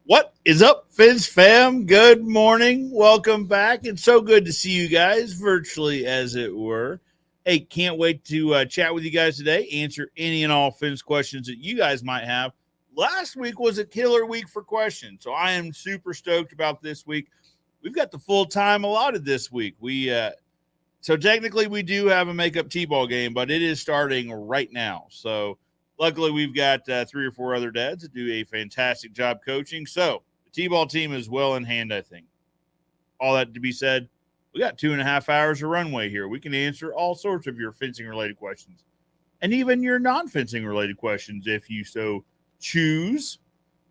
What is up, Fizz fam? Good morning. Welcome back. It's so good to see you guys virtually, as it were. Hey, can't wait to chat with you guys today, answer any and all Fizz questions that you guys might have. Last week was a killer week for questions, so I am super stoked about this week. we've got the full time allotted this week. So technically we do have a makeup T-ball game, but it is starting right now. So luckily we've got 3 or 4 other dads that do a fantastic job coaching. So the T-ball team is well in hand, I think. All that to be said, we got 2.5 hours of runway here. We can answer all sorts of your fencing related questions and even your non-fencing related questions if you so choose.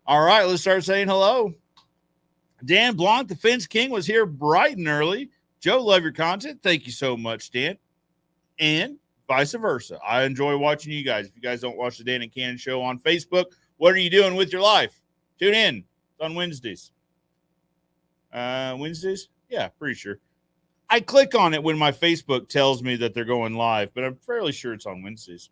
All right, let's start saying hello. Dan Blanc, the Fence King, was here bright and early. Joe, love your content. Thank you so much, Dan. And vice versa. I enjoy watching you guys. If you guys don't watch the Dan and Cannon Show on Facebook, what are you doing with your life? Tune in. It's on Wednesdays. Wednesdays? Yeah, pretty sure. I click on it when my Facebook tells me that they're going live, but I'm fairly sure it's on Wednesdays.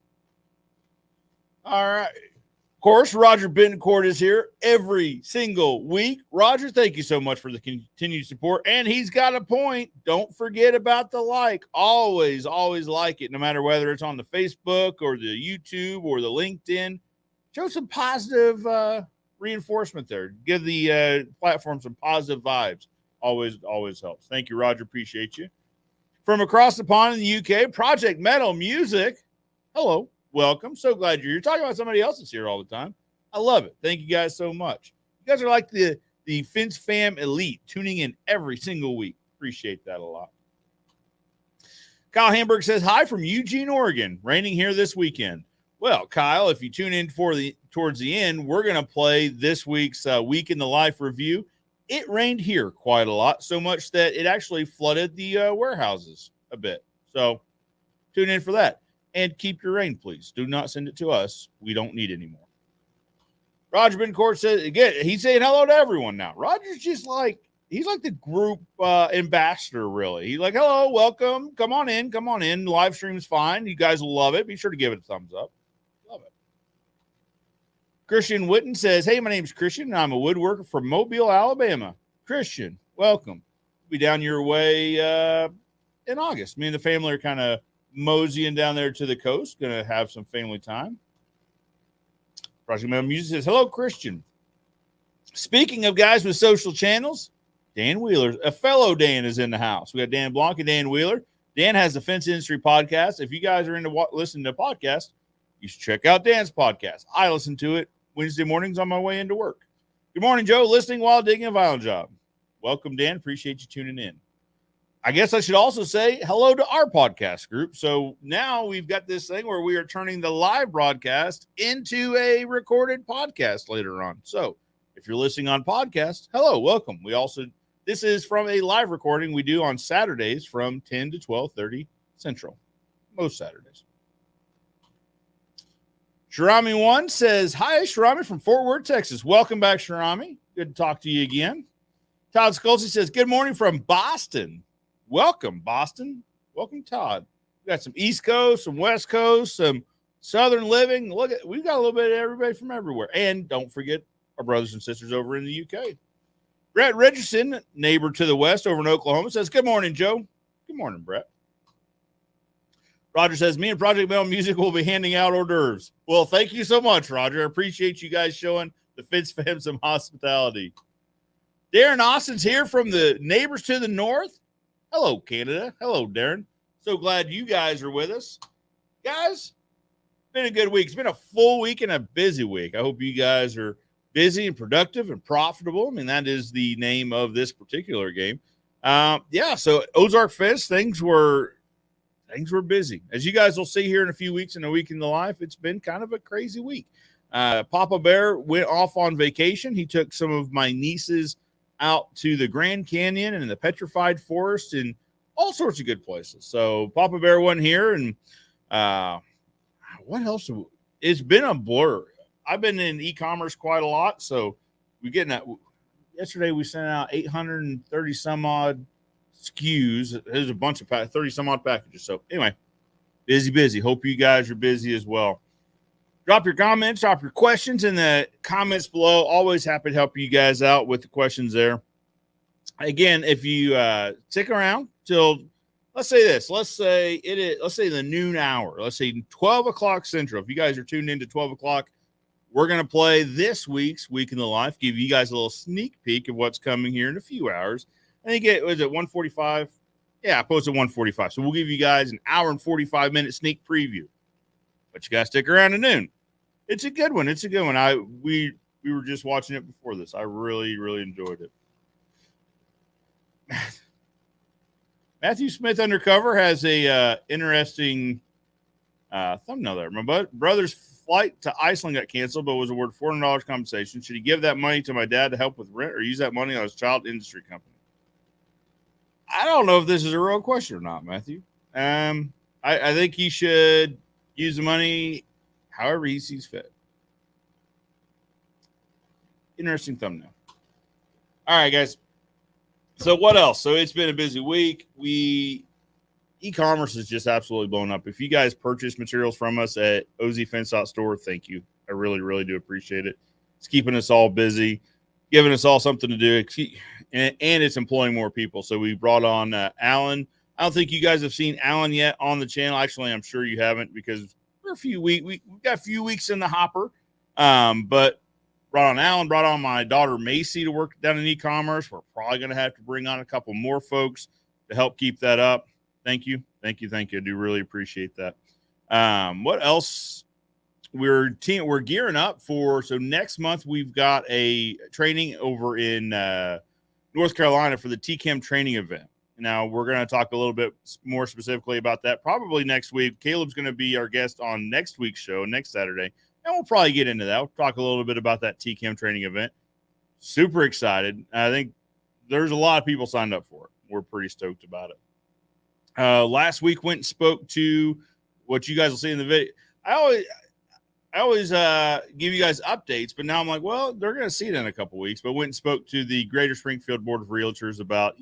All right. Of course, Roger Bencourt is here every single week. Roger, thank you so much for the continued support. And he's got a point. Don't forget about the like. Always, always like it, no matter whether it's on the Facebook or the YouTube or the LinkedIn. Show some positive reinforcement there. Give the platform some positive vibes. Always helps. Thank you, Roger. Appreciate you. From across the pond in the UK, Project Metal Music. Hello. Welcome. So glad you're here. Talking about somebody else that's here all the time. I love it. Thank you guys so much. You guys are like the Fence Fam elite, tuning in every single week. Appreciate that a lot. Kyle Hamburg says, hi from Eugene, Oregon. Raining here this weekend. Well, Kyle, if you tune in towards the end, we're going to play this week's Week in the Life review. It rained here quite a lot, so much that it actually flooded the warehouses a bit. So tune in for that. And keep your rain, please. Do not send it to us. We don't need any more. Roger Bencourt says, again, he's saying hello to everyone now. Roger's just like, he's like the group ambassador, really. He's like, hello, welcome. Come on in. Live stream is fine. You guys will love it. Be sure to give it a thumbs up. Love it. Christian Witten says, hey, my name's Christian, and I'm a woodworker from Mobile, Alabama. Christian, welcome. We'll be down your way in August. Me and the family are kind of moseying down there to the coast. Going to have some family time. Project Metal Music says, hello, Christian. Speaking of guys with social channels, Dan Wheeler, a fellow Dan, is in the house. We got Dan Blanc and Dan Wheeler. Dan has the Fence Industry Podcast. If you guys are into listening to podcasts, you should check out Dan's podcast. I listen to it Wednesday mornings on my way into work. Good morning, Joe. Listening while digging a vinyl job. Welcome, Dan. Appreciate you tuning in. I guess I should also say hello to our podcast group. So now we've got this thing where we are turning the live broadcast into a recorded podcast later on. So if you're listening on podcast, hello, welcome. This is from a live recording we do on Saturdays from 10 to 12:30 Central, most Saturdays. Shirami1 says, hi, Shirami from Fort Worth, Texas. Welcome back, Shirami. Good to talk to you again. Todd Sculsey says, good morning from Boston. Welcome, Boston. Welcome, Todd. We got some East Coast, some West Coast, some Southern living. We've got a little bit of everybody from everywhere. And don't forget our brothers and sisters over in the UK. Brett Richardson, neighbor to the west over in Oklahoma, says, good morning, Joe. Good morning, Brett. Roger says, me and Project Metal Music will be handing out hors d'oeuvres. Well, thank you so much, Roger. I appreciate you guys showing the Fitz fam some hospitality. Darren Austin's here from the neighbors to the north. Hello, Canada. Hello, Darren. So glad you guys are with us. Guys, it's been a good week. It's been a full week and a busy week. I hope you guys are busy and productive and profitable. I mean, that is the name of this particular game. So Ozark Fest, things were busy. As you guys will see here in a few weeks in a week in the life, it's been kind of a crazy week. Papa Bear went off on vacation. He took some of my nieces out to the Grand Canyon and the Petrified Forest and all sorts of good places. So Papa Bear wasn't here. And what else? It's been a blur. I've been in e-commerce quite a lot. So we're getting that. Yesterday we sent out 830 some odd SKUs. There's a bunch of 30 some odd packages. So anyway, busy. Hope you guys are busy as well. Drop your comments, drop your questions in the comments below. Always happy to help you guys out with the questions there. Again, if you stick around till, let's say the noon hour, let's say 12 o'clock Central. If you guys are tuned in to 12 o'clock, we're going to play this week's Week in the Life, give you guys a little sneak peek of what's coming here in a few hours. I think it was at 1:45. Yeah, I posted 1:45. So we'll give you guys an hour and 45-minute sneak preview. But you got to stick around to noon. It's a good one. It's a good one. We were just watching it before this. I really, really enjoyed it. Matthew Smith Undercover has a interesting thumbnail there. My brother's flight to Iceland got canceled, but was awarded $400 compensation. Should he give that money to my dad to help with rent or use that money on his child industry company? I don't know if this is a real question or not, Matthew. I think he should use the money however he sees fit. Interesting thumbnail. All right, guys. So what else? So it's been a busy week. E-commerce is just absolutely blown up. If you guys purchase materials from us at ozfence.store, thank you. I really, really do appreciate it. It's keeping us all busy, giving us all something to do, and it's employing more people. So we brought on Alan. I don't think you guys have seen Alan yet on the channel. Actually, I'm sure you haven't because we're a few weeks. We've got a few weeks in the hopper. But brought on Alan, brought on my daughter Macy to work down in e-commerce. We're probably going to have to bring on a couple more folks to help keep that up. Thank you. I do really appreciate that. What else? We're gearing up for. So next month we've got a training over in North Carolina for the TChem training event. Now we're going to talk a little bit more specifically about that probably next week. Caleb's going to be our guest on next week's show next Saturday, and we'll probably get into that. We'll talk a little bit about that TChem training event. Super excited. I think there's a lot of people signed up for it. We're pretty stoked about it. Last week went and spoke to what you guys will see in the video. I always give you guys updates, but now I'm like, well, they're going to see it in a couple weeks. But went and spoke to the Greater Springfield Board of Realtors about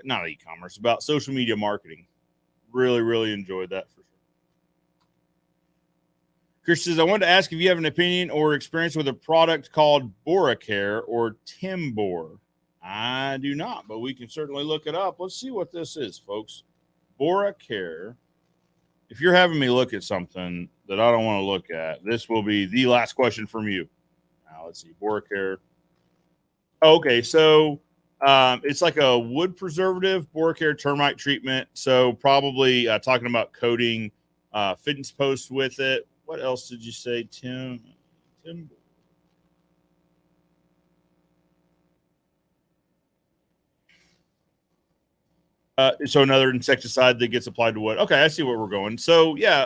not e-commerce, about social media marketing. Really, really enjoyed that for sure. Chris says, I wanted to ask if you have an opinion or experience with a product called Boracare or Timbor. I do not, but we can certainly look it up. Let's see what this is, folks. Boracare. If you're having me look at something that I don't want to look at, this will be the last question from you. Now, let's see. Boracare. Okay, so it's like a wood preservative, Boracare termite treatment. So probably talking about coating fitness posts with it. What else did you say, Tim? So another insecticide that gets applied to wood. Okay, I see where we're going. So yeah,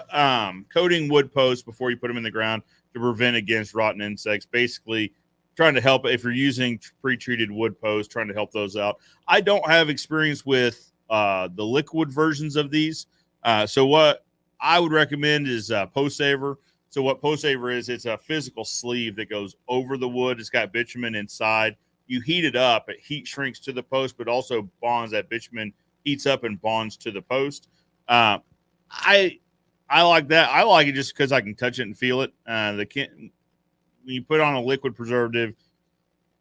coating wood posts before you put them in the ground to prevent against rotten insects. Basically, trying to help if you're using pre-treated wood posts, trying to help those out. I don't have experience with the liquid versions of these. So what I would recommend is Post Saver. So what Post Saver is, it's a physical sleeve that goes over the wood. It's got bitumen inside. You heat it up. It heat shrinks to the post, but also bonds that bitumen heats up and bonds to the post. I like that. I like it just because I can touch it and feel it. When you put on a liquid preservative,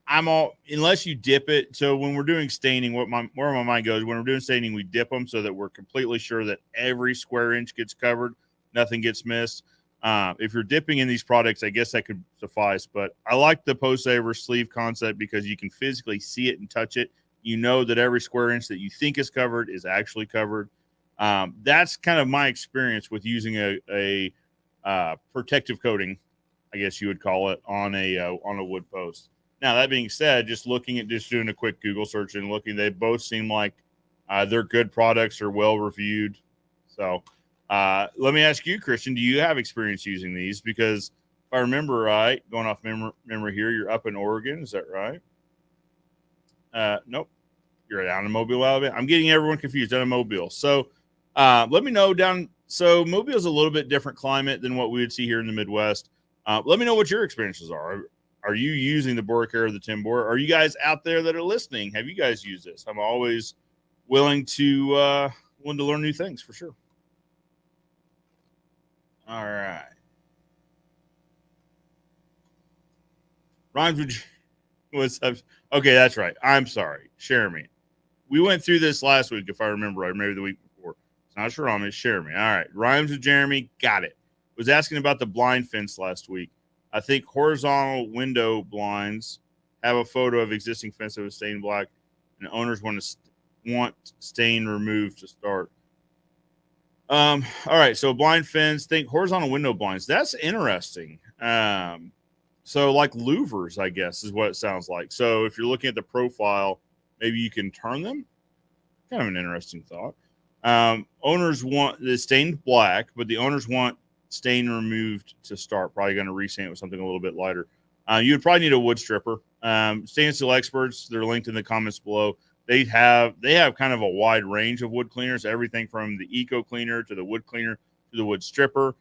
unless you dip it. So when we're doing staining, where my mind goes, when we're doing staining, we dip them so that we're completely sure that every square inch gets covered, nothing gets missed. If you're dipping in these products, I guess that could suffice. But I like the Post Saver sleeve concept because you can physically see it and touch it. You know that every square inch that you think is covered is actually covered. That's kind of my experience with using a protective coating, I guess you would call it, on a wood post. Now, that being said, just doing a quick Google search and looking, they both seem like they're good products or well reviewed. So let me ask you, Christian, do you have experience using these? Because if I remember right, going off memory here, you're up in Oregon. Is that right? Nope. You're down in Mobile, Alabama. I'm getting everyone confused. Down in Mobile. So let me know down. So Mobile is a little bit different climate than what we would see here in the Midwest. Let me know what your experiences are. Are you using the Boracare or the Timbor? Are you guys out there that are listening? Have you guys used this? I'm always willing to learn new things for sure. All right. Rhymes was okay. That's right. I'm sorry. Jeremy. We went through this last week, if I remember right, maybe the week before. It's not sure on me. Jeremy. All right. Rhymes with Jeremy. Got it. Was asking about the blind fence last week. I think horizontal window blinds have a photo of existing fence that was stained black. and owners want stain removed to start. All right, so blind fence, think horizontal window blinds. That's interesting. So like louvers, I guess, is what it sounds like. So if you're looking at the profile, maybe you can turn them. Kind of an interesting thought. Owners want the stained black, but the owners want stain removed to start. Probably going to restain it with something a little bit lighter. You would probably need a wood stripper. Stain Steel Experts, they're linked in the comments below. They have kind of a wide range of wood cleaners, everything from the eco cleaner to the wood cleaner to the wood stripper.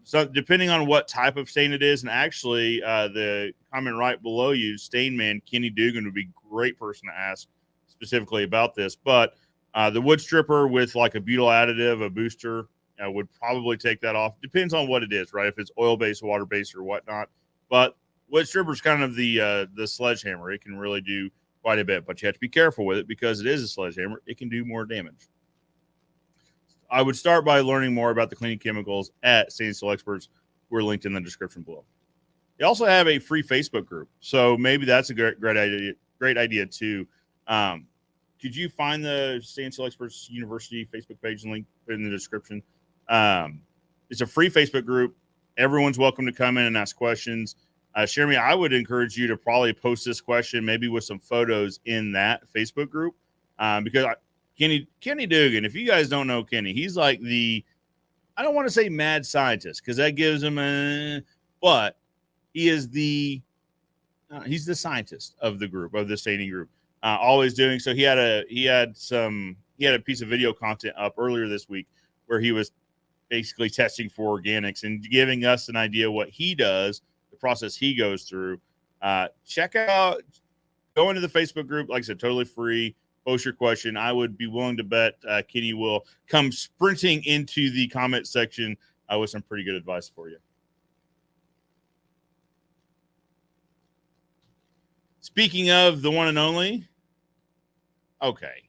So depending on what type of stain it is, and actually the comment right below you, Stain Man Kenny Dugan would be a great person to ask specifically about this. But the wood stripper with like a butyl additive, a booster, would probably take that off. Depends on what it is, right? If it's oil-based, water-based, or whatnot. But wood stripper is kind of the sledgehammer. It can really do quite a bit, but you have to be careful with it because it is a sledgehammer. It can do more damage. I would start by learning more about the cleaning chemicals at Stain Steel Experts. We're linked in the description below. They also have a free Facebook group, so maybe that's a great idea. Great idea too. Could you find the Stain Steel Experts University Facebook page and link in the description? It's a free Facebook group. Everyone's welcome to come in and ask questions. Jeremy, I would encourage you to probably post this question, maybe with some photos in that Facebook group, because Kenny Dugan, if you guys don't know Kenny, he's like I don't want to say mad scientist because that gives him but he is he's the scientist of the group, of the staining group, always doing. So he had a piece of video content up earlier this week where he was basically testing for organics and giving us an idea what he does, the process he goes through. Check out, go into the Facebook group. Like I said, totally free. Post your question. I would be willing to bet Kenny will come sprinting into the comment section with some pretty good advice for you. Speaking of the one and only, okay,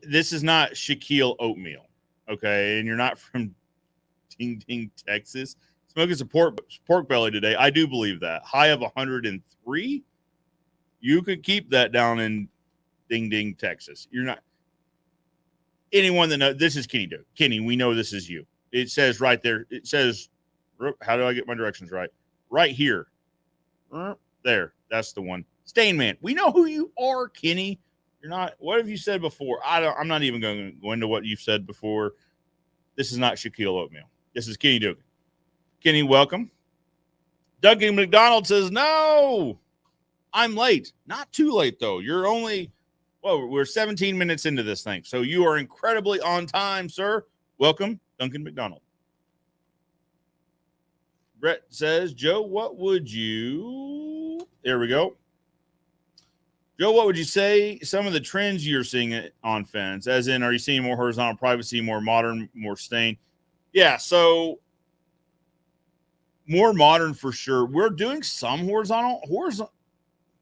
this is not Shaquille Oatmeal, okay, and you're not from Ding Ding, Texas. Smoking some pork belly today. I do believe that. High of 103. You could keep that down in Ding Ding, Texas. You're not. Anyone that knows, this is Kenny Duke. Kenny, we know this is you. It says right there. It says, how do I get my directions right? Right here. There. That's the one. Stain Man. We know who you are, Kenny. You're not. What have you said before? I'm not even going to go into what you've said before. This is not Shaquille Oatmeal. This is Kenny Duke. Kenny, welcome. Duncan McDonald says, no, I'm late. Not too late, though. You're only, we're 17 minutes into this thing. So you are incredibly on time, sir. Welcome, Duncan McDonald. Brett says, Joe, what would you, there we go. Joe, what would you say some of the trends you're seeing on fence? As in, are you seeing more horizontal privacy, more modern, more stain? Yeah, so more modern for sure. We're doing some horizontal.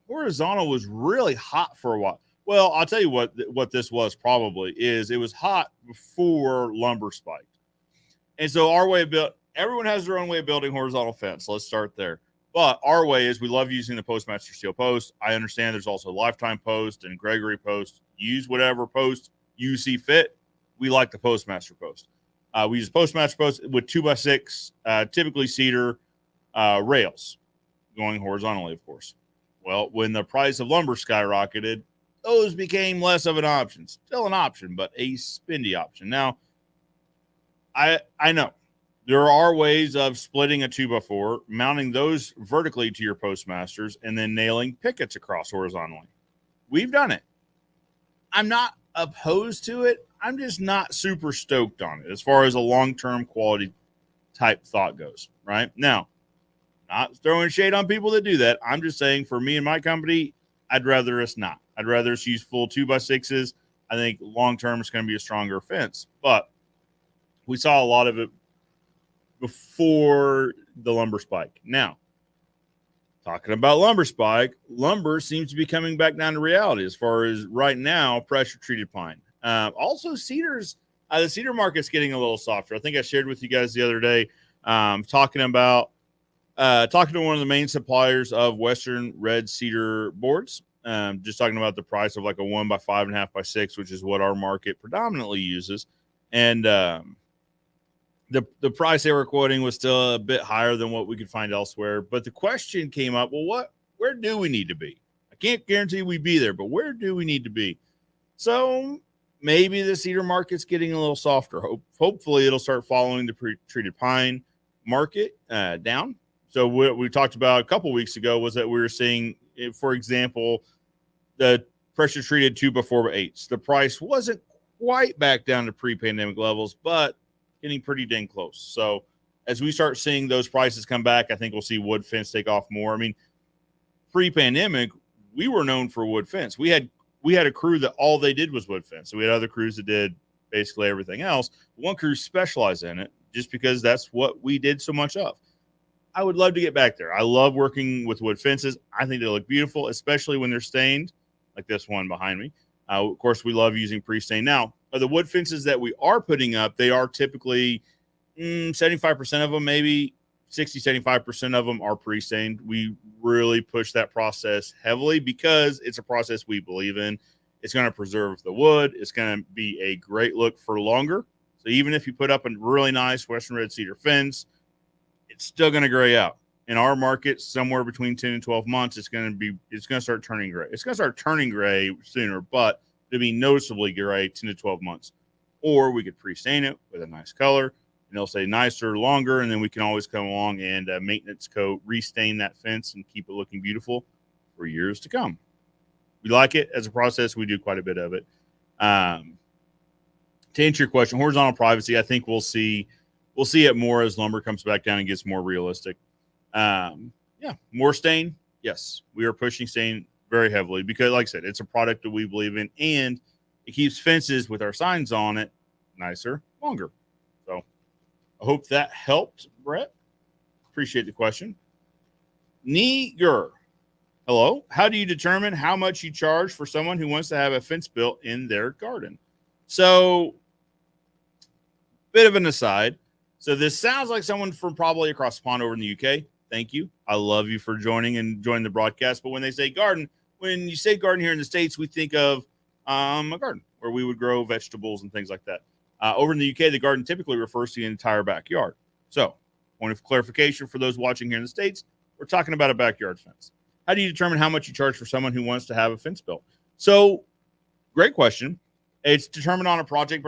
Horizontal was really hot for a while. Well, I'll tell you what this was probably is it was hot before lumber spiked. And so our way of everyone has their own way of building horizontal fence. Let's start there. But our way is we love using the Postmaster Steel post. I understand there's also Lifetime post and Gregory post. Use whatever post you see fit. We like the Postmaster post. We use Postmaster post with 2x6, typically cedar rails going horizontally, of course. Well, when the price of lumber skyrocketed, those became less of an option. Still an option, but a spendy option. Now, I know there are ways of splitting a 2x4, mounting those vertically to your Postmasters, and then nailing pickets across horizontally. We've done it. I'm not opposed to it. I'm just not super stoked on it as far as a long-term quality type thought goes, right? Now, not throwing shade on people that do that. I'm just saying for me and my company, I'd rather us not. I'd rather us use full 2x6s. I think long-term it's going to be a stronger fence, but we saw a lot of it before the lumber spike. Now, talking about lumber spike, lumber seems to be coming back down to reality as far as right now, pressure treated pine. Also cedars, the cedar market's getting a little softer. I think I shared with you guys the other day, talking to one of the main suppliers of Western red cedar boards. Just talking about the price of like a 1x5.5 by 6, which is what our market predominantly uses. And the price they were quoting was still a bit higher than what we could find elsewhere. But the question came up, well, where do we need to be? I can't guarantee we'd be there, but where do we need to be? So maybe the cedar market's getting a little softer. Hopefully it'll start following the pre-treated pine market down. So what we talked about a couple weeks ago was that we were seeing, for example, the pressure treated 2x4x8s. The price wasn't quite back down to pre-pandemic levels, but getting pretty dang close. So as we start seeing those prices come back, I think we'll see wood fence take off more. I mean, pre-pandemic, we were known for wood fence. We had a crew that all they did was wood fence. So we had other crews that did basically everything else. One crew specialized in it just because that's what we did so much of. I would love to get back there. I love working with wood fences. I think they look beautiful, especially when they're stained, like this one behind me. Of course, we love using pre-stain. Now, the wood fences that we are putting up, they are typically 75% of them, maybe 60-75% of them are pre-stained. We really push that process heavily because it's a process we believe in. It's going to preserve the wood. It's going to be a great look for longer. So even if you put up a really nice Western red cedar fence, it's still going to gray out. In our market, somewhere between 10 and 12 months, it's going to start turning gray. It's going to start turning gray sooner, but it'll be noticeably gray 10 to 12 months. Or we could pre-stain it with a nice color, and it'll stay nicer longer, and then we can always come along and maintenance coat, restain that fence, and keep it looking beautiful for years to come. We like it as a process. We do quite a bit of it. To answer your question, horizontal privacy, I think we'll see it more as lumber comes back down and gets more realistic. More stain. Yes, we are pushing stain very heavily because, like I said, it's a product that we believe in, and it keeps fences with our signs on it nicer, longer. So I hope that helped, Brett. Appreciate the question. Neger. Hello. How do you determine how much you charge for someone who wants to have a fence built in their garden? So, bit of an aside. So this sounds like someone from probably across the pond over in the UK. Thank you. I love you for joining the broadcast. But when they say garden, when you say garden here in the States, we think of a garden where we would grow vegetables and things like that. Over in the UK, the garden typically refers to the entire backyard. So, point of clarification for those watching here in the States, we're talking about a backyard fence. How do you determine how much you charge for someone who wants to have a fence built? So, great question. It's determined on a project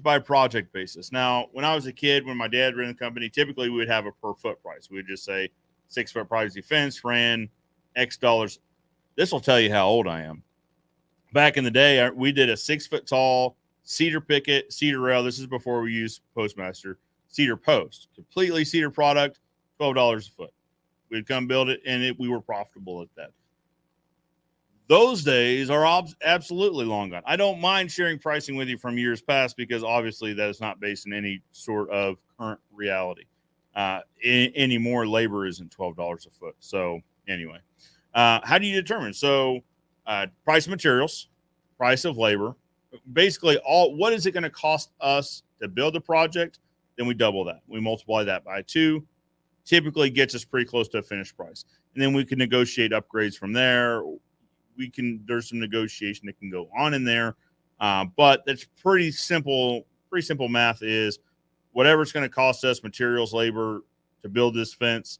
by project basis. Now, when I was a kid, when my dad ran the company, typically we would have a per foot price. We would just say 6 foot privacy fence ran X dollars. This will tell you how old I am. Back in the day, we did a 6 foot tall cedar picket, cedar rail. This is before we used Postmaster, cedar post, completely cedar product, $12 a foot. We'd come build it, and we were profitable at that. Those days are absolutely long gone. I don't mind sharing pricing with you from years past because obviously that is not based in any sort of current reality. Anymore, labor isn't $12 a foot. So anyway, how do you determine? So price of materials, price of labor, basically what is it going to cost us to build a project? Then we double that. We multiply that by 2. Typically gets us pretty close to a finished price. And then we can negotiate upgrades from there. There's some negotiation that can go on in there. But that's pretty simple math is whatever it's going to cost us, materials, labor to build this fence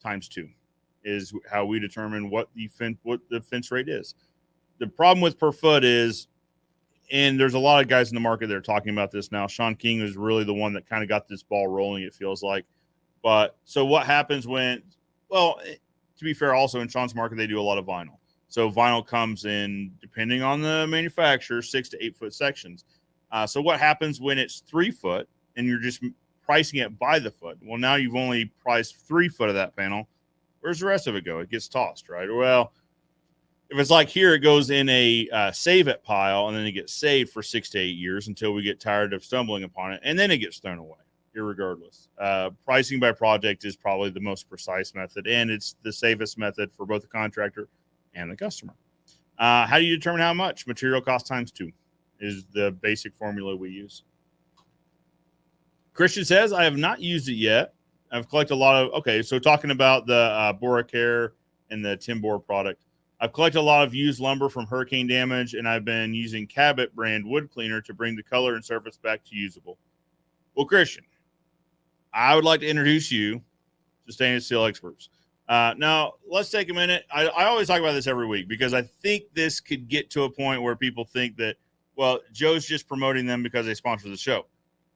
times 2 is how we determine what the fence rate is. The problem with per foot is, and there's a lot of guys in the market that are talking about this now. Sean King is really the one that kind of got this ball rolling, it feels like. But so what happens to be fair, also in Sean's market, they do a lot of vinyl. So vinyl comes in, depending on the manufacturer, 6 to 8 foot sections. So what happens when it's 3 foot and you're just pricing it by the foot? Well, now you've only priced 3 foot of that panel. Where's the rest of it go? It gets tossed, right? Well, if it's like here, it goes in a save it pile, and then it gets saved for 6 to 8 years until we get tired of stumbling upon it, and then it gets thrown away. Irregardless, pricing by project is probably the most precise method, and it's the safest method for both the contractor and the customer. How do you determine how much? Material cost times 2 is the basic formula we use. Christian says, I have not used it yet. I've collected a lot of, so talking about the Boracare and the Timbor product. I've collected a lot of used lumber from hurricane damage, and I've been using Cabot brand wood cleaner to bring the color and surface back to usable. Well, Christian, I would like to introduce you to stainless steel experts. Now, let's take a minute. I always talk about this every week because I think this could get to a point where people think that, well, Joe's just promoting them because they sponsor the show.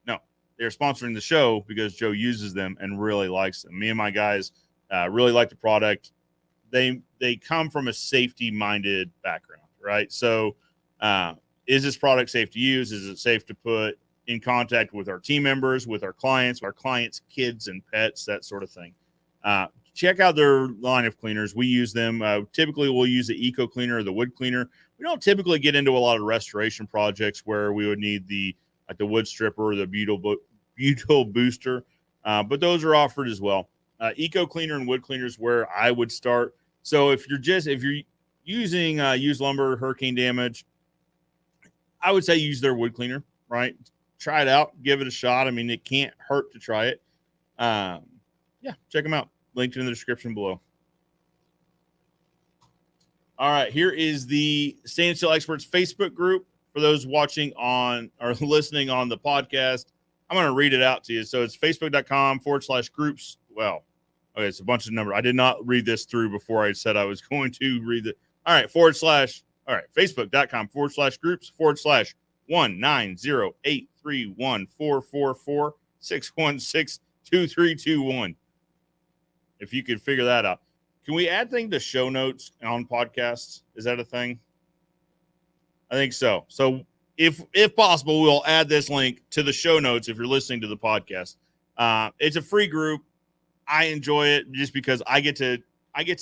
No, they're sponsoring the show because Joe uses them and really likes them. Me and my guys really like the product. They come from a safety-minded background, right? So is this product safe to use? Is it safe to put in contact with our team members, with our clients' kids and pets, that sort of thing? Check out their line of cleaners. We use them. Typically, we'll use the Eco Cleaner or the Wood Cleaner. We don't typically get into a lot of restoration projects where we would need the wood stripper or the butyl booster, but those are offered as well. Eco Cleaner and Wood Cleaner is where I would start. So if you're using used lumber, hurricane damage, I would say use their Wood Cleaner, right? Try it out, give it a shot. I mean, it can't hurt to try it. Yeah, check them out. Linked in the description below. All right, here is the Stainless Steel Experts Facebook group. For those watching on or listening on the podcast, I'm going to read it out to you. So it's facebook.com/groups. Well, okay, it's a bunch of numbers. I did not read this through before I said I was going to read it. All right, facebook.com/groups/19083144461622321. If you could figure that out. Can we add things to show notes on podcasts? Is that a thing? I think so. So if possible, we'll add this link to the show notes if you're listening to the podcast. It's a free group. I enjoy it just because I get to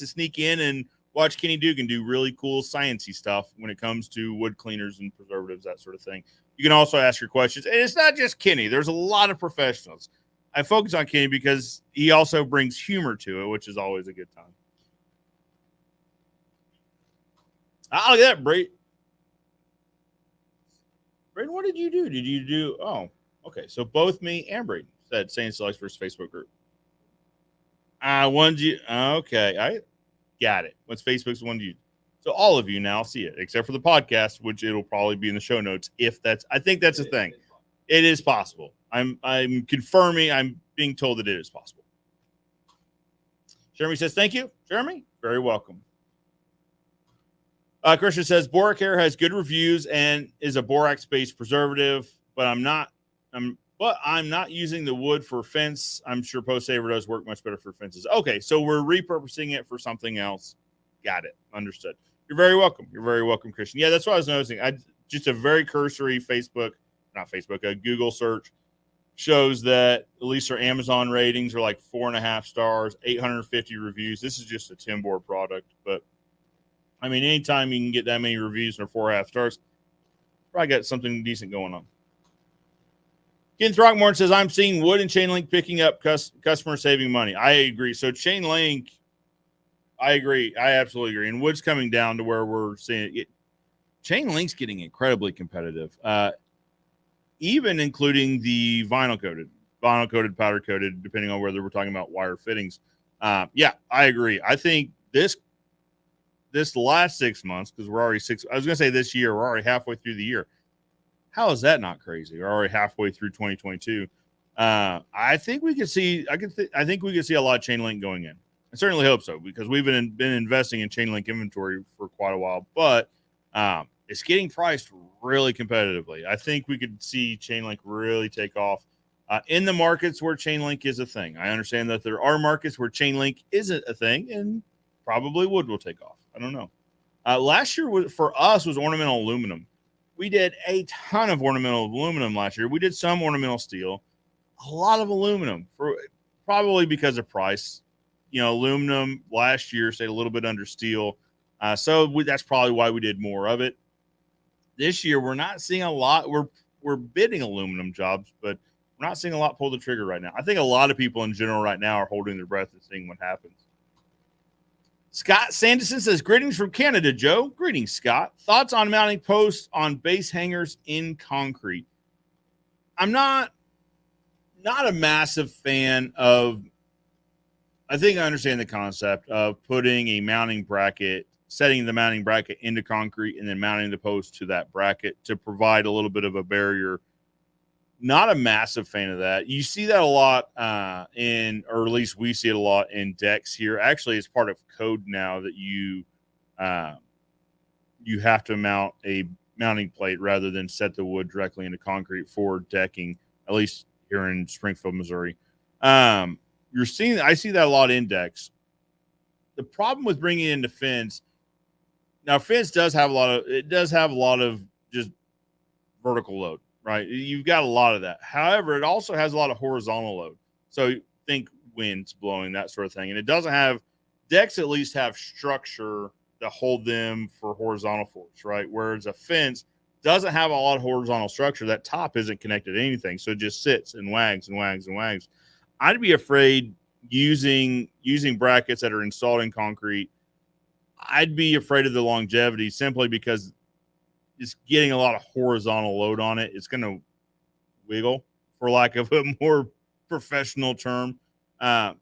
sneak in and watch Kenny Dugan do really cool sciencey stuff when it comes to wood cleaners and preservatives, that sort of thing. You can also ask your questions. And it's not just Kenny. There's a lot of professionals. I focus on Kenny because he also brings humor to it, which is always a good time. Oh, look at that, Brayden. Brayden, what did you do? Did you do? Oh, okay. So both me and Brayden said Saints Select First Facebook group. Okay, I got it. What's Facebook's one to you? So all of you now see it, except for the podcast, which it'll probably be in the show notes. I think that's a thing. It is possible. I'm confirming. I'm being told that it is possible. Jeremy says, thank you. Jeremy, very welcome. Christian says, Boracare has good reviews and is a borax-based preservative, but I'm not using the wood for fence. I'm sure Post Saver does work much better for fences. Okay, so we're repurposing it for something else. Got it. Understood. You're very welcome. You're very welcome, Christian. Yeah, that's what I was noticing. Just a very cursory a Google search shows that at least our Amazon ratings are like 4.5 stars, 850 reviews. This is just a Timbor product, but I mean, anytime you can get that many reviews and 4.5 stars, probably got something decent going on. Ken Throckmorton says, I'm seeing wood and chain link picking up customer saving money. I agree. So chain link, I agree. I absolutely agree. And wood's coming down to where we're seeing it. Chain link's getting incredibly competitive. Even including the vinyl coated, powder coated, depending on whether we're talking about wire fittings. Yeah, I agree. I think this last 6 months, because we're already this year, we're already halfway through the year. How is that not crazy? We're already halfway through 2022. I think we could see. I think we could see a lot of chain link going in. I certainly hope so, because we've been investing in chain link inventory for quite a while, but it's getting priced really competitively. I think we could see chain link really take off in the markets where chain link is a thing. I understand that there are markets where chain link isn't a thing, and probably wood will take off. I don't know. Last year for us was ornamental aluminum. We did a ton of ornamental aluminum last year. We did some ornamental steel, a lot of aluminum, probably because of price. Aluminum last year stayed a little bit under steel. So that's probably why we did more of it. This year, we're not seeing a lot. We're bidding aluminum jobs, but we're not seeing a lot pull the trigger right now. I think a lot of people in general right now are holding their breath and seeing what happens. Scott Sanderson says, greetings from Canada, Joe. Greetings, Scott. Thoughts on mounting posts on base hangers in concrete? I'm not a massive fan of, I think I understand the concept of putting a mounting bracket setting the mounting bracket into concrete and then mounting the post to that bracket to provide a little bit of a barrier. Not a massive fan of that. You see that a lot or at least we see it a lot in decks here. Actually, it's part of code now that you have to mount a mounting plate rather than set the wood directly into concrete for decking, at least here in Springfield, Missouri. I see that a lot in decks. The problem with bringing it into fence, now fence does have a lot of just vertical load, right? You've got a lot of that. However, it also has a lot of horizontal load. So think winds blowing, that sort of thing. And it doesn't have, decks at least have structure to hold them for horizontal force, right? Whereas a fence doesn't have a lot of horizontal structure. That top isn't connected to anything. So it just sits and wags and wags and wags. I'd be afraid using brackets that are installed in concrete. I'd be afraid of the longevity simply because it's getting a lot of horizontal load on it. It's going to wiggle, for lack of a more professional term, and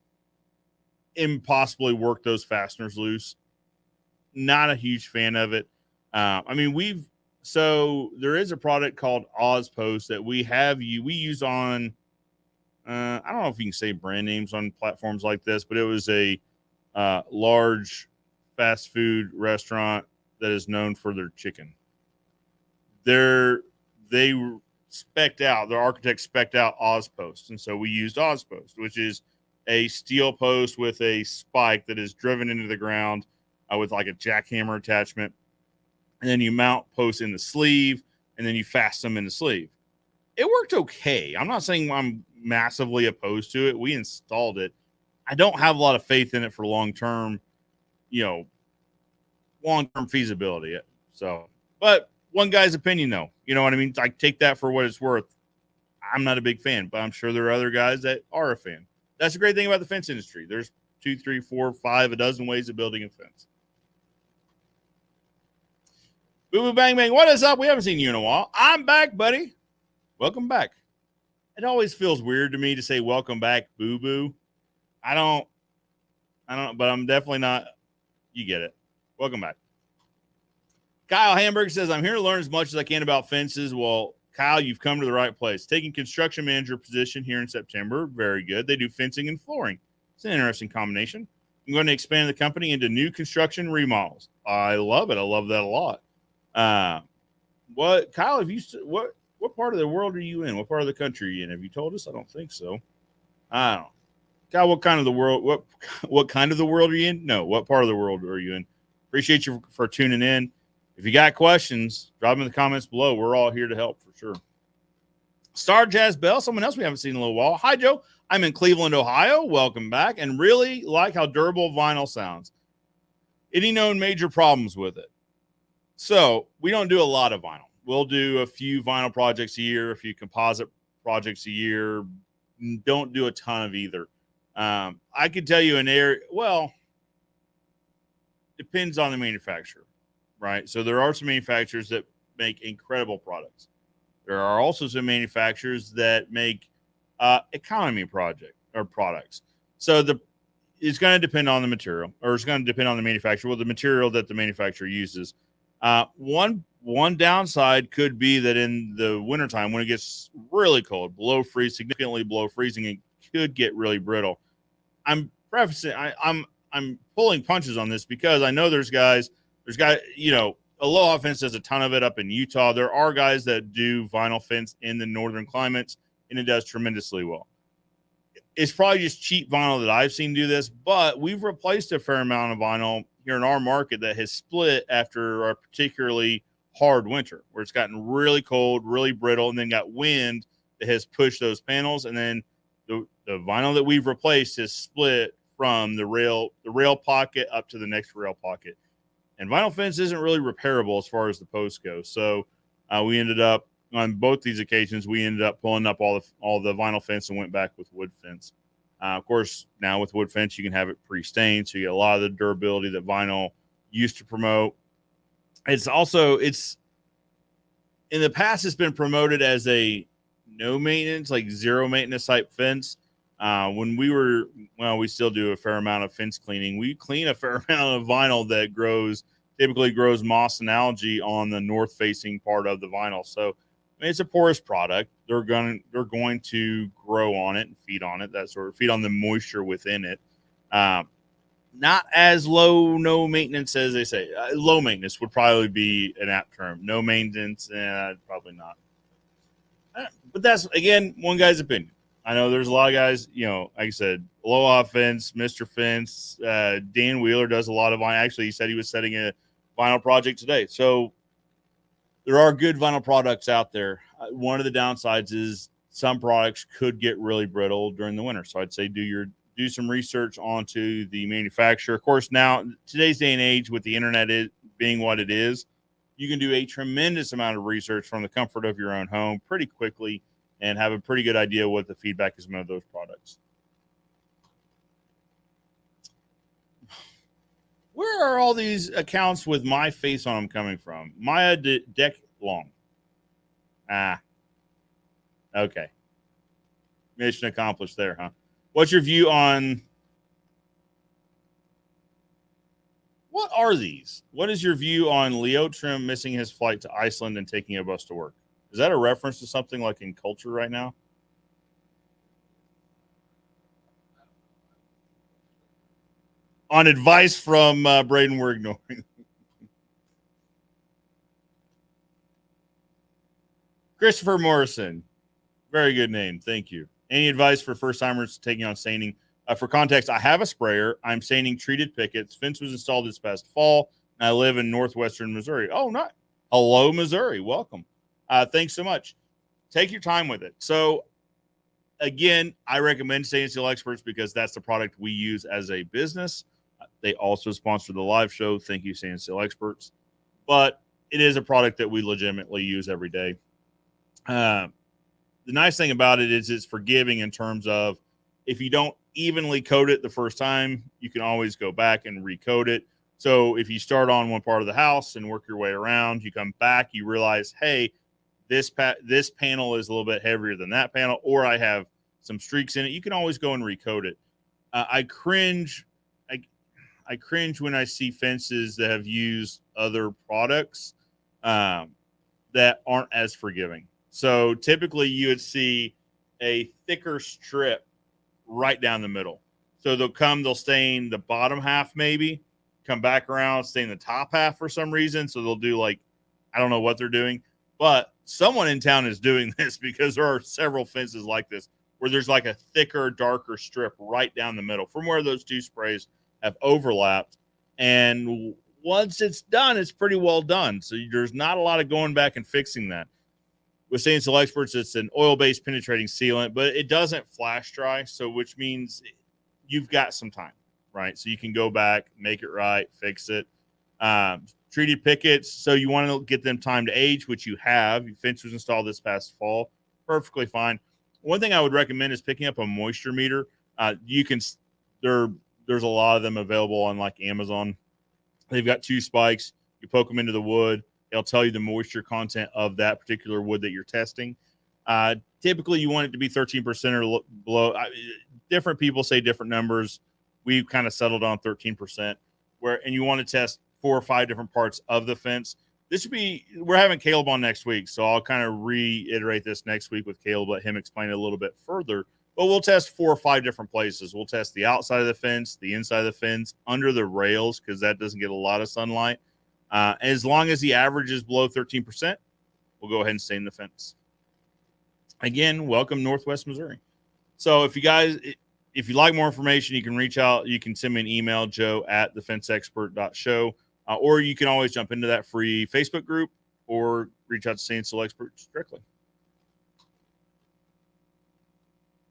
possibly work those fasteners loose. Not a huge fan of it. So there is a product called Oz Post that we use on, I don't know if you can say brand names on platforms like this, but it was a large fast food restaurant that is known for their chicken. Their architect spec'd out Oz Post. And so we used Oz Post, which is a steel post with a spike that is driven into the ground with like a jackhammer attachment. And then you mount posts in the sleeve and then you fasten them in the sleeve. It worked okay. I'm not saying I'm massively opposed to it. We installed it. I don't have a lot of faith in it for long-term feasibility. So, but one guy's opinion, though. You know what I mean? I take that for what it's worth. I'm not a big fan, but I'm sure there are other guys that are a fan. That's the great thing about the fence industry. There's 2, 3, 4, 5, a dozen ways of building a fence. Boo Boo Bang Bang, what is up? We haven't seen you in a while. I'm back, buddy. Welcome back. It always feels weird to me to say welcome back, Boo Boo. I don't, but I'm definitely not. You get it. Welcome back. Kyle Hamburg says, I'm here to learn as much as I can about fences. Well, Kyle, you've come to the right place. Taking construction manager position here in September. Very good. They do fencing and flooring. It's an interesting combination. I'm going to expand the company into new construction remodels. I love it. I love that a lot. Kyle, what part of the world are you in? What part of the country are you in? Have you told us? I don't think so. I don't know. Kyle, what kind of the world are you in? No, what part of the world are you in? Appreciate you for tuning in. If you got questions, drop them in the comments below. We're all here to help for sure. Star Jazz Bell, someone else we haven't seen in a little while. Hi, Joe. I'm in Cleveland, Ohio. Welcome back. And really like how durable vinyl sounds. Any known major problems with it? So we don't do a lot of vinyl. We'll do a few vinyl projects a year, a few composite projects a year. Don't do a ton of either. I could tell you depends on the manufacturer, right? So there are some manufacturers that make incredible products. There are also some manufacturers that make economy products. So it's going to depend on the material, or it's going to depend on the manufacturer. Well, the material that the manufacturer uses. One downside could be that in the wintertime, when it gets really cold, significantly below freezing, it could get really brittle. I'm pulling punches on this because I know there's guys, Aloha Fence does a ton of it up in Utah. There are guys that do vinyl fence in the northern climates, and it does tremendously well. It's probably just cheap vinyl that I've seen do this, but we've replaced a fair amount of vinyl here in our market that has split after a particularly hard winter where it's gotten really cold, really brittle, and then got wind that has pushed those panels. And then the vinyl that we've replaced has split from the rail pocket up to the next rail pocket. And vinyl fence isn't really repairable as far as the posts go. So we ended up, on both these occasions, pulling up all the vinyl fence and went back with wood fence. Of course, now with wood fence, you can have it pre-stained, so you get a lot of the durability that vinyl used to promote. In the past, it's been promoted as a no maintenance, like zero maintenance type fence. We still do a fair amount of fence cleaning. We clean a fair amount of vinyl that grows typically grows moss and algae on the north-facing part of the vinyl. So, I mean, it's a porous product. They're going to grow on it and feed on it. That sort of feed on the moisture within it. Not as no maintenance as they say. Low maintenance would probably be an apt term. No maintenance, probably not. But that's, again, one guy's opinion. I know there's a lot of guys, like I said, Aloha Fence, Mr. Fence, Dan Wheeler does a lot of vinyl. Actually, he said he was setting a vinyl project today. So there are good vinyl products out there. One of the downsides is some products could get really brittle during the winter. So I'd say do some research onto the manufacturer. Of course, now, today's day and age, with the internet being what it is, you can do a tremendous amount of research from the comfort of your own home pretty quickly and have a pretty good idea what the feedback is of those products. Where are all these accounts with my face on them coming from? Maya Deck Long. Okay. Mission accomplished there, huh? What's your view on... What are these? What is your view on Leo Trim missing his flight to Iceland and taking a bus to work? Is that a reference to something like in culture right now? On advice from Braden, we're ignoring. Christopher Morrison. Very good name. Thank you. Any advice for first-timers taking on staining? For context, I have a sprayer. I'm staining treated pickets. Fence was installed this past fall, and I live in northwestern Missouri. Oh, not. Hello, Missouri. Welcome. Thanks so much. Take your time with it. So, again, I recommend Stain and Seal Experts because that's the product we use as a business. They also sponsor the live show. Thank you, Stain and Seal Experts. But it is a product that we legitimately use every day. The nice thing about it is it's forgiving in terms of if you don't evenly coat it the first time, you can always go back and recoat it. So if you start on one part of the house and work your way around, you come back, you realize, hey, this panel is a little bit heavier than that panel, or I have some streaks in it. You can always go and recoat it. I cringe when I see fences that have used other products that aren't as forgiving. So typically you would see a thicker strip right down the middle. So they'll stain the bottom half, maybe come back around, stain the top half for some reason. So they'll do I don't know what they're doing, but someone in town is doing this because there are several fences like this where there's like a thicker, darker strip right down the middle from where those two sprays have overlapped. And once it's done, it's pretty well done. So there's not a lot of going back and fixing that. With Stain and Seal Experts, it's an oil-based penetrating sealant, but it doesn't flash dry, so which means you've got some time, right? So you can go back, make it right, fix it. Treated pickets, so you want to get them time to age, which you have. Your fence was installed this past fall. Perfectly fine. One thing I would recommend is picking up a moisture meter. There's a lot of them available on like Amazon. They've got two spikes. You poke them into the wood. It'll tell you the moisture content of that particular wood that you're testing. Typically, you want it to be 13% or below. Different people say different numbers. We've kind of settled on 13%. And you want to test 4 or 5 different parts of the fence. We're having Caleb on next week, so I'll kind of reiterate this next week with Caleb, let him explain it a little bit further. But we'll test 4 or 5 different places. We'll test the outside of the fence, the inside of the fence, under the rails, because that doesn't get a lot of sunlight. As long as the average is below 13%, we'll go ahead and stain the fence. Again, welcome Northwest Missouri. So if you like more information, you can reach out. You can send me an email, joe@thefenceexpert.show, or you can always jump into that free Facebook group or reach out to Stain and Seal Experts directly.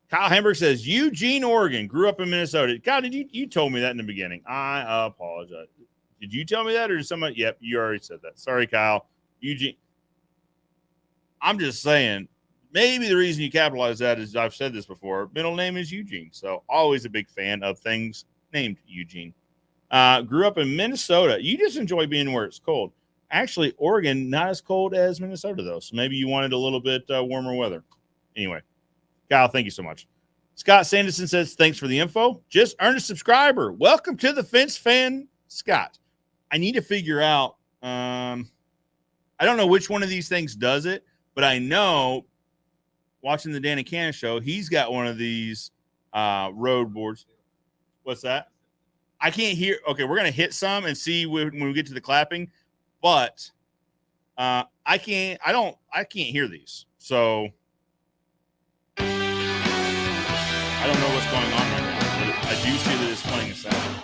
Kyle Hamburg says, Eugene, Oregon, grew up in Minnesota. Kyle, you told me that in the beginning. I apologize. Did you tell me that or did somebody? Yep, you already said that. Sorry, Kyle. Eugene. I'm just saying, maybe the reason you capitalize that is I've said this before. Middle name is Eugene. So always a big fan of things named Eugene. Grew up in Minnesota. You just enjoy being where it's cold. Actually, Oregon, not as cold as Minnesota, though. So maybe you wanted a little bit warmer weather. Anyway, Kyle, thank you so much. Scott Sanderson says, thanks for the info. Just earned a subscriber. Welcome to the Fence Fan, Scott. I need to figure out. I don't know which one of these things does it, but I know watching the Danny Cannon show, he's got one of these road boards. What's that? I can't hear. Okay, we're gonna hit some and see when we get to the clapping, but I can't. I can't hear these, so I don't know what's going on right now. But I do see that it's playing a sound.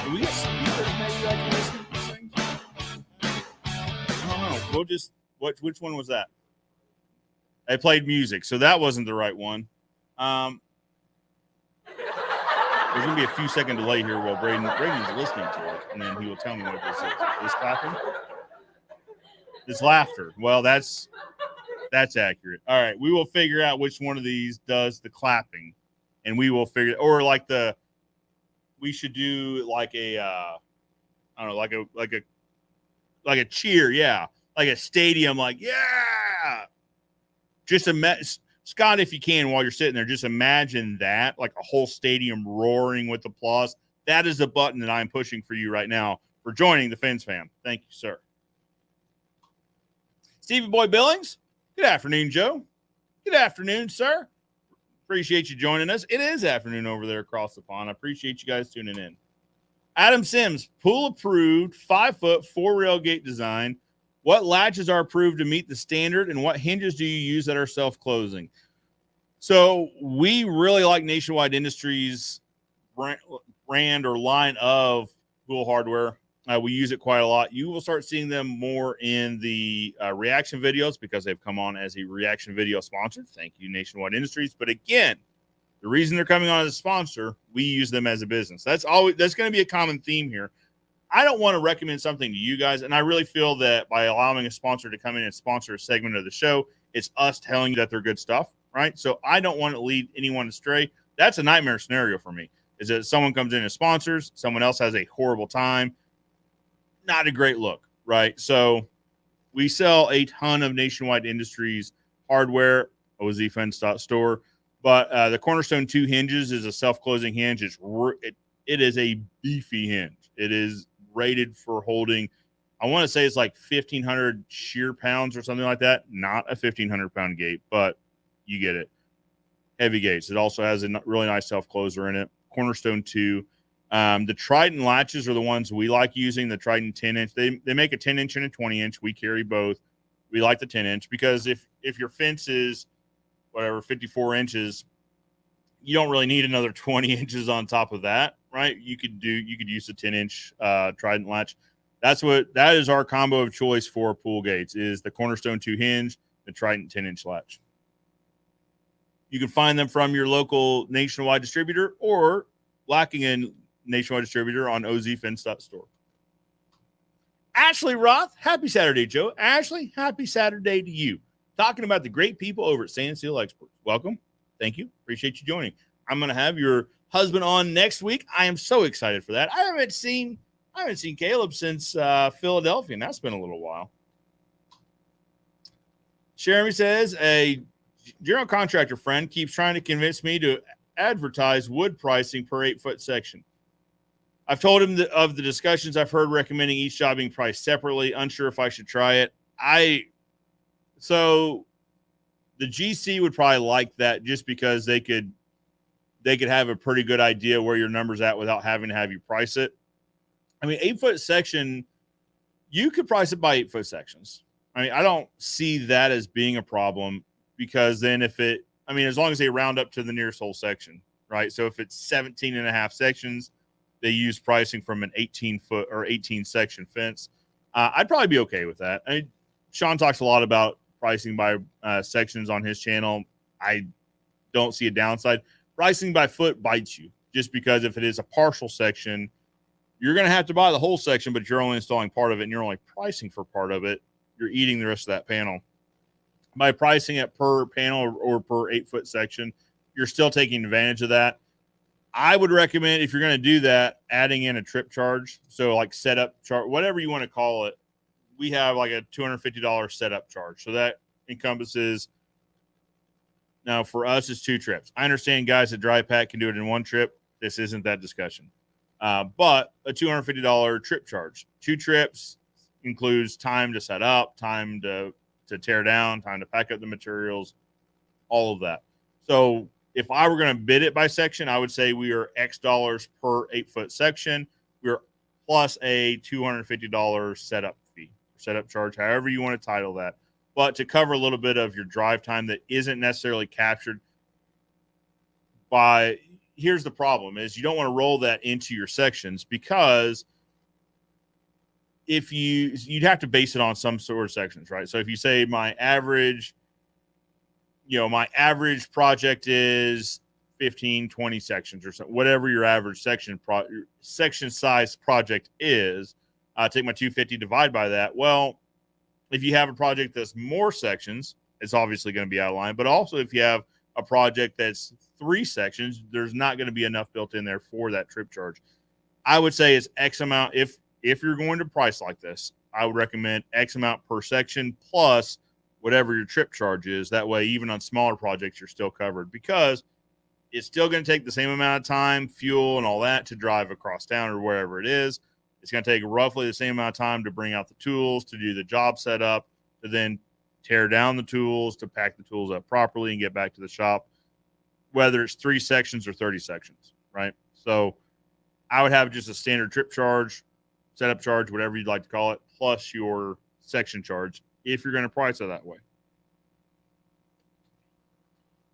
Do we have speakers maybe that can listen to these things? I don't know. We'll just. Which one was that? I played music, so that wasn't the right one. There's going to be a few second delay here while Braden's listening to it, and then he will tell me what this is. This clapping? This laughter. Well, that's accurate. All right, we will figure out which one of these does the clapping, and we will figure, or like we should do like a, I don't know, like a cheer, yeah, like a stadium, like yeah. Just Scott, if you can, while you're sitting there, just imagine that, like a whole stadium roaring with applause. That is the button that I'm pushing for you right now for joining the Fins fam. Thank you, sir. Stevie Boy Billings, good afternoon, Joe. Good afternoon, sir. Appreciate you joining us. It is afternoon over there across the pond. I appreciate you guys tuning in. Adam Sims, pool approved, 5-foot, 4-rail gate design. What latches are approved to meet the standard, and what hinges do you use that are self-closing? So we really like Nationwide Industries brand or line of pool hardware. We use it quite a lot. You will start seeing them more in the reaction videos because they've come on as a reaction video sponsor. Thank you, Nationwide Industries. But again, the reason they're coming on as a sponsor, we use them as a business. That's going to be a common theme here. I don't want to recommend something to you guys, and I really feel that by allowing a sponsor to come in and sponsor a segment of the show, it's us telling you that they're good stuff, right? So I don't want to lead anyone astray. That's a nightmare scenario for me, is that someone comes in as sponsors, someone else has a horrible time. Not a great look, right? So we sell a ton of Nationwide Industries hardware, ozfence.store, but the Cornerstone 2 hinges is a self-closing hinge. It is a beefy hinge. It is rated for holding, I want to say it's like 1,500 shear pounds or something like that. Not a 1,500-pound gate, but you get it. Heavy gates. It also has a really nice self-closer in it. Cornerstone 2. The Trident latches are the ones we like using, the Trident 10-inch. They make a 10-inch and a 20-inch. We carry both. We like the 10-inch because if your fence is, 54 inches, you don't really need another 20 inches on top of that, right? You could use the 10-inch Trident latch. That is our combo of choice for pool gates, is the Cornerstone 2 hinge, the Trident 10-inch latch. You can find them from your local Nationwide distributor, or lacking a Nationwide distributor, on ozfence.store. Ashley Roth, happy Saturday, Joe. Ashley, happy Saturday to you. Talking about the great people over at Sand Seal Experts. Welcome. Thank you. Appreciate you joining. I'm going to have your husband on next week. I am so excited for that. I haven't seen Caleb since Philadelphia, and that's been a little while. Jeremy says, a general contractor friend keeps trying to convince me to advertise wood pricing per 8-foot section. I've told him of the discussions I've heard recommending each job being priced separately. Unsure if I should try it. So the GC would probably like that, just because they could have a pretty good idea where your number's at without having to have you price it. I mean, 8-foot section, you could price it by 8-foot sections. I mean, I don't see that as being a problem, because then as long as they round up to the nearest whole section, right? So if it's 17 and a half sections, they use pricing from an 18-foot or 18 section fence. I'd probably be okay with that. I mean, Sean talks a lot about pricing by sections on his channel. I don't see a downside. Pricing by foot bites you, just because if it is a partial section, you're going to have to buy the whole section, but you're only installing part of it, and you're only pricing for part of it. You're eating the rest of that panel. By pricing it per panel or per 8-foot section, you're still taking advantage of that. I would recommend, if you're going to do that, adding in a trip charge. So like setup charge, whatever you want to call it. We have like a $250 setup charge. So that encompasses, now for us, it's 2 trips. I understand guys at Dry Pack can do it in 1 trip. This isn't that discussion. but a $250 trip charge. 2 trips includes time to set up, time to tear down, time to pack up the materials, all of that. So if I were going to bid it by section, I would say we are X dollars per 8-foot section. We're plus a $250 setup fee, setup charge, however you want to title that. But to cover a little bit of your drive time that isn't necessarily captured by, here's the problem is you don't want to roll that into your sections, because if you'd have to base it on some sort of sections, right? So if you say my average project is 15, 20 sections or something, whatever your average section size project is, take my 250, divide by that. Well, if you have a project that's more sections, it's obviously going to be out of line. But also if you have a project that's 3 sections, there's not going to be enough built in there for that trip charge. I would say it's X amount. If you're going to price like this, I would recommend X amount per section plus whatever your trip charge is. That way, even on smaller projects, you're still covered, because it's still going to take the same amount of time, fuel, and all that to drive across town or wherever it is. It's going to take roughly the same amount of time to bring out the tools, to do the job setup, to then tear down the tools, to pack the tools up properly and get back to the shop, whether it's 3 sections or 30 sections, right? So I would have just a standard trip charge, setup charge, whatever you'd like to call it, plus your section charge if you're going to price it that way.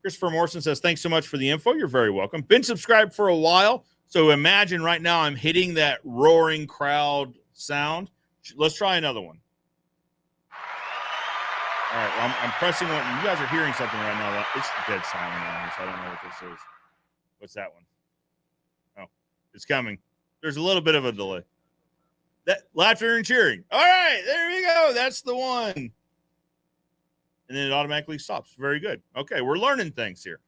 Christopher Morrison says, thanks so much for the info. You're very welcome. Been subscribed for a while. So imagine right now I'm hitting that roaring crowd sound. Let's try another one. All right. Well, I'm pressing one. You guys are hearing something right now. It's dead silent on here, so I don't know what this is. What's that one? Oh, it's coming. There's a little bit of a delay. That laughter and cheering. All right, there we go. That's the one. And then it automatically stops. Very good. Okay, we're learning things here.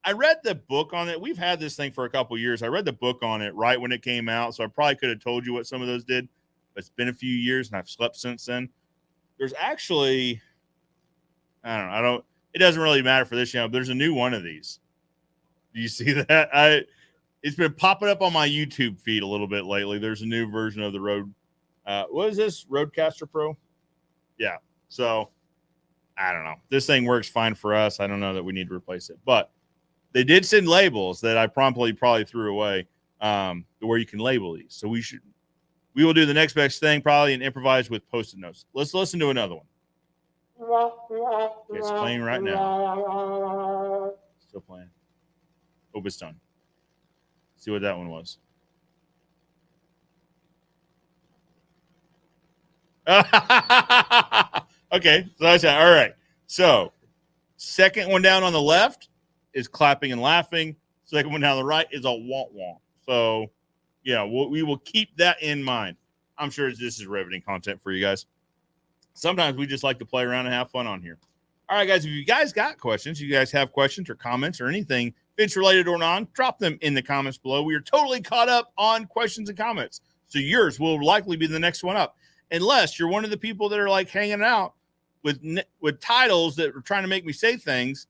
I read the book on it. We've had this thing for a couple years. I read the book on it right when it came out, so I probably could have told you what some of those did. But it's been a few years, and I've slept since then. There's actually, it doesn't really matter for this channel, but there's a new one of these. Do you see that? It's been popping up on my YouTube feed a little bit lately. There's a new version of the Rode. What is this? Rodecaster Pro? Yeah. So I don't know. This thing works fine for us. I don't know that we need to replace it, but they did send labels that I promptly probably threw away, where you can label these. So we will do the next best thing probably and improvise with Post-it notes. Let's listen to another one. It's playing right now. Still playing. Hope it's done. See what that one was. Okay, so that's it. All right. So, second one down on the left is clapping and laughing. Second one down on the right is a womp womp. So, yeah, we will keep that in mind. I'm sure this is riveting content for you guys. Sometimes we just like to play around and have fun on here. All right, guys, if you guys got questions, you guys have questions or comments or anything Vince related or non, drop them in the comments below. We are totally caught up on questions and comments. So yours will likely be the next one up. Unless you're one of the people that are like hanging out with titles that are trying to make me say things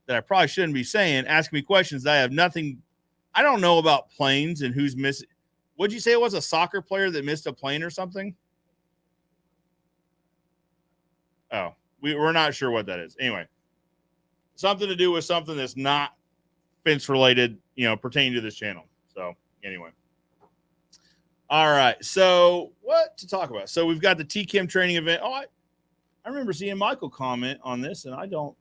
that I probably shouldn't be saying, asking me questions that I have nothing. I don't know about planes and who's missing. What'd you say it was, a soccer player that missed a plane or something? Oh, we're not sure what that is. Anyway, something to do with something that's not fence related, pertaining to this channel. So anyway. All right. So what to talk about? So we've got the TChem training event. Oh, I remember seeing Michael comment on this, and I don't.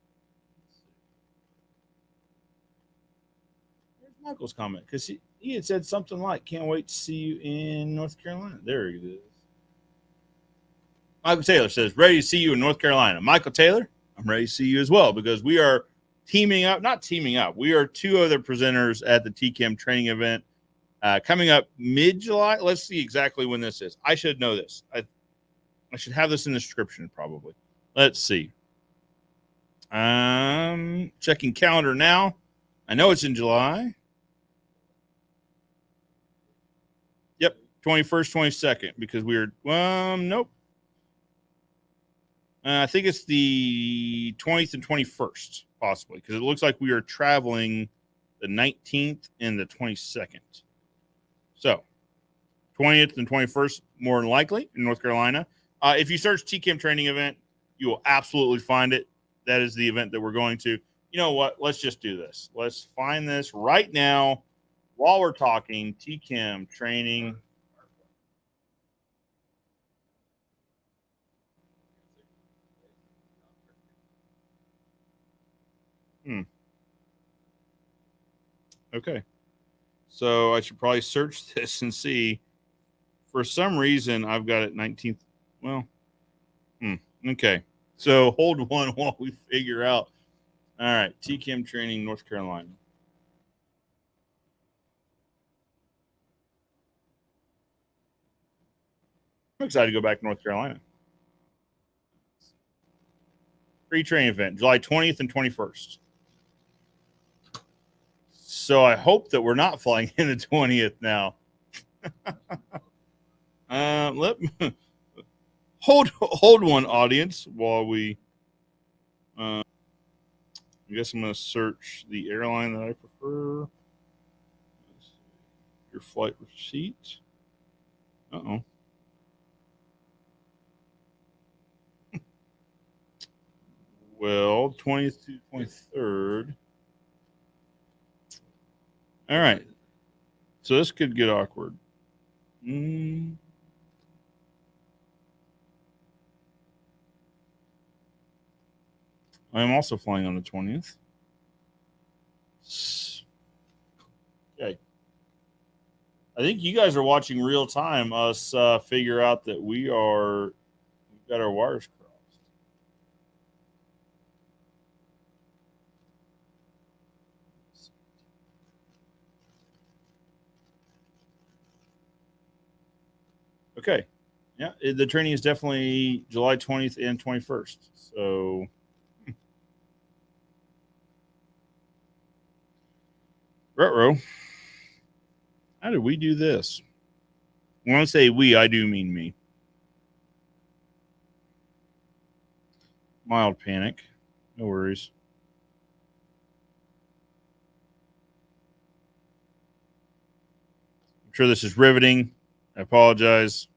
Where's Michael's comment? Because he had said something like, can't wait to see you in North Carolina. There it is. Michael Taylor says, ready to see you in North Carolina. Michael Taylor, I'm ready to see you as well, because we are not teaming up. We are 2 other presenters at the TChem training event. Coming up mid-July. Let's see exactly when this is. I should know this. I should have this in the description probably. Let's see. Checking calendar now. I know it's in July. Yep, 21st, 22nd, because nope. I think it's the 20th and 21st, possibly, because it looks like we are traveling the 19th and the 22nd. So 20th and 21st, more than likely, in North Carolina. If you search TChem training event, you will absolutely find it. That is the event that we're going to. You know what? Let's just do this. Let's find this right now while we're talking TChem training. Okay. So I should probably search this and see. For some reason, I've got it 19th. Well, okay. So hold one while we figure out. All right. TChem training, North Carolina. I'm excited to go back to North Carolina. Free training event, July 20th and 21st. So I hope that we're not flying in the 20th now. Let me hold one, audience, while we. I guess I'm going to search the airline that I prefer. Your flight receipt. Uh-oh. Well, 20th to 23rd. All right. So this could get awkward. I am also flying on the 20th. Okay. I think you guys are watching real time us figure out that we've got our wires crossed. Okay. Yeah, the training is definitely July 20th and 21st. So Retro, how did we do this? When I say we, I do mean me. Mild panic. No worries. I'm sure this is riveting. I apologize.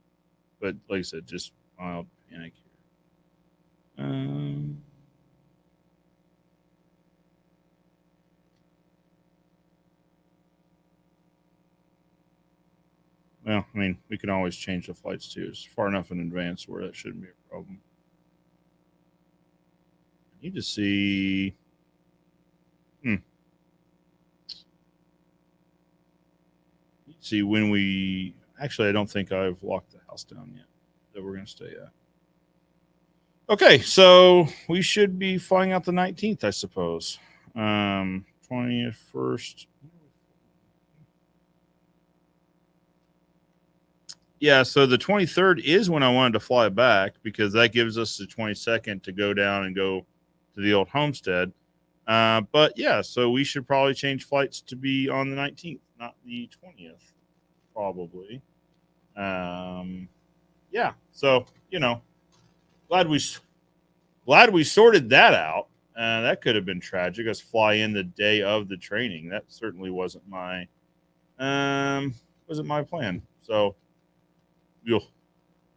But like I said, just mild panic here. Well, I mean, we can always change the flights too. It's far enough in advance where that shouldn't be a problem. I need to see. See when we. Actually, I don't think I've locked the house down yet that we're going to stay at. Okay, so we should be flying out the 19th, I suppose. 20th, 1st. Yeah, so the 23rd is when I wanted to fly back because that gives us the 22nd to go down and go to the old homestead. But yeah, so we should probably change flights to be on the 19th, not the 20th, probably. Yeah, so glad we sorted that out. That could have been tragic. Us fly in the day of the training. That certainly wasn't my plan. So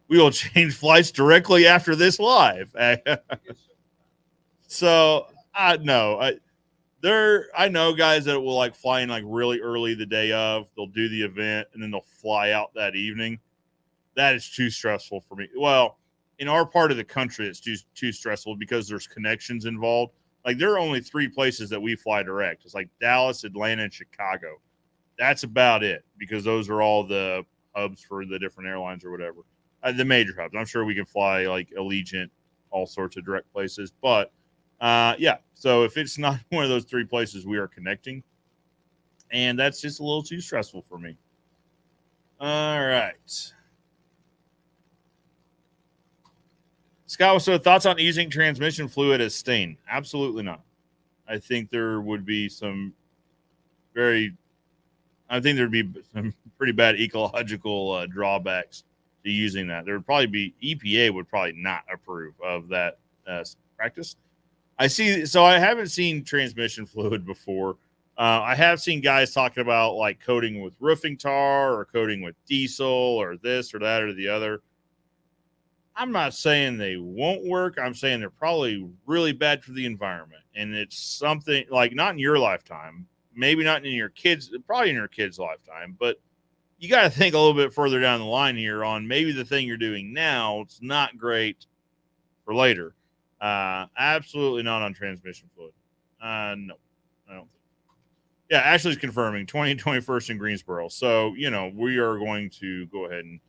we'll change flights directly after this live. So I know guys that will like fly in like really early the day of. They'll do the event and then they'll fly out that evening. That is too stressful for me. Well, in our part of the country, it's too stressful because there's connections involved. Like there are only 3 places that we fly direct. It's like Dallas, Atlanta, and Chicago. That's about it because those are all the hubs for the different airlines or whatever. The major hubs. I'm sure we can fly like Allegiant, all sorts of direct places. But yeah, so if it's not one of those 3 places, we are connecting. And that's just a little too stressful for me. All right. Scott, so thoughts on using transmission fluid as stain? Absolutely not. I think there would be some there'd be some pretty bad ecological drawbacks to using that. There would probably be EPA would probably not approve of that practice. I haven't seen transmission fluid before. I have seen guys talking about like coating with roofing tar or coating with diesel or this or that or the other. I'm not saying they won't work. I'm saying they're probably really bad for the environment. And it's something like not in your lifetime, maybe not in your kids, probably in your kids' lifetime, but you got to think a little bit further down the line here on maybe the thing you're doing now. It's not great for later. Absolutely not on transmission fluid. No, I don't think. Yeah, Ashley's confirming 2021st in Greensboro. So, we are going to go ahead and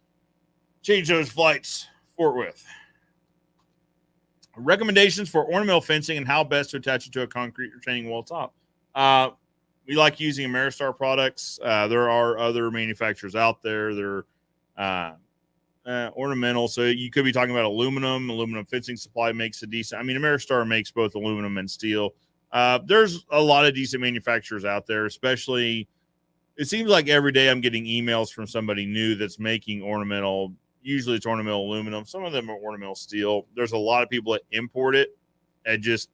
change those flights. Fort Worth. Recommendations for ornamental fencing and how best to attach it to a concrete retaining wall top. We like using Ameristar products. There are other manufacturers out there. They're ornamental. So you could be talking about aluminum. Aluminum fencing supply makes a decent. I mean, Ameristar makes both aluminum and steel. There's a lot of decent manufacturers out there, especially. It seems like every day I'm getting emails from somebody new that's making ornamental. Usually it's ornamental aluminum. Some of them are ornamental steel. There's a lot of people that import it. It just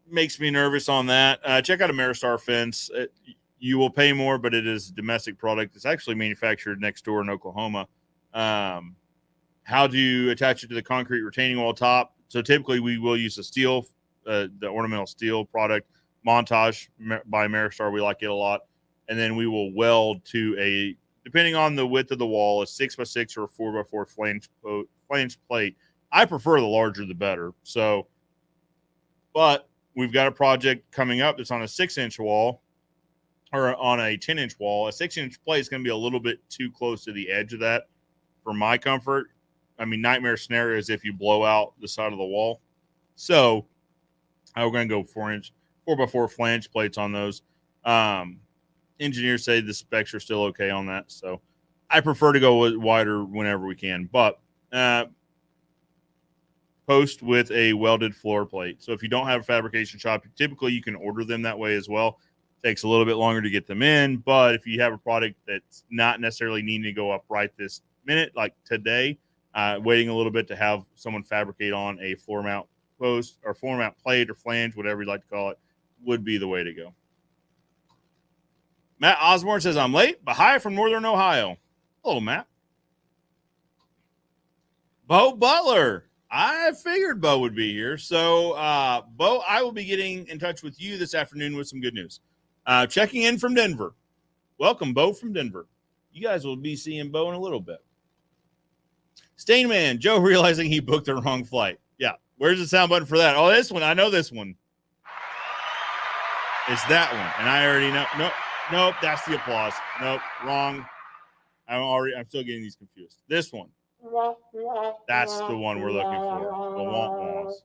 makes me nervous on that. Check out Ameristar Fence. You will pay more, but it is a domestic product. It's actually manufactured next door in Oklahoma. How do you attach it to the concrete retaining wall top? So typically we will use the ornamental steel product. Montage by Ameristar. We like it a lot. And then we will weld to depending on the width of the wall, a 6x6 or a 4x4 flange plate. I prefer the larger the better. So, but we've got a project coming up that's on a 6-inch wall or on a 10-inch wall. A 6-inch plate is going to be a little bit too close to the edge of that for my comfort. I mean, nightmare scenario is if you blow out the side of the wall. So we're going to go 4x4 flange plates on those. Engineers say the specs are still okay on that. So I prefer to go with wider whenever we can, but post with a welded floor plate. So if you don't have a fabrication shop, typically you can order them that way as well. Takes a little bit longer to get them in, but if you have a product that's not necessarily needing to go up right this minute, like today, waiting a little bit to have someone fabricate on a floor mount post or floor mount plate or flange, whatever you'd like to call it, would be the way to go. Matt Osborne says, I'm late, but hi from Northern Ohio. Hello, Matt. Bo Butler. I figured Bo would be here. So, Bo, I will be getting in touch with you this afternoon with some good news. Checking in from Denver. Welcome, Bo from Denver. You guys will be seeing Bo in a little bit. Stainman, Joe realizing he booked the wrong flight. Yeah. Where's the sound button for that? Oh, this one. I know this one. It's that one. And I already know. Nope, that's the applause. Nope, wrong. I'm still getting these confused. This one. That's the one we're looking for. The want-wants.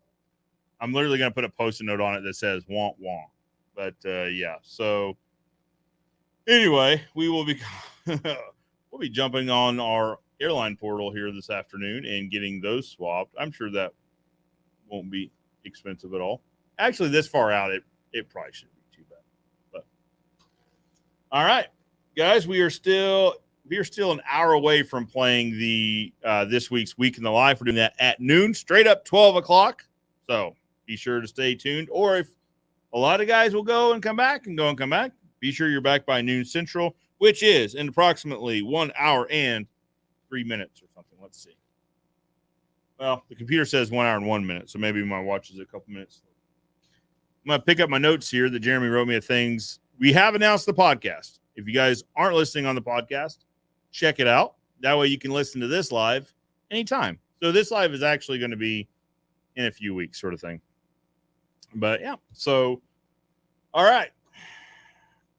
I'm literally going to put a post-it note on it that says want-want. But, yeah. So, anyway, we will be we'll be jumping on our airline portal here this afternoon and getting those swapped. I'm sure that won't be expensive at all. Actually, this far out, it probably shouldn't be too bad. But all right, guys, we are still an hour away from playing the this week's Week in the Life. We're doing that at noon, straight up 12 o'clock. So be sure to stay tuned. Or if a lot of guys will go and come back, be sure you're back by noon Central, which is in approximately 1 hour and 3 minutes or something. Let's see. Well, the computer says 1 hour and 1 minute, so maybe my watch is a couple minutes. I'm going to pick up my notes here that Jeremy wrote me of things. We have announced the podcast. If you guys aren't listening on the podcast, check it out. That way you can listen to this live anytime. So this live is actually going to be in a few weeks sort of thing. But yeah, so all right.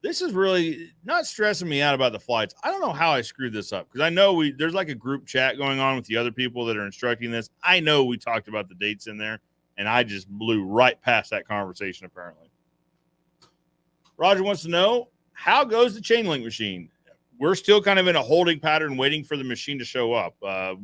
This is really not stressing me out about the flights. I don't know how I screwed this up because I know there's like a group chat going on with the other people that are instructing this. I know we talked about the dates in there, and I just blew right past that conversation apparently. Roger wants to know, how goes the chain link machine? We're still kind of in a holding pattern waiting for the machine to show up. I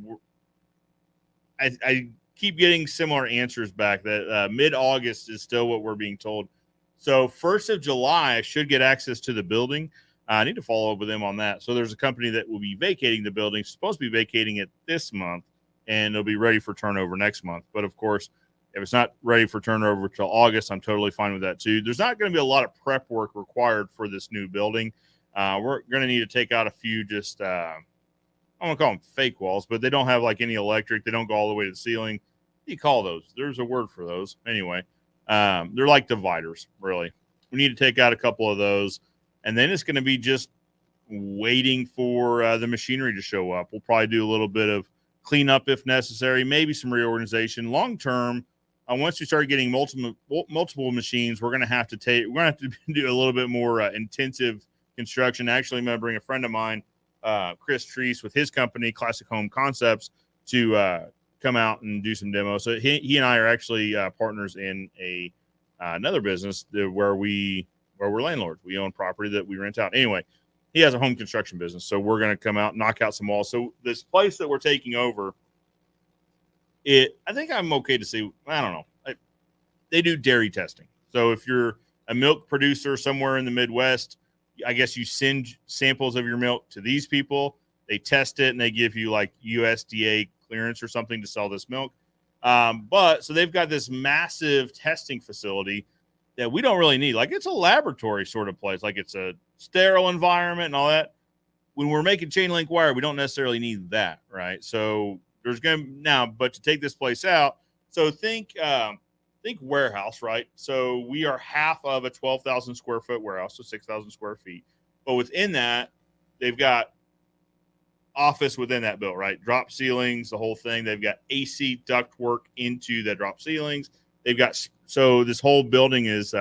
keep getting similar answers back that mid-August is still what we're being told. So 1st of July, I should get access to the building. I need to follow up with them on that. So there's a company that will be vacating the building, supposed to be vacating it this month, and it'll be ready for turnover next month. But, of course, If it's not ready for turnover till August, I'm totally fine with that too. There's not going to be a lot of prep work required for this new building. We're going to need to take out a few just, I don't call them fake walls, but they don't have like any electric. They don't go all the way to the ceiling. What do you call those? There's a word for those. Anyway, they're like dividers, really. We need to take out a couple of those. And then it's going to be just waiting for the machinery to show up. We'll probably do a little bit of cleanup if necessary, maybe some reorganization. Long term, once we start getting multiple machines, we're going to have to do a little bit more intensive construction. Actually, I'm going to bring a friend of mine, Chris Treese, with his company, Classic Home Concepts, to come out and do some demos. So he and I are actually partners in another business where we're landlords. We own property that we rent out. Anyway, he has a home construction business, so we're going to come out and knock out some walls. So this place that we're taking over, I think I'm okay to say, I don't know. They do dairy testing. So if you're a milk producer somewhere in the Midwest, I guess you send samples of your milk to these people. They test it, and they give you like USDA clearance or something to sell this milk. But so they've got this massive testing facility that we don't really need. Like, it's a laboratory sort of place. Like, it's a sterile environment and all that. When we're making chain link wire, we don't necessarily need that, right? So there's going to now, but to take this place out, so think warehouse, right? So we are half of a 12,000 square foot warehouse, so 6,000 square feet. But within that, they've got office within that built, right? Drop ceilings, the whole thing. They've got AC duct work into the drop ceilings. They've got, so this whole building is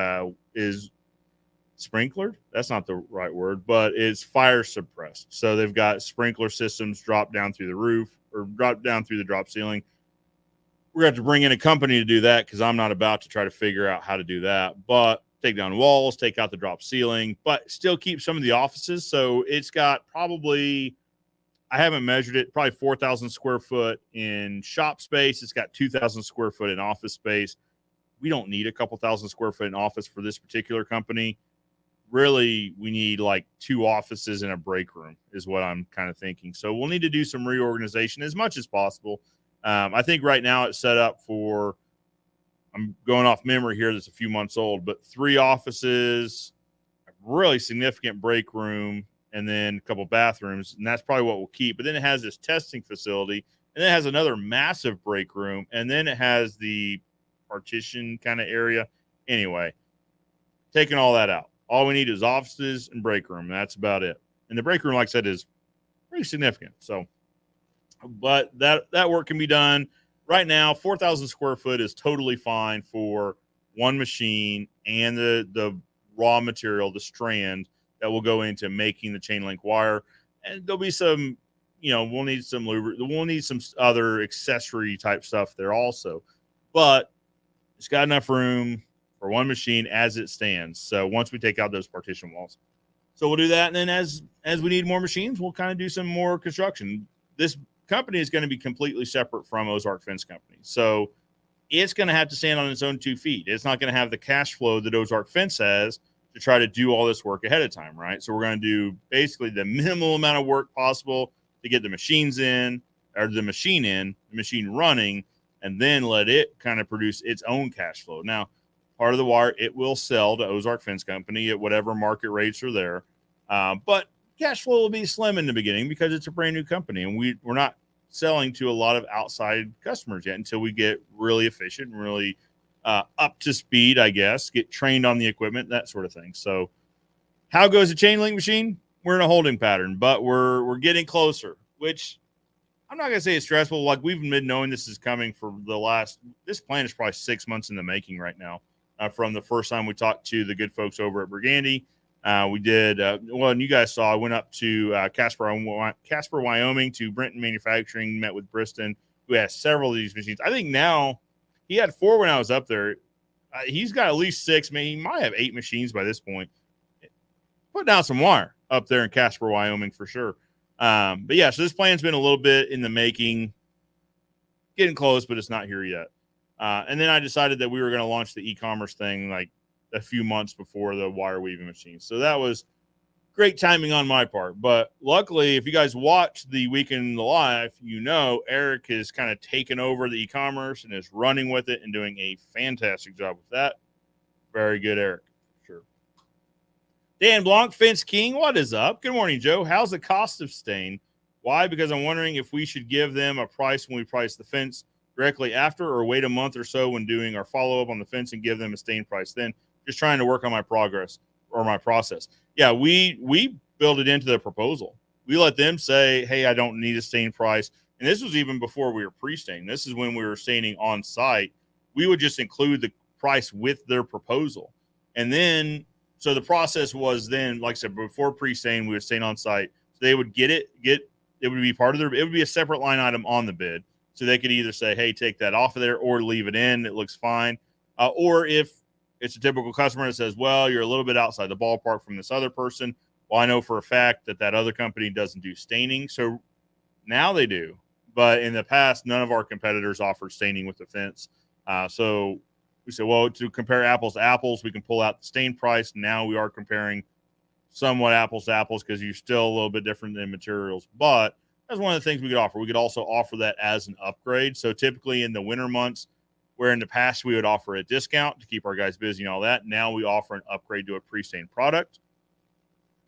sprinklered. That's not the right word, but it's fire suppressed. So they've got sprinkler systems drop down through the roof or drop down through the drop ceiling. We're going to have to bring in a company to do that because I'm not about to try to figure out how to do that. But take down walls, take out the drop ceiling, but still keep some of the offices. So it's got probably, I haven't measured it, probably 4,000 square foot in shop space. It's got 2,000 square foot in office space. We don't need a couple thousand square foot in office for this particular company. Really, we need like 2 offices and a break room is what I'm kind of thinking. So we'll need to do some reorganization as much as possible. I think right now it's set up for, I'm going off memory here, that's a few months old, but 3 offices, a really significant break room, and then a couple bathrooms, and that's probably what we'll keep. But then it has this testing facility, and then it has another massive break room, and then it has the partition kind of area. Anyway, taking all that out. All we need is offices and break room. That's about it. And the break room, like I said, is pretty significant. So, but that work can be done right now. 4,000 square foot is totally fine for one machine and the raw material, the strand that will go into making the chain link wire. And there'll be some, we'll need some we'll need some other accessory type stuff there also. But it's got enough room for one machine as it stands. So once we take out those partition walls. So we'll do that. And then as we need more machines, we'll kind of do some more construction. This company is going to be completely separate from Ozark Fence Company. So it's going to have to stand on its own 2 feet. It's not going to have the cash flow that Ozark Fence has to try to do all this work ahead of time, right? So we're going to do basically the minimal amount of work possible to get the machines in, or the machine running, and then let it kind of produce its own cash flow. Now, part of the wire, it will sell to Ozark Fence Company at whatever market rates are there. But cash flow will be slim in the beginning because it's a brand new company, and we're not selling to a lot of outside customers yet until we get really efficient and really up to speed, I guess, get trained on the equipment, that sort of thing. So how goes the chain link machine? We're in a holding pattern, but we're getting closer, which I'm not going to say it's stressful. Like, we've been knowing this is coming for this plan is probably 6 months in the making right now. From the first time we talked to the good folks over at Brigandy. We did, and you guys saw, I went up to Casper, Wyoming, to Brenton Manufacturing, met with Briston, who has several of these machines. I think now, he had 4 when I was up there. He's got at least 6. Maybe he might have 8 machines by this point. Put down some wire up there in Casper, Wyoming, for sure. But yeah, so this plan's been a little bit in the making, getting close, but it's not here yet. And then I decided that we were going to launch the e-commerce thing like a few months before the wire weaving machine. So that was great timing on my part. But luckily, if you guys watch the Weekend in the Life, you know Eric has kind of taken over the e-commerce and is running with it and doing a fantastic job with that. Very good, Eric. Sure. Dan Blanc, Fence King, what is up? Good morning, Joe. How's the cost of stain? Why? Because I'm wondering if we should give them a price when we price the fence directly after, or wait a month or so when doing our follow-up on the fence and give them a stain price then. Just trying to work on my progress or my process. Yeah, we build it into the proposal. We let them say, hey, I don't need a stain price. And this was even before we were pre-staining. This is when we were staining on site. We would just include the price with their proposal. And then, so the process was then, like I said, before pre-stain, we would stain on site. So they would it would be part of it would be a separate line item on the bid. So they could either say, hey, take that off of there or leave it in. It looks fine. Or if it's a typical customer that says, well, you're a little bit outside the ballpark from this other person. Well, I know for a fact that other company doesn't do staining. So now they do. But in the past, none of our competitors offered staining with the fence. So we said, well, to compare apples to apples, we can pull out the stain price. Now we are comparing somewhat apples to apples because you're still a little bit different in materials. But that's one of the things we could offer. We could also offer that as an upgrade. So typically in the winter months, where in the past we would offer a discount to keep our guys busy and all that, now we offer an upgrade to a pre-stained product.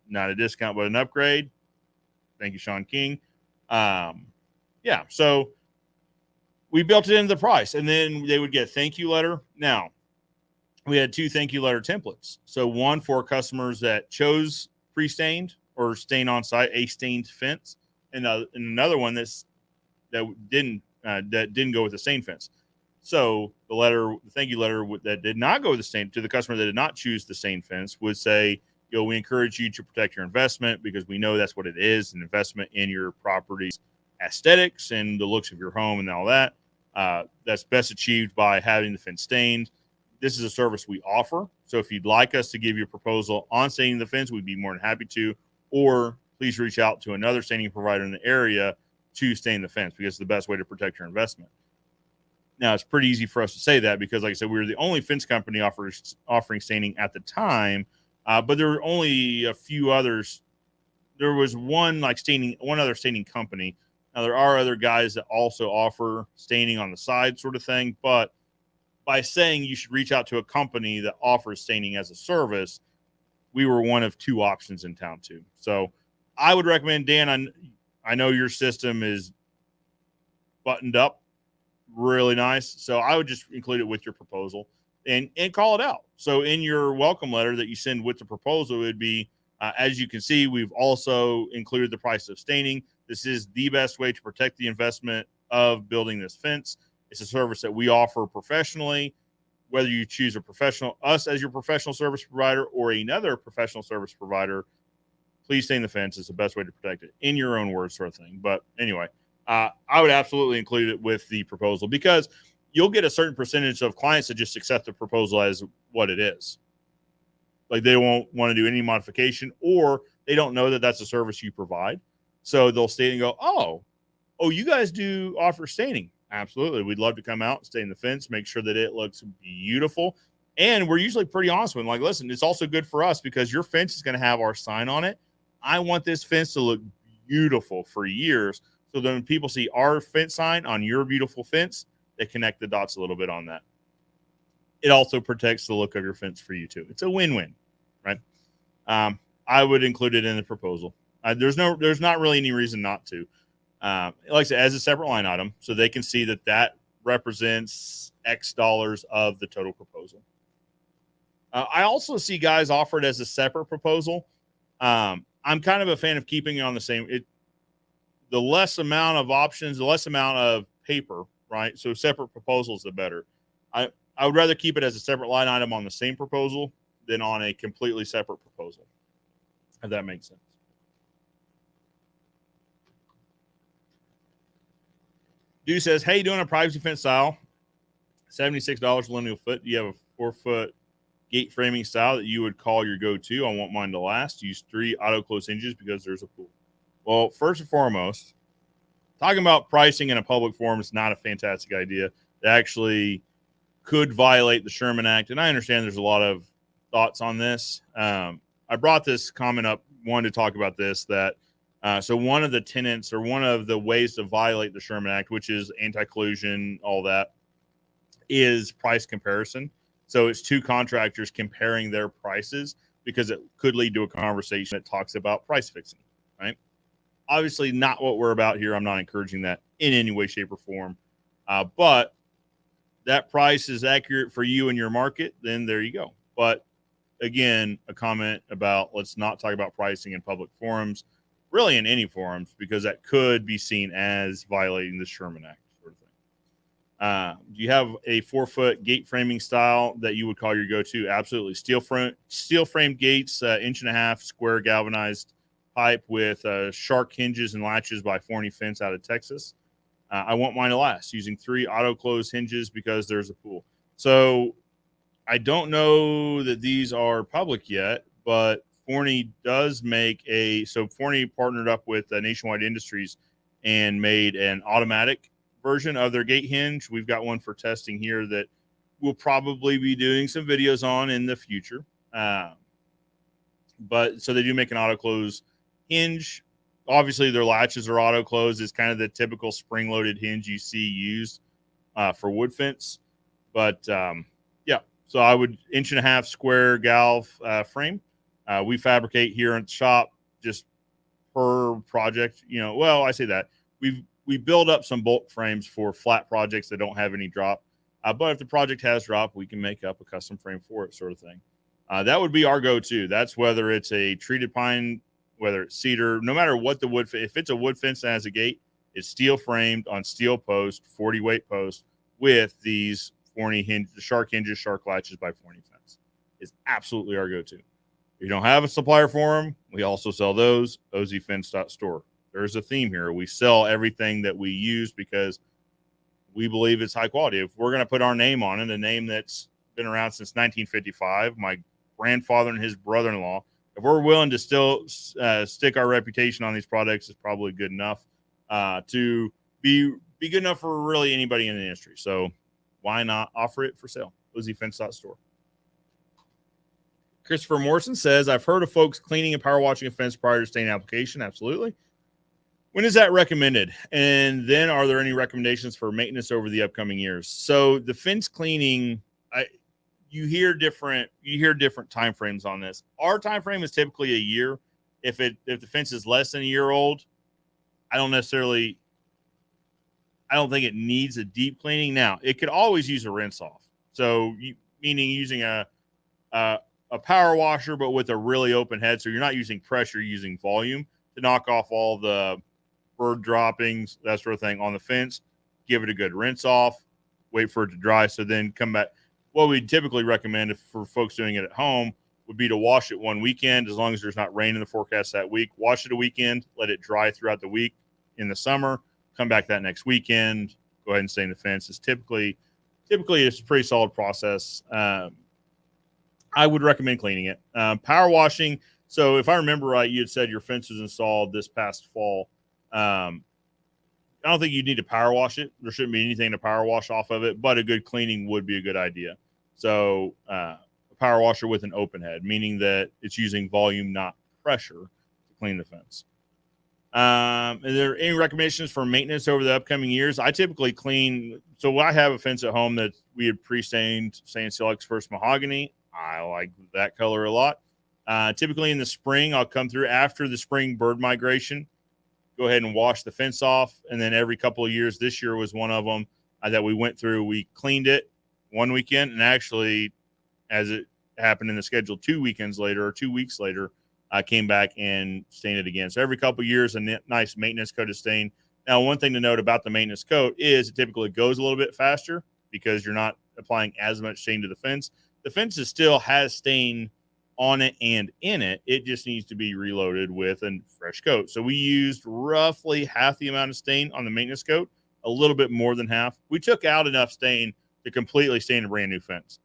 Not a discount, but an upgrade. Thank you, Sean King. Yeah, so we built it into the price, and then they would get a thank you letter. Now, we had 2 thank you letter templates. So one for customers that chose pre-stained or stain on site, a stained fence, and another one that didn't go with the stain fence. So the thank you letter that did not go with the stain, to the customer that did not choose the stain fence, would say, we encourage you to protect your investment because we know that's what it is, an investment in your property's aesthetics and the looks of your home and all that. That's best achieved by having the fence stained. This is a service we offer. So if you'd like us to give you a proposal on staining the fence, we'd be more than happy to. Or please reach out to another staining provider in the area to stain the fence because it's the best way to protect your investment. Now, it's pretty easy for us to say that because, like I said, we were the only fence company offering staining at the time, but there were only a few others. There was one other staining company. Now, there are other guys that also offer staining on the side sort of thing, but by saying you should reach out to a company that offers staining as a service, we were one of 2 options in town too. So I would recommend, Dan, I know your system is buttoned up really nice. So I would just include it with your proposal and call it out. So in your welcome letter that you send with the proposal, it would be, as you can see, we've also included the price of staining. This is the best way to protect the investment of building this fence. It's a service that we offer professionally, whether you choose us as your professional service provider or another professional service provider. Please stain the fence. It's the best way to protect it, in your own words, sort of thing. But anyway, I would absolutely include it with the proposal because you'll get a certain percentage of clients that just accept the proposal as what it is. Like they won't want to do any modification, or they don't know that that's a service you provide. So they'll stain and go, oh, you guys do offer staining. Absolutely. We'd love to come out, stain the fence, make sure that it looks beautiful. And we're usually pretty honest with them. Like, listen, it's also good for us because your fence is going to have our sign on it. I want this fence to look beautiful for years. So then when people see our fence sign on your beautiful fence, they connect the dots a little bit on that. It also protects the look of your fence for you too. It's a win-win, right? I would include it in the proposal. There's not really any reason not to. Like I said, as a separate line item, so they can see that represents X dollars of the total proposal. I also see guys offer it as a separate proposal. I'm kind of a fan of keeping it on the same. The less amount of options, the less amount of paper, right? So separate proposals, the better. I would rather keep it as a separate line item on the same proposal than on a completely separate proposal, if that makes sense. Dude says, hey, doing a privacy fence style, $76 lineal foot. Do you have a 4-foot gate framing style that you would call your go-to? I want mine to last. Use 3 auto close hinges because there's a pool. Well, first and foremost, talking about pricing in a public forum is not a fantastic idea. It actually could violate the Sherman Act, and I understand there's a lot of thoughts on this. I brought this comment up wanted to talk about this. That so one of the tenets or one of the ways to violate the Sherman Act, which is anti-collusion, all that, is price comparison. So it's two contractors comparing their prices because it could lead to a conversation that talks about price fixing, right? Obviously, not what we're about here. I'm not encouraging that in any way, shape, or form. But that price is accurate for you and your market, then there you go. But again, a comment about let's not talk about pricing in public forums, really in any forums, because that could be seen as violating the Sherman Act sort of thing. Do you have a 4-foot gate framing style that you would call your go-to? Absolutely. Steel frame gates, 1.5 inch square galvanized pipe with shark hinges and latches by Forney Fence out of Texas. I want mine to last using 3 auto close hinges because there's a pool. So I don't know that these are public yet, but Forney does make so Forney partnered up with Nationwide Industries and made an automatic version of their gate hinge. We've got one for testing here that we'll probably be doing some videos on in the future. But so they do make an auto close hinge. Obviously, their latches are auto close. Is kind of the typical spring loaded hinge you see used for wood fence. But yeah, so I would 1.5 inch square galv frame. We fabricate here in the shop just per project. Well, I say that we build up some bulk frames for flat projects that don't have any drop. But if the project has drop, we can make up a custom frame for it, sort of thing. That would be our go-to. That's whether it's a treated pine, whether it's cedar, no matter what the wood. If it's a wood fence that has a gate, it's steel framed on steel post, 40 weight post with these Forney shark hinges, shark latches by Forney Fence. It's absolutely our go-to. If you don't have a supplier for them, we also sell those. ozfence.store. There's a theme here. We sell everything that we use because we believe it's high quality. If we're going to put our name on it, a name that's been around since 1955, my grandfather and his brother-in-law, if we're willing to still stick our reputation on these products, it's probably good enough to be good enough for really anybody in the industry. So why not offer it for sale? ozfence.store. Christopher Morrison says, I've heard of folks cleaning and power washing a fence prior to stain application. Absolutely. When is that recommended? And then are there any recommendations for maintenance over the upcoming years? So the fence cleaning, you hear different time frames on this. Our time frame is typically a year. If the fence is less than a year old, I don't think it needs a deep cleaning. Now, it could always use a rinse off. So meaning using a power washer, but with a really open head. So you're not using pressure, you're using volume to knock off all the bird droppings, that sort of thing on the fence. Give it a good rinse off, wait for it to dry. So then come back. What we typically recommend for folks doing it at home would be to wash it one weekend, as long as there's not rain in the forecast that week. Wash it a weekend, let it dry throughout the week in the summer, come back that next weekend, go ahead and stain the fence. It's typically it's a pretty solid process. I would recommend cleaning it. Power washing. So if I remember right, you had said your fence was installed this past fall. I don't think you need to power wash it. There shouldn't be anything to power wash off of it, but a good cleaning would be a good idea. So a power washer with an open head, meaning that it's using volume, not pressure, to clean the fence. Are there any recommendations for maintenance over the upcoming years? I typically clean. So I have a fence at home that we had pre-stained Sand Seal Express mahogany. I like that color a lot. Typically in the spring, I'll come through after the spring bird migration, go ahead and wash the fence off. And then every couple of years, this year was one of them that we went through. We cleaned it one weekend, and actually, as it happened in the schedule, 2 weekends later or 2 weeks later, I came back and stained it again. So every couple of years, a nice maintenance coat of stain. Now, one thing to note about the maintenance coat is it typically goes a little bit faster because you're not applying as much stain to the fence. The fence still has stain on it and in it. It just needs to be reloaded with a fresh coat. So we used roughly half the amount of stain on the maintenance coat, a little bit more than half. We took out enough stain to completely stain a brand new fence,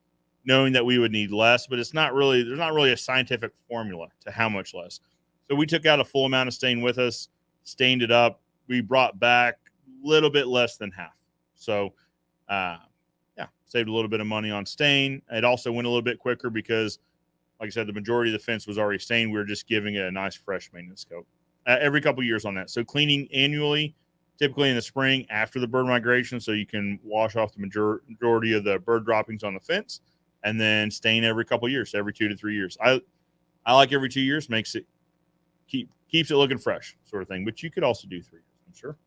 knowing that we would need less, but there's not really a scientific formula to how much less. So we took out a full amount of stain with us, stained it up. We brought back a little bit less than half. So, saved a little bit of money on stain. It also went a little bit quicker because like I said, the majority of the fence was already stained. We were just giving it a nice fresh maintenance coat every couple of years on that. So cleaning annually, typically in the spring after the bird migration, so you can wash off the majority of the bird droppings on the fence, and then stain every couple of years, every 2 to 3 years. I like every 2 years, makes it keeps it looking fresh, sort of thing. But you could also do 3 years, I'm sure.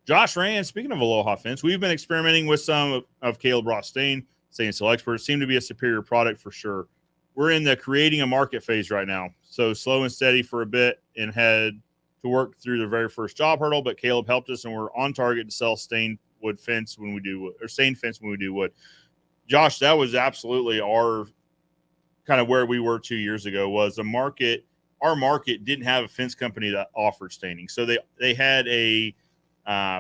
Josh Rand, speaking of Aloha fence, we've been experimenting with some of Caleb Ross stain. Stain Seal Experts seem to be a superior product for sure. We're in the creating a market phase right now, so slow and steady for a bit and head to work through the very first job hurdle. But Caleb helped us, and we're on target to sell stained wood fence when we do wood, or stained fence when we do wood. Josh, that was absolutely our kind of where we were 2 years ago. Was the market? Our market didn't have a fence company that offered staining, so they had a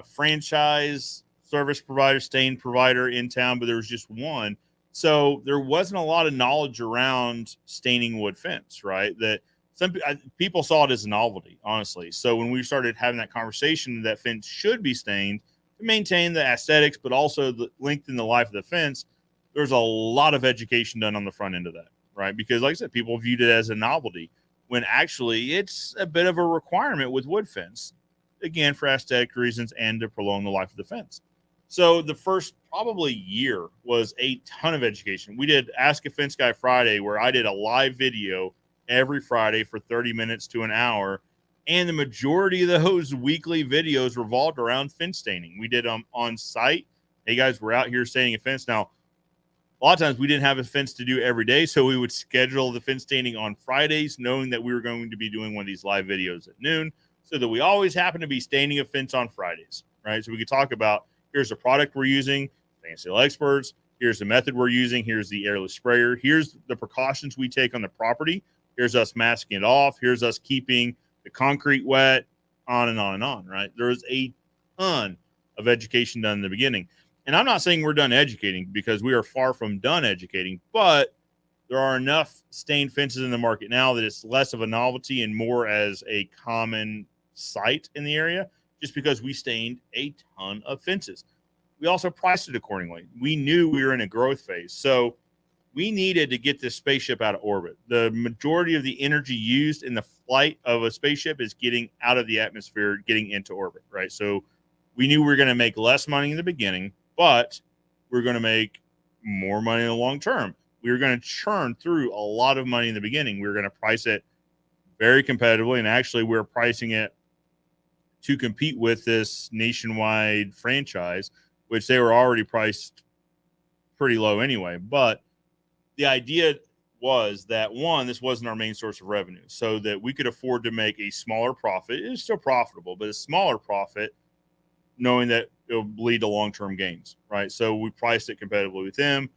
franchise service provider, stain provider in town, but there was just one. So there wasn't a lot of knowledge around staining wood fence, right? That some people saw it as a novelty, honestly. So when we started having that conversation that fence should be stained to maintain the aesthetics, but also lengthen the life of the fence, there's a lot of education done on the front end of that, right? Because like I said, people viewed it as a novelty when actually it's a bit of a requirement with wood fence, again, for aesthetic reasons and to prolong the life of the fence. So the first probably year was a ton of education. We did Ask a Fence Guy Friday, where I did a live video every Friday for 30 minutes to an hour. And the majority of those weekly videos revolved around fence staining. We did them on site. Hey guys, we're out here staining a fence. Now, a lot of times we didn't have a fence to do every day, so we would schedule the fence staining on Fridays, knowing that we were going to be doing one of these live videos at noon, so that we always happen to be staining a fence on Fridays, right? So we could talk about, here's the product we're using, Stain Seal Experts, here's the method we're using, here's the airless sprayer, here's the precautions we take on the property, here's us masking it off, here's us keeping the concrete wet, on and on and on, right? There's a ton of education done in the beginning. And I'm not saying we're done educating, because we are far from done educating, but there are enough stained fences in the market now that it's less of a novelty and more as a common sight in the area, just because we stained a ton of fences. We also priced it accordingly. We knew we were in a growth phase, so we needed to get this spaceship out of orbit. The majority of the energy used in the flight of a spaceship is getting out of the atmosphere, getting into orbit, right? So we knew we were going to make less money in the beginning, but we're going to make more money in the long term. We were going to churn through a lot of money in the beginning. We were going to price it very competitively, and actually we're pricing it to compete with this nationwide franchise, which they were already priced pretty low anyway. But the idea was that, one, this wasn't our main source of revenue, so that we could afford to make a smaller profit. It was still profitable, but a smaller profit, knowing that it will lead to long-term gains, right? So we priced it competitively with them,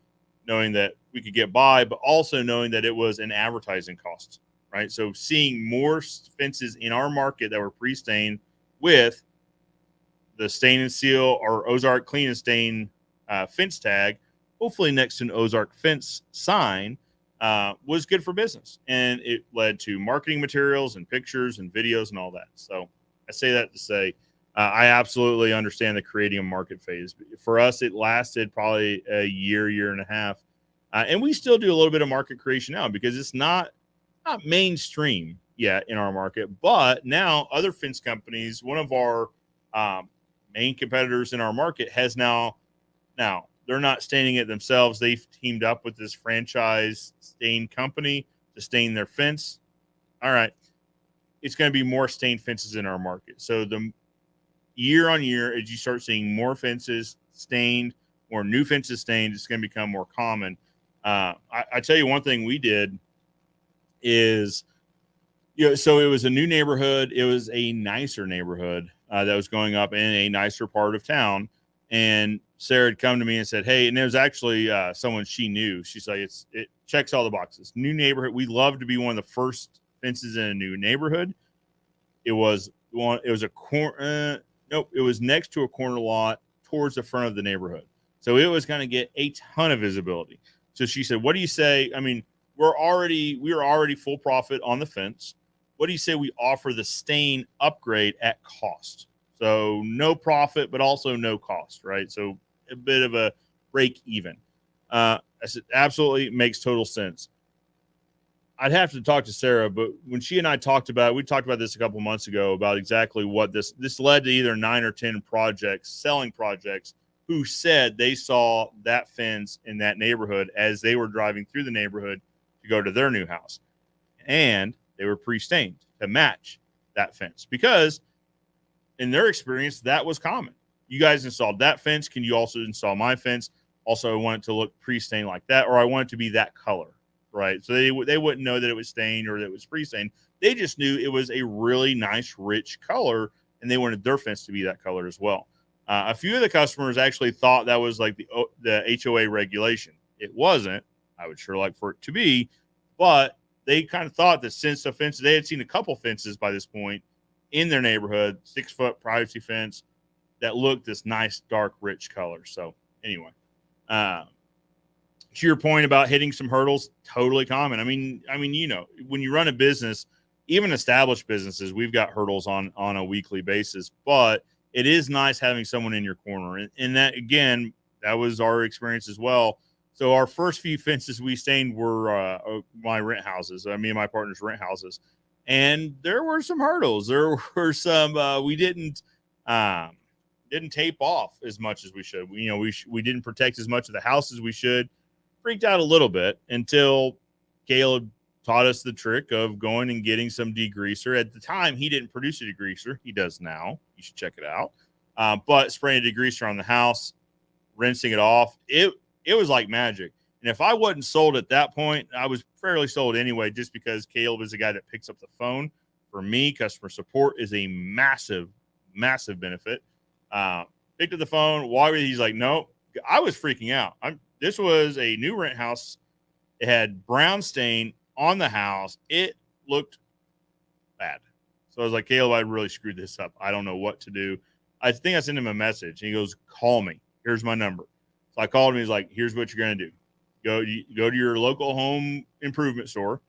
knowing that we could get by, but also knowing that it was an advertising cost, right? So seeing more fences in our market that were pre-stained with the Stain and Seal or Ozark Clean and Stain fence tag, hopefully next to an Ozark fence sign, was good for business. And it led to marketing materials and pictures and videos and all that. So I say that to say, I absolutely understand the creating a market phase. For us, it lasted probably a year and a half. And we still do a little bit of market creation now, because it's not mainstream yet in our market. But now other fence companies, one of our main competitors in our market, has now they're not staining it themselves. They've teamed up with this franchise stain company to stain their fence. All right. It's going to be more stained fences in our market. So the year on year, as you start seeing more fences stained, more new fences stained, it's going to become more common. I tell you one thing we did is, so it was a new neighborhood. It was a nicer neighborhood that was going up in a nicer part of town. And Sarah had come to me and said, hey, and it was actually someone she knew. She's like, it checks all the boxes. New neighborhood. We love to be one of the first fences in a new neighborhood. It was a corner. Nope, it was next to a corner lot towards the front of the neighborhood. So it was going to get a ton of visibility. So she said, what do you say? I mean, we were already full profit on the fence. What do you say we offer the stain upgrade at cost? So no profit, but also no cost, right? So a bit of a break even. I said, absolutely, makes total sense. I'd have to talk to Sarah, but when she and I talked about, we talked about this a couple months ago about exactly what this led to either 9 or 10 projects, selling projects, who said they saw that fence in that neighborhood as they were driving through the neighborhood to go to their new house. And they were pre-stained to match that fence because in their experience, that was common. You guys installed that fence. Can you also install my fence? Also, I want it to look pre-stained like that, or I want it to be that color, right? So they wouldn't know that it was stained or that it was pre-stained. They just knew it was a really nice, rich color, and they wanted their fence to be that color as well. A few of the customers actually thought that was like the HOA regulation. It wasn't. I would sure like for it to be, but they kind of thought that since the fence, they had seen a couple fences by this point in their neighborhood, 6-foot privacy fence that looked this nice, dark, rich color. So anyway, to your point about hitting some hurdles, totally common. I mean, you know, when you run a business, even established businesses, we've got hurdles on a weekly basis, but it is nice having someone in your corner. And that, again, that was our experience as well. So our first few fences we stained were my rent houses. Me and my partner's rent houses. And there were some hurdles. There were some we didn't tape off as much as we should. We didn't protect as much of the house as we should. Freaked out a little bit until Caleb taught us the trick of going and getting some degreaser. At the time, he didn't produce a degreaser. He does now. You should check it out. But spraying a degreaser on the house, rinsing it off, it was like magic. And if I wasn't sold at that point, I was fairly sold anyway, just because Caleb is the guy that picks up the phone. For me, customer support is a massive, massive benefit. Picked up the phone. He's like, no. I was freaking out. This was a new rent house. It had brown stain on the house. It looked bad. So I was like, Caleb, I really screwed this up. I don't know what to do. I think I sent him a message. And he goes, call me. Here's my number. So I called him. He's like, here's what you're going to do. Go to your local home improvement store,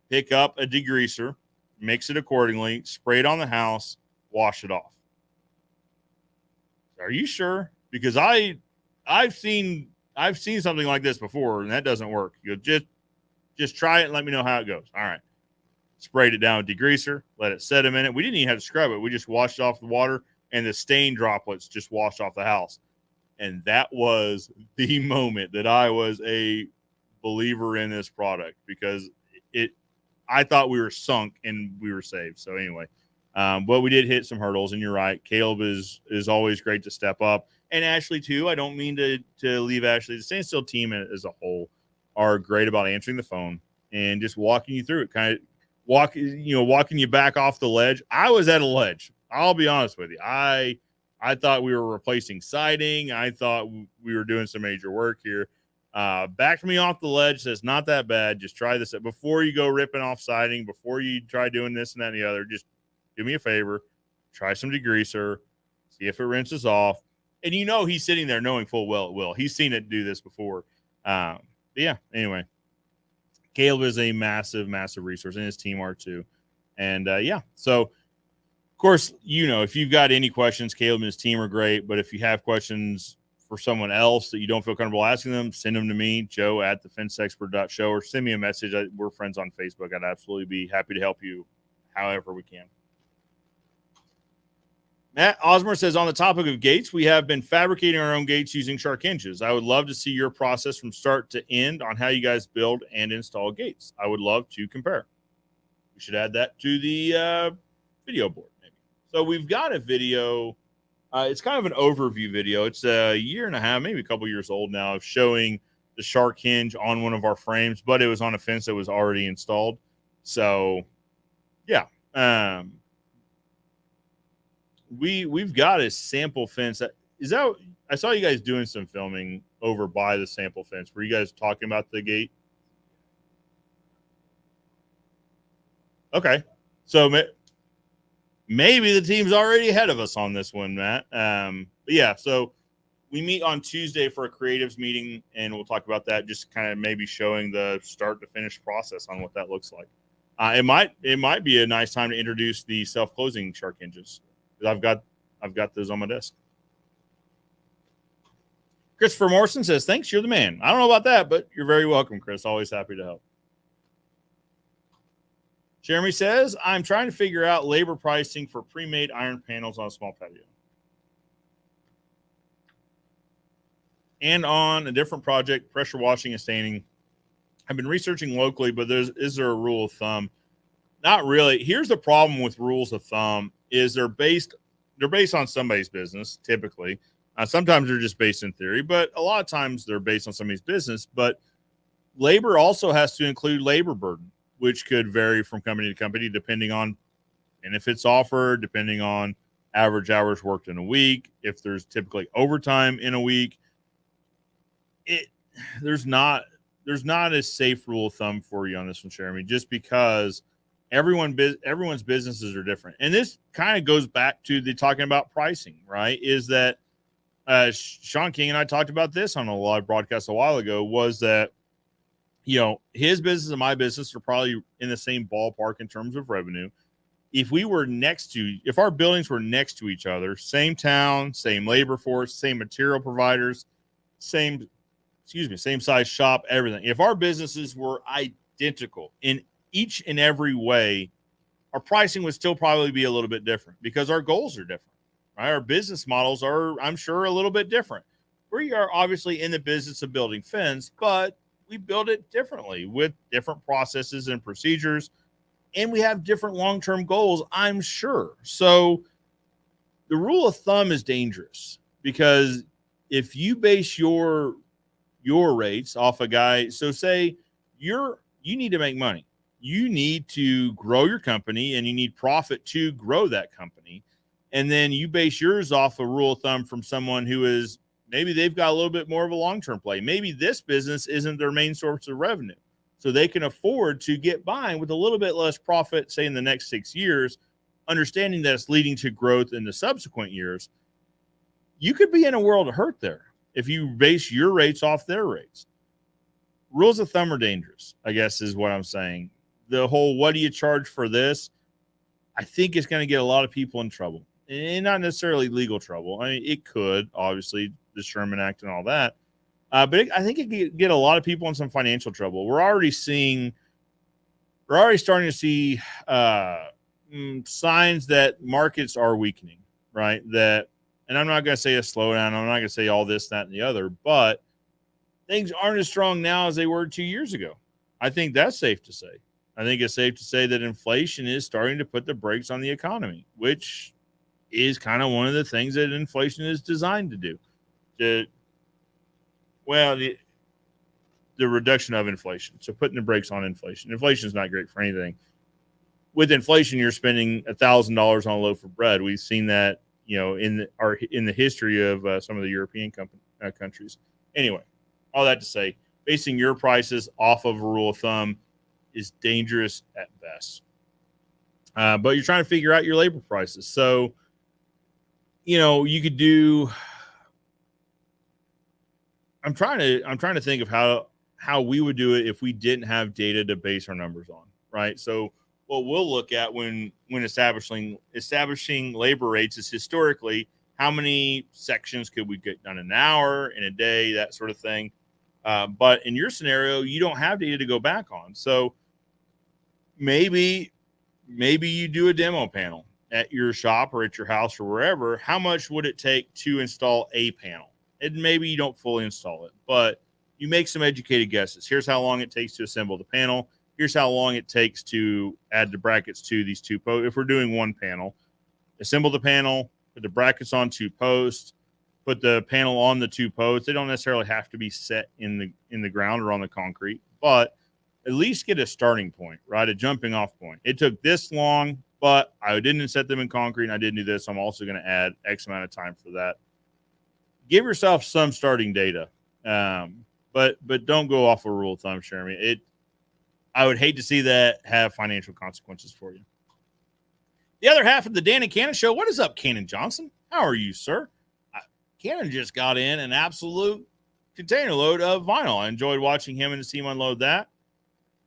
pick up a degreaser, mix it accordingly, spray it on the house, wash it off. Are you sure? Because I've seen something like this before, and that doesn't work. You go, just try it and let me know how it goes. All right. Sprayed it down with degreaser, let it set a minute. We didn't even have to scrub it. We just washed off the water, and the stain droplets just washed off the house. And that was the moment that I was a believer in this product, because I thought we were sunk and we were saved. So anyway, but we did hit some hurdles, and you're right. Caleb is always great to step up. And Ashley too. I don't mean to leave Ashley. The Standstill team as a whole are great about answering the phone and just walking you through it. Kind of walking you back off the ledge. I was at a ledge. I'll be honest with you. I thought we were replacing siding. I thought we were doing some major work here. Backed me off the ledge. Says, not that bad. Just try this. Before you go ripping off siding, before you try doing this and that and the other, just do me a favor. Try some degreaser. See if it rinses off. And he's sitting there knowing full well it will. He's seen it do this before. But yeah, anyway. Caleb is a massive, massive resource, and his team are too. And yeah, so of course, if you've got any questions, Caleb and his team are great. But if you have questions for someone else that you don't feel comfortable asking them, send them to me, joe@thefenceexpert.show, or send me a message. We're friends on Facebook. I'd absolutely be happy to help you however we can. Matt Osmer says, on the topic of gates, we have been fabricating our own gates using shark hinges. I would love to see your process from start to end on how you guys build and install gates. I would love to compare. We should add that to the video board, maybe. So we've got a video. It's kind of an overview video. It's a year and a half, maybe a couple years old now, of showing the shark hinge on one of our frames, but it was on a fence that was already installed. So, yeah. We've got a sample fence. I saw you guys doing some filming over by the sample fence. Were you guys talking about the gate? Okay. So maybe the team's already ahead of us on this one, Matt. But yeah, so we meet on Tuesday for a creatives meeting, and we'll talk about that, just kind of maybe showing the start to finish process on what that looks like. It might be a nice time to introduce the self-closing shark hinges. I've got those on my desk. Christopher Morrison says, thanks, you're the man. I don't know about that, but you're very welcome, Chris. Always happy to help. Jeremy says, I'm trying to figure out labor pricing for pre-made iron panels on a small patio. And on a different project, pressure washing and staining. I've been researching locally, but is there a rule of thumb? Not really. Here's the problem with rules of thumb is they're based on somebody's business, typically. Sometimes they're just based in theory, but a lot of times they're based on somebody's business. But labor also has to include labor burden, which could vary from company to company depending on benefits offered, depending on average hours worked in a week. If there's typically overtime in a week, there's not a safe rule of thumb for you on this one, Jeremy, just because everyone's businesses are different. And this kind of goes back to the talking about pricing, right? Is that Sean King and I talked about this on a live broadcast a while ago, was that, his business and my business are probably in the same ballpark in terms of revenue. If our buildings were next to each other, same town, same labor force, same material providers, same size shop, everything. If our businesses were identical in each and every way, our pricing would still probably be a little bit different because our goals are different, right? Our business models are, I'm sure, a little bit different. We are obviously in the business of building fence, but we build it differently with different processes and procedures, and we have different long-term goals, I'm sure. So the rule of thumb is dangerous because if you base your rates off a guy, so say you need to make money. You need to grow your company and you need profit to grow that company. And then you base yours off a rule of thumb from someone who is, maybe they've got a little bit more of a long-term play. Maybe this business isn't their main source of revenue. So they can afford to get by with a little bit less profit, say in the next 6 years, understanding that it's leading to growth in the subsequent years. You could be in a world of hurt there if you base your rates off their rates. Rules of thumb are dangerous, I guess is what I'm saying. The whole, what do you charge for this? I think it's going to get a lot of people in trouble, and not necessarily legal trouble. I mean, it could, obviously, the Sherman Act and all that. But I think it could get a lot of people in some financial trouble. We're already starting to see signs that markets are weakening, right? And I'm not going to say a slowdown. I'm not going to say all this, that, and the other, but things aren't as strong now as they were 2 years ago. I think that's safe to say. I think it's safe to say that inflation is starting to put the brakes on the economy, which is kind of one of the things that inflation is designed to do. The reduction of inflation. So putting the brakes on inflation. Inflation is not great for anything. With inflation, you're spending $1,000 on a loaf of bread. We've seen that, in the history of some of the European countries. Anyway, all that to say, basing your prices off of a rule of thumb is dangerous at best. But you're trying to figure out your labor prices. So, you could do. I'm trying to think of how we would do it if we didn't have data to base our numbers on, right? So what we'll look at when establishing labor rates is historically how many sections could we get done in an hour, in a day, that sort of thing. But in your scenario, you don't have data to go back on. So maybe you do a demo panel at your shop or at your house or wherever. How much would it take to install a panel? And maybe you don't fully install it, but you make some educated guesses. Here's how long it takes to assemble the panel. Here's how long it takes to add the brackets to these two posts. If we're doing one panel, assemble the panel, put the brackets on two posts, put the panel on the two posts. They don't necessarily have to be set in the ground or on the concrete, but at least get a starting point, right? A jumping off point. It took this long, but I didn't set them in concrete and I didn't do this. So I'm also going to add X amount of time for that. Give yourself some starting data, but don't go off a rule of thumb, Jeremy. I would hate to see that have financial consequences for you. The other half of the Dan and Cannon Show. What is up, Cannon Johnson? How are you, sir? Cannon just got in an absolute container load of vinyl. I enjoyed watching him and his team unload that.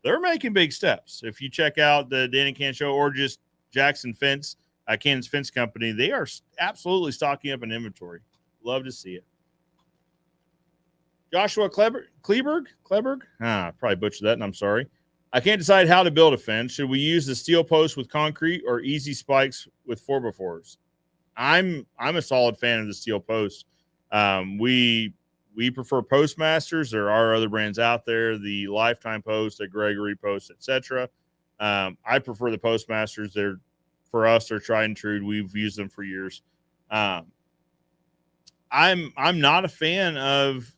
They're making big steps. If you check out the Dan and Cannon Show or just Jackson Fence, Cannon's Fence Company, they are absolutely stocking up an inventory. Love to see it. Joshua Kleberg? Probably butchered that, and I'm sorry. I can't decide how to build a fence. Should we use the steel post with concrete or easy spikes with 4x4s? I'm a solid fan of the steel post. We prefer Postmasters. There are other brands out there, the Lifetime Post, the Gregory Post, etc. I prefer the Postmasters. They're, for us, they're tried and true. We've used them for years. I'm not a fan of,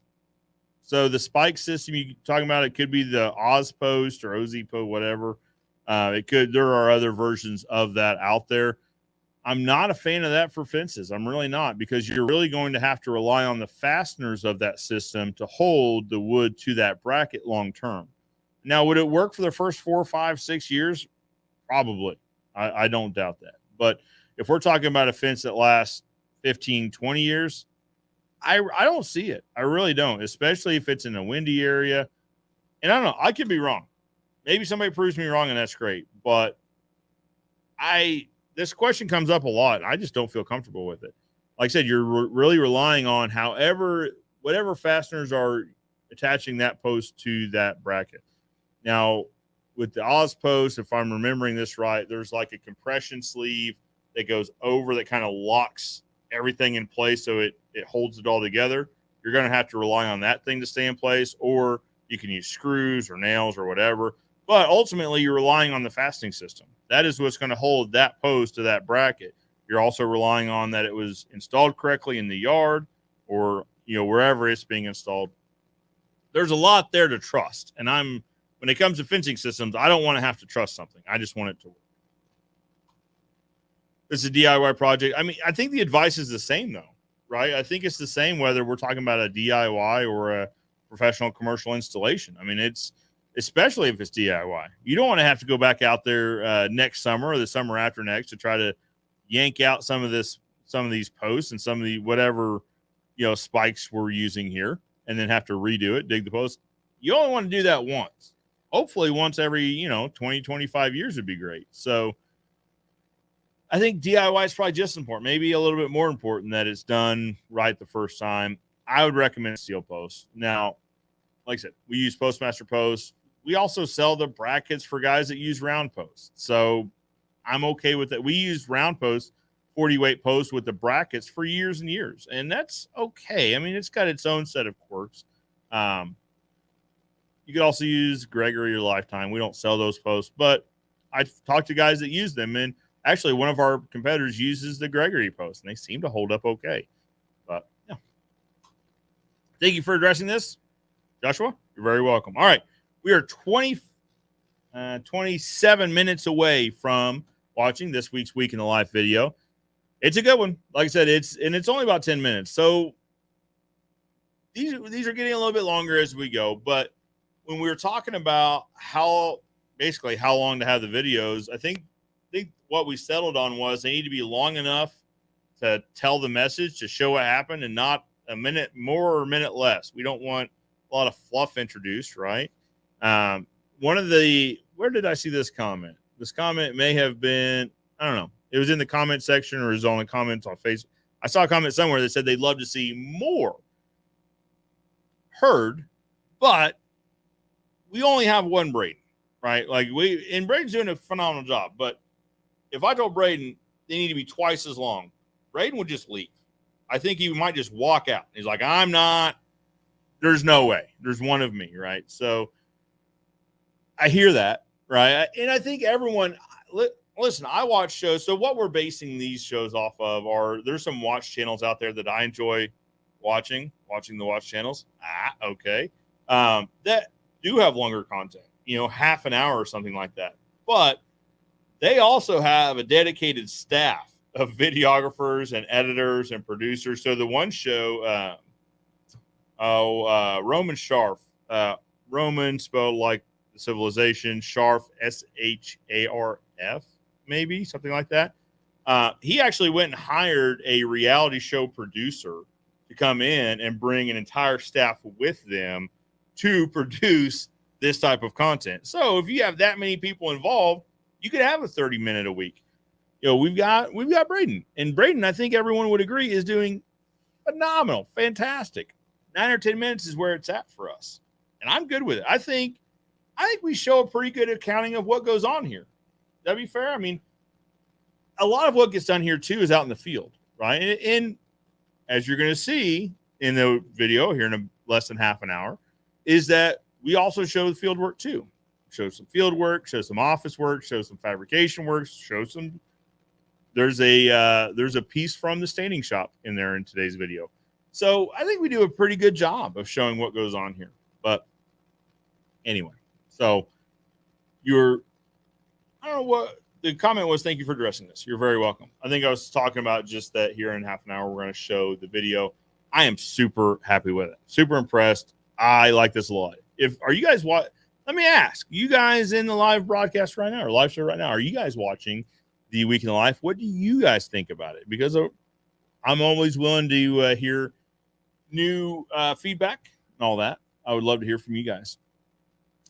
so the spike system you talking about, it could be the Oz Post or OZ Post, whatever. There are other versions of that out there. I'm not a fan of that for fences. I'm really not, because you're really going to have to rely on the fasteners of that system to hold the wood to that bracket long term. Now, would it work for the first 4, 5, 6 years? Probably. I don't doubt that. But if we're talking about a fence that lasts 15, 20 years, I don't see it. I really don't, especially if it's in a windy area. And I don't know. I could be wrong. Maybe somebody proves me wrong, and that's great. But this question comes up a lot. I just don't feel comfortable with it. Like I said, you're really relying on whatever fasteners are attaching that post to that bracket. Now, with the Oz Post, if I'm remembering this right, there's like a compression sleeve that goes over that kind of locks everything in place so it holds it all together. You're going to have to rely on that thing to stay in place, or you can use screws or nails or whatever. But ultimately, you're relying on the fastening system. That is what's going to hold that post to that bracket. You're also relying on that it was installed correctly in the yard or wherever it's being installed. There's a lot there to trust. And when it comes to fencing systems, I don't want to have to trust something. I just want it to work. This is a DIY project. I mean, I think the advice is the same, though, right? I think it's the same whether we're talking about a DIY or a professional commercial installation. I mean, especially if it's DIY. You don't want to have to go back out there next summer or the summer after next to try to yank out some of these posts and some of the whatever spikes we're using here, and then have to redo it, dig the post. You only want to do that once. Hopefully once every 20, 25 years would be great. So I think DIY is probably just important, maybe a little bit more important that it's done right the first time. I would recommend steel posts. Now, like I said, we use Postmaster posts. We also sell the brackets for guys that use round posts. So I'm okay with that. We use round posts, 40 weight posts with the brackets for years and years. And that's okay. I mean, it's got its own set of quirks. You could also use Gregory or Lifetime. We don't sell those posts, but I've talked to guys that use them. And actually, one of our competitors uses the Gregory post, and they seem to hold up okay. But yeah. Thank you for addressing this, Joshua. You're very welcome. All right. We are 27 minutes away from watching this week's Week in the Life video. It's a good one. Like I said, it's only about 10 minutes. So these are getting a little bit longer as we go. But when we were talking about how long to have the videos, I think what we settled on was they need to be long enough to tell the message, to show what happened, and not a minute more or a minute less. We don't want a lot of fluff introduced, right? Where did I see this comment? This comment may have been, I don't know. It was in the comment section or it was on the comments on Facebook. I saw a comment somewhere that said they'd love to see more heard, but we only have one Braden, right? And Braden's doing a phenomenal job, but if I told Braden they need to be twice as long, Braden would just leave. I think he might just walk out. He's like, I'm not, there's no way. There's one of me, right? So I hear that, right? And I think everyone, listen, I watch shows. So what we're basing these shows off of there's some watch channels out there that I enjoy watching the watch channels. Okay. That do have longer content, half an hour or something like that. But they also have a dedicated staff of videographers and editors and producers. So the one show, Roman Scharf, Roman spelled like the civilization, Scharf, S-H-A-R-F, maybe something like that. He actually went and hired a reality show producer to come in and bring an entire staff with them to produce this type of content. So if you have that many people involved, you could have a 30-minute a week. We've got Braden, and Braden, I think everyone would agree, is doing phenomenal, fantastic. 9 or 10 minutes is where it's at for us, and I'm good with it. I think I think we show a pretty good accounting of what goes on here. That'd be fair. I mean, a lot of what gets done here too is out in the field, right? And as you're going to see in the video here in less than half an hour, is that we also show the field work too. Show some field work, show some office work, show some fabrication work, show some. There's a piece from the staining shop in there in today's video. So I think we do a pretty good job of showing what goes on here. But anyway, so I don't know what the comment was. Thank you for addressing this. You're very welcome. I think I was talking about just that here in half an hour, we're going to show the video. I am super happy with it. Super impressed. I like this a lot. Are you guys let me ask you guys in the live broadcast right now or live show right now, are you guys watching the Week in the Life? What do you guys think about it? Because I'm always willing to hear new feedback and all that. I would love to hear from you guys.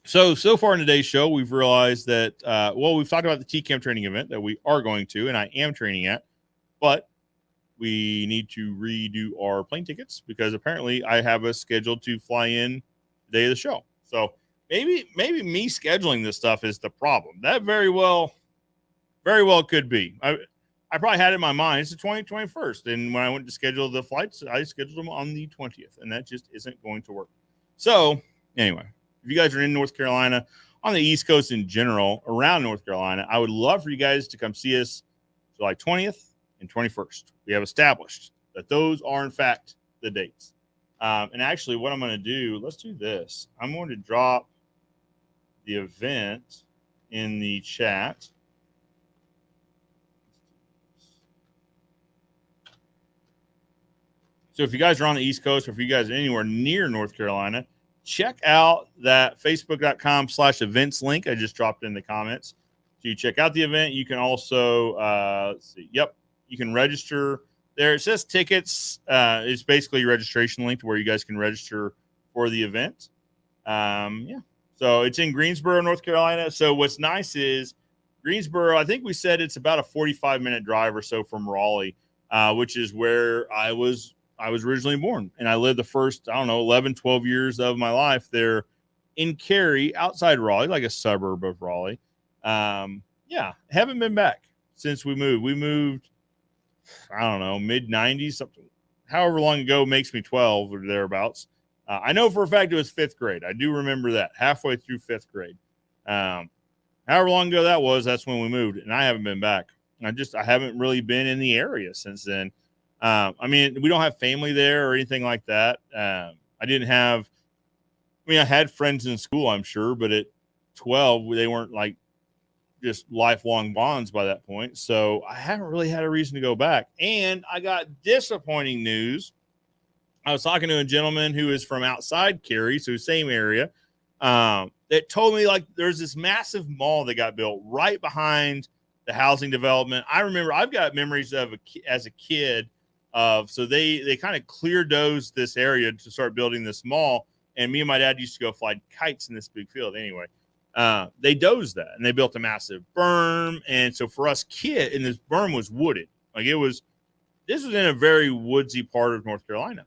So far in today's show, we've realized that, we've talked about the TCAM training event that we are going to, and I am training at, but we need to redo our plane tickets because apparently I have us scheduled to fly in the day of the show. So maybe me scheduling this stuff is the problem. That very well could be. I probably had it in my mind. It's the 21st. And when I went to schedule the flights, I scheduled them on the 20th, and that just isn't going to work. So anyway, if you guys are in North Carolina, on the East Coast in general, around North Carolina, I would love for you guys to come see us July 20th and 21st. We have established that those are, in fact, the dates. And actually, what I'm going to do, let's do this. I'm going to drop the event in the chat. So if you guys are on the East Coast or if you guys are anywhere near North Carolina, check out that facebook.com/events link I just dropped in the comments. So you check out the event. You can also, let's see. Yep. You can register there. It says tickets. It's basically a registration link to where you guys can register for the event. Yeah. So it's in Greensboro, North Carolina. So what's nice is Greensboro, I think we said it's about a 45-minute drive or so from Raleigh, which is where I was originally born. And I lived the first, 11, 12 years of my life there in Cary, outside Raleigh, like a suburb of Raleigh. Yeah, haven't been back since we moved. We moved, mid-90s, something. However long ago makes me 12 or thereabouts. I know for a fact it was fifth grade. I do remember that, halfway through fifth grade. However long ago that was, that's when we moved, and I haven't been back. I haven't really been in the area since then. We don't have family there or anything like that. I had friends in school, I'm sure, but at 12, they weren't like just lifelong bonds by that point. So I haven't really had a reason to go back. And I got disappointing news. I was talking to a gentleman who is from outside Cary, so same area, that told me like there's this massive mall that got built right behind the housing development. I remember I've got memories of as a kid so they kind of clear dozed this area to start building this mall. And me and my dad used to go fly kites in this big field. Anyway, they dozed that and they built a massive berm. And so for us kids, and this berm was wooded. This was in a very woodsy part of North Carolina.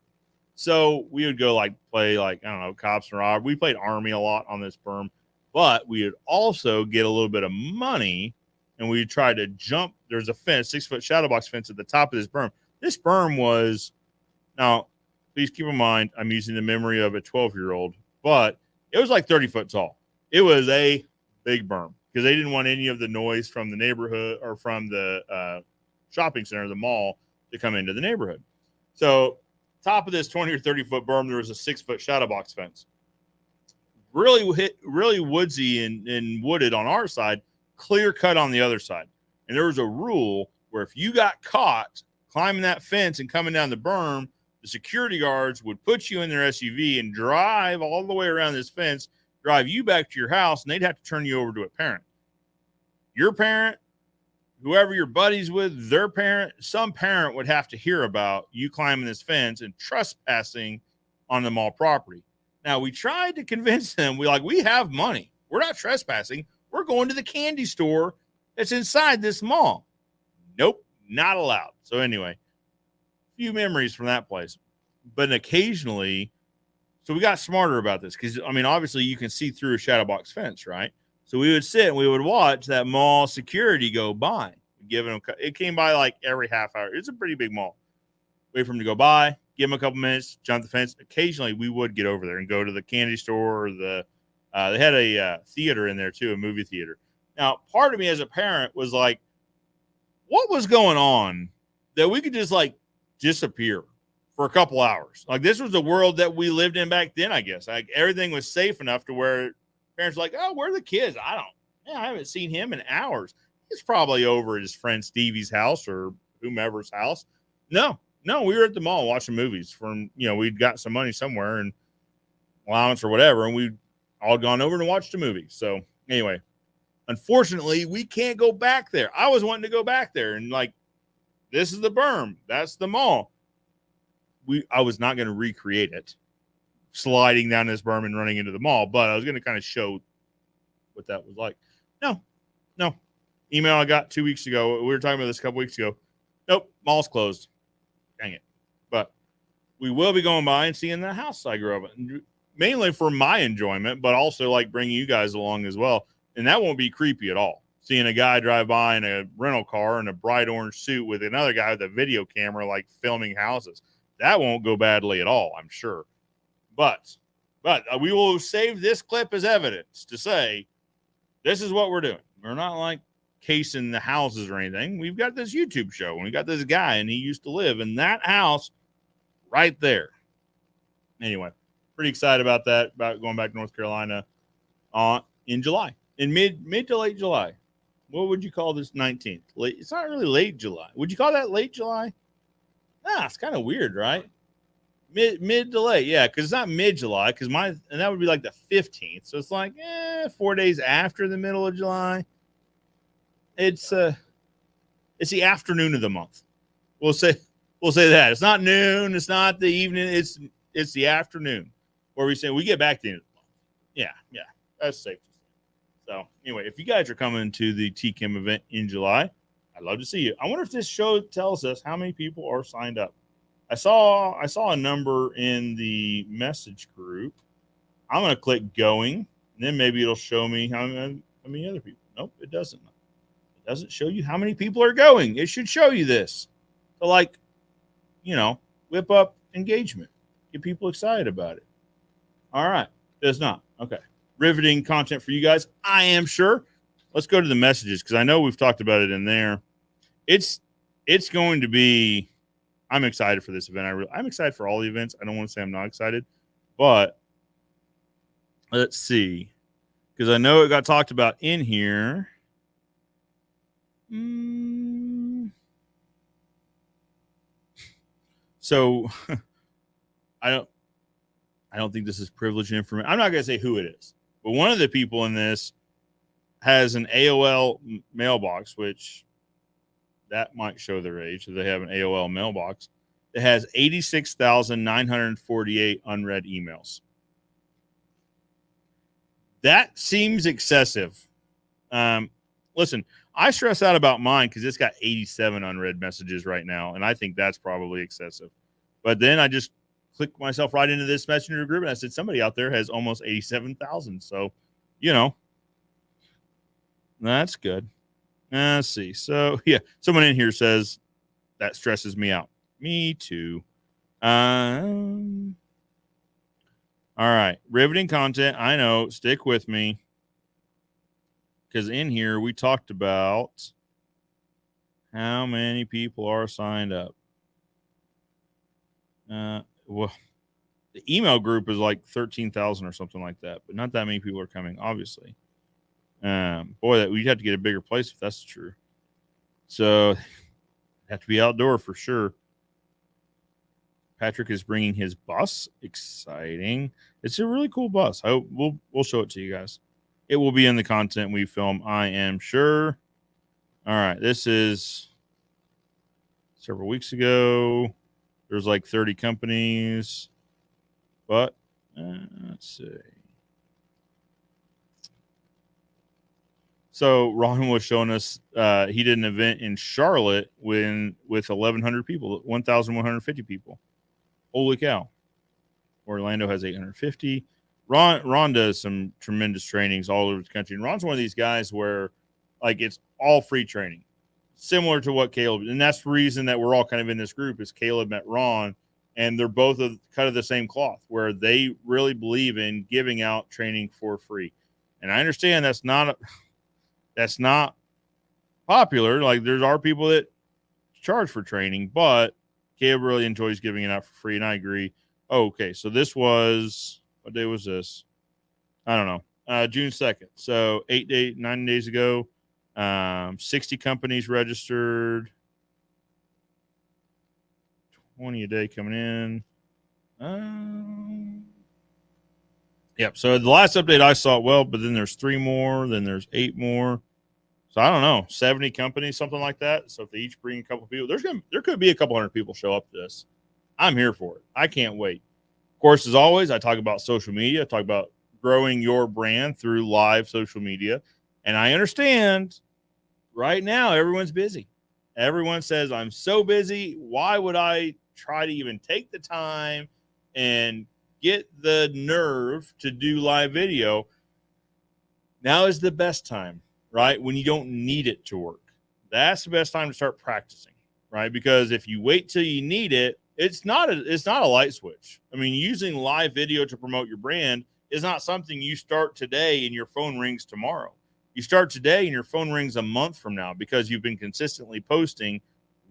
So we would go play cops and robbers. We played Army a lot on this berm, but we would also get a little bit of money and we would try to jump. There's a fence, 6-foot shadow box fence at the top of this berm. This berm was, now, please keep in mind, I'm using the memory of a 12-year-old, but it was like 30 foot tall. It was a big berm because they didn't want any of the noise from the neighborhood or from the shopping center, the mall, to come into the neighborhood. So top of this 20 or 30 foot berm, there was a 6-foot shadow box fence. Really woodsy and wooded on our side, clear cut on the other side. And there was a rule where if you got caught climbing that fence and coming down the berm, the security guards would put you in their SUV and drive all the way around this fence, drive you back to your house, and they'd have to turn you over to a parent. Your parent, whoever your buddy's with, their parent, some parent would have to hear about you climbing this fence and trespassing on the mall property. Now, we tried to convince them, we have money. We're not trespassing. We're going to the candy store that's inside this mall. Nope, not allowed. So anyway, few memories from that place. But occasionally, So we got smarter about this because, I mean, obviously you can see through a shadow box fence, right? So we would sit and we would watch that mall security go by. Giving them, it came by like every half hour. It's a pretty big mall. Wait for him to go by, give him a couple minutes, jump the fence. Occasionally we would get over there and go to the candy store or they had a theater in there too, a movie theater. Now, part of me as a parent was like, what was going on that we could just like disappear for a couple hours? Like, this was the world that we lived in back then, I guess. Like, everything was safe enough to where parents were like, oh, where are the kids? I haven't seen him in hours. He's probably over at his friend Stevie's house or whomever's house. No, we were at the mall watching movies from, we'd got some money somewhere and allowance or whatever, and we'd all gone over and watched a movie. So anyway, unfortunately, we can't go back there. I was wanting to go back there and like, this is the berm. That's the mall. I was not going to recreate it, sliding down this berm and running into the mall, but I was going to kind of show what that was like. No. Email I got 2 weeks ago. We were talking about this a couple weeks ago. Nope, mall's closed. Dang it. But we will be going by and seeing the house I grew up in, mainly for my enjoyment, but also like bringing you guys along as well. And that won't be creepy at all. Seeing a guy drive by in a rental car in a bright orange suit with another guy with a video camera, like filming houses. That won't go badly at all, I'm sure. But we will save this clip as evidence to say, this is what we're doing. We're not like casing the houses or anything. We've got this YouTube show and we got this guy and he used to live in that house right there. Anyway, pretty excited about that, about going back to North Carolina in July, in mid to late July. What would you call this 19th? Late, it's not really late July. Would you call that late July? It's kind of weird, right? Mid to late, yeah, because it's not mid-July, and that would be like the 15th. So it's like 4 days after the middle of July. It's the afternoon of the month. We'll say that. It's not noon, it's not the evening, it's the afternoon. Where we say we get back to the end of the month. Yeah, that's safe to say. So anyway, if you guys are coming to the TChem event in July, I'd love to see you. I wonder if this show tells us how many people are signed up. I saw a number in the message group. I'm going to click going, and then maybe it'll show me how many other people. Nope, it doesn't. It doesn't show you how many people are going. It should show you this. So, whip up engagement. Get people excited about it. All right. It does not. Okay. Riveting content for you guys, I am sure. Let's go to the messages because I know we've talked about it in there. It's going to be... I'm excited for this event. I'm excited for all the events. I don't want to say I'm not excited, but let's see. Because I know it got talked about in here. So I don't think this is privileged information. I'm not going to say who it is, but one of the people in this has an AOL mailbox, which that might show their age. So they have an AOL mailbox that has 86,948 unread emails. That seems excessive. Listen, I stress out about mine because it's got 87 unread messages right now, and I think that's probably excessive. But then I just clicked myself right into this messenger group, and I said, somebody out there has almost 87,000. So, that's good. Let's see. So, yeah, someone in here says that stresses me out. Me too. All right. Riveting content. I know. Stick with me. Because in here, we talked about how many people are signed up. Well, the email group is like 13,000 or something like that, but not that many people are coming, obviously. Boy, we'd have to get a bigger place if that's true. So have to be outdoor for sure. Patrick is bringing his bus. Exciting. It's a really cool bus. We'll show it to you guys. It will be in the content we film, I am sure. All right. This is several weeks ago. There's like 30 companies, but let's see. So Ron was showing us he did an event in Charlotte with 1,100 people, 1,150 people. Holy cow. Orlando has 850. Ron does some tremendous trainings all over the country. And Ron's one of these guys where like it's all free training, similar to what Caleb, and that's the reason that we're all kind of in this group is Caleb met Ron, and they're both cut of the same cloth where they really believe in giving out training for free. And I understand that's not popular. Like there are people that charge for training, but Caleb really enjoys giving it out for free, and I agree. Oh, okay, so this was, what day was this? I don't know. June 2nd. So 9 days ago. 60 companies registered. 20 a day coming in. Yep. So the last update I saw, but then there's 3 more, then there's 8 more. So I don't know, 70 companies, something like that. So if they each bring a couple people, there could be a couple hundred people show up to this. I'm here for it. I can't wait. Of course, as always, I talk about social media. I talk about growing your brand through live social media. And I understand right now everyone's busy. Everyone says, I'm so busy. Why would I try to even take the time and get the nerve to do live video? Now is the best time, right? When you don't need it to work. That's the best time to start practicing, right? Because if you wait till you need it, it's not a light switch. I mean, using live video to promote your brand is not something you start today and your phone rings tomorrow. You start today and your phone rings a month from now because you've been consistently posting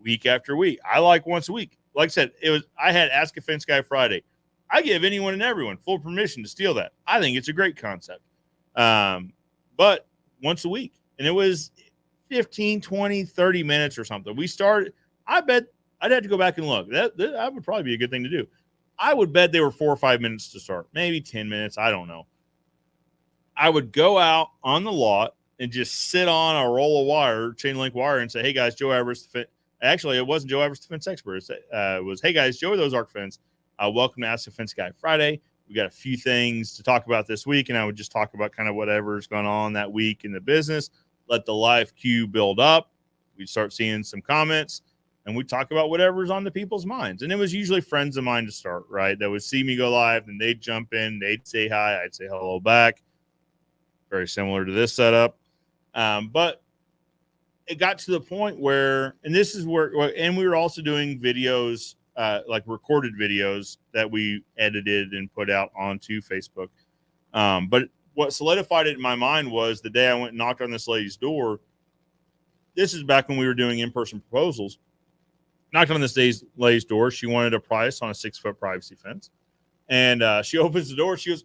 week after week. I like once a week. Like I said, I had Ask a Fence Guy Friday. I give anyone and everyone full permission to steal that. I think it's a great concept. But once a week. And it was 15, 20, 30 minutes or something. We started, I bet I'd have to go back and look. That would probably be a good thing to do. I would bet they were 4 or 5 minutes to start, maybe 10 minutes. I don't know. I would go out on the lot and just sit on a roll of wire, chain link wire, and say, hey, guys, Joe Evers. Actually, it wasn't Joe Evers, the fence expert. It was, hey, guys, Joe Ozark Fence. Welcome to Ask the Fence Guy Friday. We got a few things to talk about this week, and I would just talk about kind of whatever's going on that week in the business. Let the live queue build up. We'd start seeing some comments, and we'd talk about whatever's on the people's minds. And it was usually friends of mine to start, right? That would see me go live, and they'd jump in. They'd say hi. I'd say hello back. Very similar to this setup. But it got to the point where, and this is where, and we were also doing videos, like recorded videos that we edited and put out onto Facebook. But what solidified it in my mind was the day I went and knocked on this lady's door. This is back when we were doing in-person proposals. Knocked on this lady's door. She wanted a price on a 6-foot privacy fence. And she opens the door. She goes,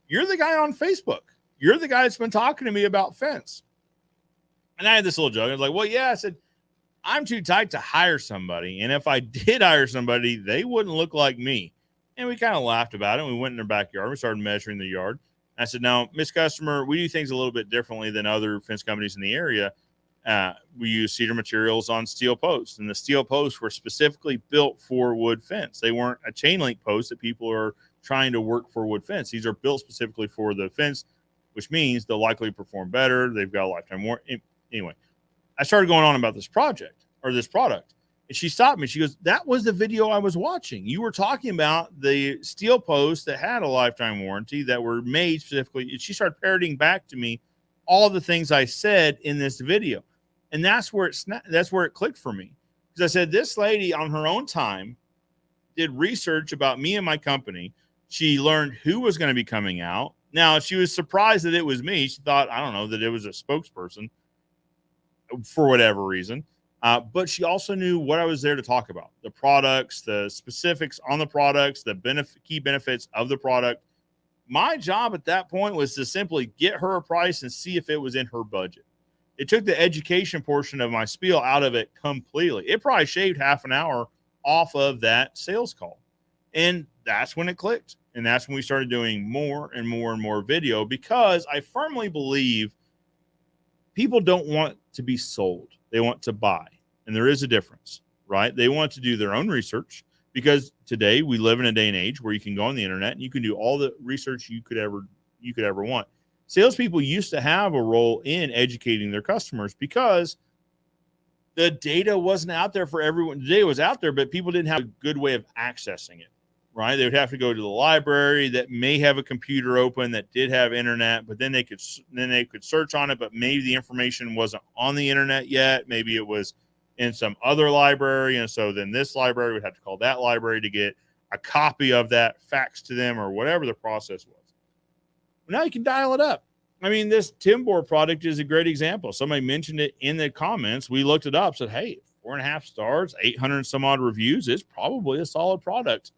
you're the guy on Facebook. You're the guy that's been talking to me about fence. And I had this little joke. I was like, well, yeah. I said, I'm too tight to hire somebody. And if I did hire somebody, they wouldn't look like me. And we kind of laughed about it. We went in their backyard. We started measuring the yard. I said, now, Miss Customer, we do things a little bit differently than other fence companies in the area. We use cedar materials on steel posts. And the steel posts were specifically built for wood fence. They weren't a chain link post that people are trying to work for wood fence. These are built specifically for the fence, which means they'll likely perform better. They've got a lifetime warranty. Anyway, I started going on about this project or this product. And she stopped me. She goes, that was the video I was watching. You were talking about the steel posts that had a lifetime warranty that were made specifically. And she started parroting back to me all the things I said in this video. And that's where it clicked for me. Because I said, this lady on her own time did research about me and my company. She learned who was going to be coming out. Now, she was surprised that it was me. She thought, I don't know, that it was a spokesperson for whatever reason. But she also knew what I was there to talk about, the products, the specifics on the products, the key benefits of the product. My job at that point was to simply get her a price and see if it was in her budget. It took the education portion of my spiel out of it completely. It probably shaved half an hour off of that sales call. And that's when it clicked. And that's when we started doing more and more and more video, because I firmly believe people don't want to be sold. They want to buy. And there is a difference, right? They want to do their own research, because today we live in a day and age where you can go on the internet and you can do all the research you could ever want. Salespeople used to have a role in educating their customers because the data wasn't out there for everyone. The data was out there, but people didn't have a good way of accessing it. right? They would have to go to the library that may have a computer open that did have internet, but then they could search on it, but maybe the information wasn't on the internet yet. Maybe it was in some other library, and so then this library would have to call that library to get a copy of that faxed to them or whatever the process was. Now you can dial it up. I mean, this Timbour product is a great example. Somebody mentioned it in the comments. We looked it up, said, hey, 4.5 stars, 800 some odd reviews. It's probably a solid product.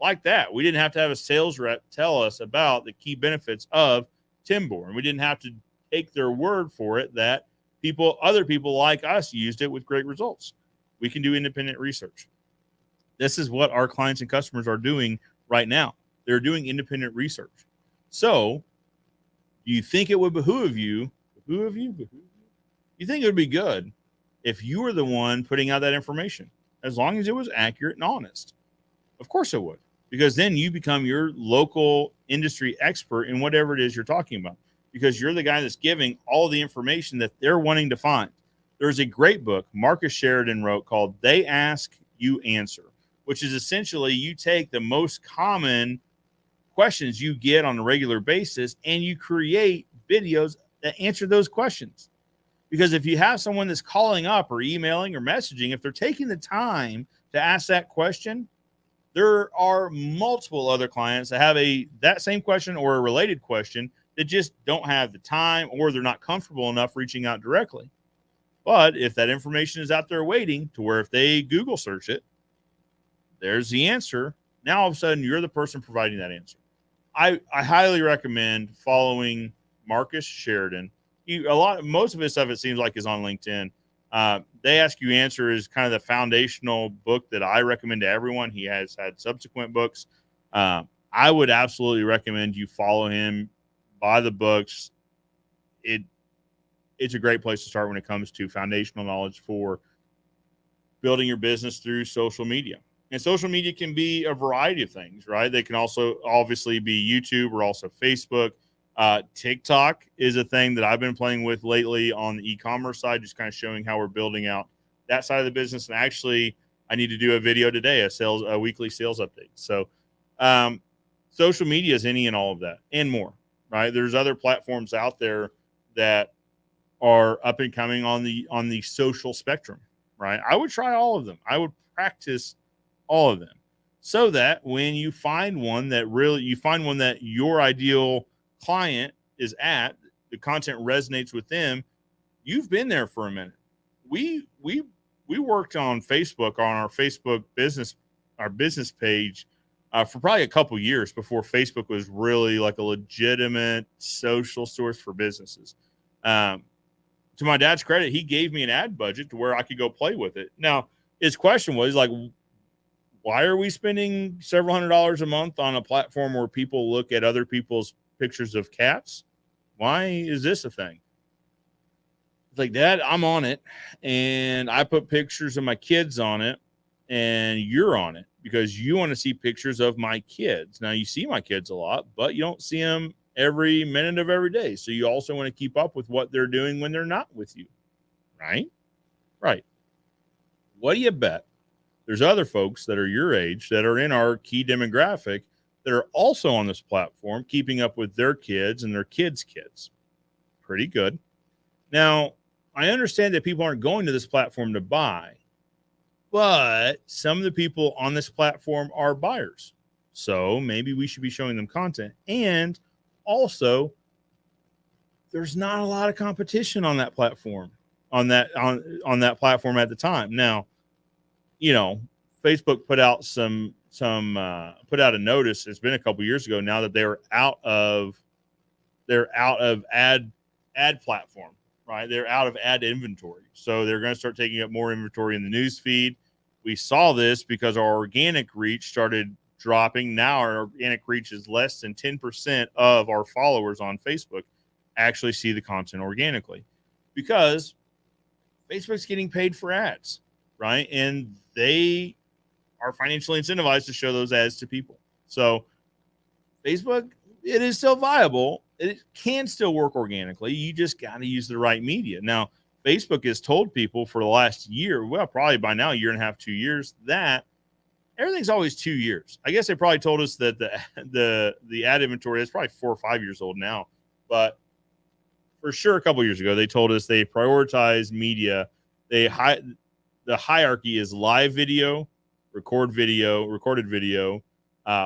Like that. We didn't have to have a sales rep tell us about the key benefits of Timbour. And we didn't have to take their word for it that other people like us used it with great results. We can do independent research. This is what our clients and customers are doing right now. They're doing independent research. So, do you think it would behoove you? You think it would be good if you were the one putting out that information, as long as it was accurate and honest? Of course it would, because then you become your local industry expert in whatever it is you're talking about, because you're the guy that's giving all the information that they're wanting to find. There's a great book Marcus Sheridan wrote called They Ask, You Answer, which is essentially you take the most common questions you get on a regular basis and you create videos that answer those questions. Because if you have someone that's calling up or emailing or messaging, if they're taking the time to ask that question, there are multiple other clients that have that same question or a related question that just don't have the time, or they're not comfortable enough reaching out directly. But if that information is out there waiting, to where if they Google search it, there's the answer. Now all of a sudden you're the person providing that answer. I highly recommend following Marcus Sheridan. Most of his stuff, it seems like, is on LinkedIn. They Ask You Answer is kind of the foundational book that I recommend to everyone. He has had subsequent books. I would absolutely recommend you follow him, buy the books. It's a great place to start when it comes to foundational knowledge for building your business through social media. And social media can be a variety of things, right? They can also obviously be YouTube or also Facebook. TikTok is a thing that I've been playing with lately on the e-commerce side, just kind of showing how we're building out that side of the business. And actually, I need to do a video today, a weekly sales update. So social media is any and all of that and more, right? There's other platforms out there that are up and coming on the social spectrum, right? I would try all of them. I would practice all of them, so that when you find one that your ideal client is at, the content resonates with them, you've been there for a minute. We worked on Facebook, on our Facebook our business page for probably a couple years before Facebook was really like a legitimate social source for businesses. To my dad's credit, he gave me an ad budget to where I could go play with it. Now, his question was like, why are we spending several $100s a month on a platform where people look at other people's pictures of cats? Why is this a thing? It's like, Dad, I'm on it, and I put pictures of my kids on it, and you're on it because you want to see pictures of my kids. Now, you see my kids a lot, but you don't see them every minute of every day. So you also want to keep up with what they're doing when they're not with you, right? Right. What do you bet? There's other folks that are your age that are in our key demographic that are also on this platform, keeping up with their kids and their kids' kids. Pretty good. Now, I understand that people aren't going to this platform to buy, but some of the people on this platform are buyers. So maybe we should be showing them content. And also, there's not a lot of competition on that platform, on that platform at the time. Now, Facebook put out put out a notice. It's been a couple years ago now that they're out of ad platform, right? They're out of ad inventory. So they're going to start taking up more inventory in the news feed. We saw this because our organic reach started dropping. Now our organic reach is less than 10% of our followers on Facebook actually see the content organically, because Facebook's getting paid for ads, right? And they are financially incentivized to show those ads to people. So Facebook, it is still viable. It can still work organically. You just got to use the right media. Now, Facebook has told people for the last year, well, probably by now, 1.5 years, 2 years, that everything's always 2 years. I guess they probably told us that the ad inventory is probably 4 or 5 years old now, but for sure a couple years ago they told us they prioritize media. The hierarchy is live video, recorded video,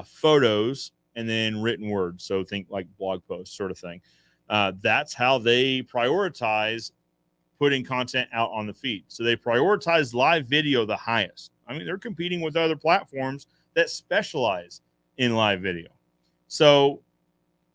photos, and then written words. So think like blog posts sort of thing. That's how they prioritize putting content out on the feed. So they prioritize live video the highest. I mean, they're competing with other platforms that specialize in live video. So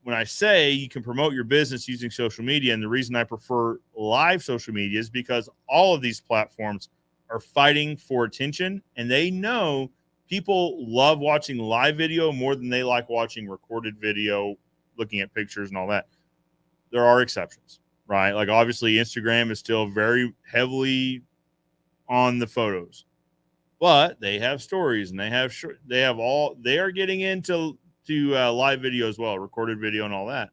when I say you can promote your business using social media, and the reason I prefer live social media is because all of these platforms are fighting for attention, and they know people love watching live video more than they like watching recorded video, looking at pictures and all that. There are exceptions, right? Like obviously Instagram is still very heavily on the photos, but they have stories and they are getting into live video as well, recorded video and all that.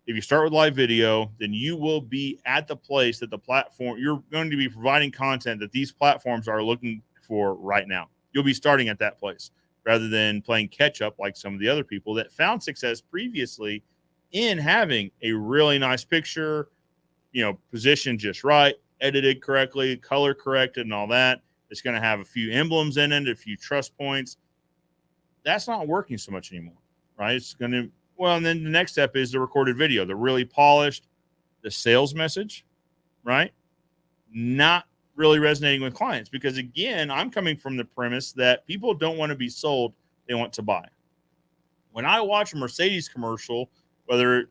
If you start with live video, then you will be at the place that the platform, you're going to be providing content that these platforms are looking for right now. You'll be starting at that place rather than playing catch up like some of the other people that found success previously in having a really nice picture, positioned just right, edited correctly, color corrected and all that. It's going to have a few emblems in it, a few trust points. That's not working so much anymore, right? It's going to, and then the next step is the recorded video, the really polished, the sales message, right? Not really resonating with clients because, again, I'm coming from the premise that people don't want to be sold, they want to buy. When I watch a Mercedes commercial, I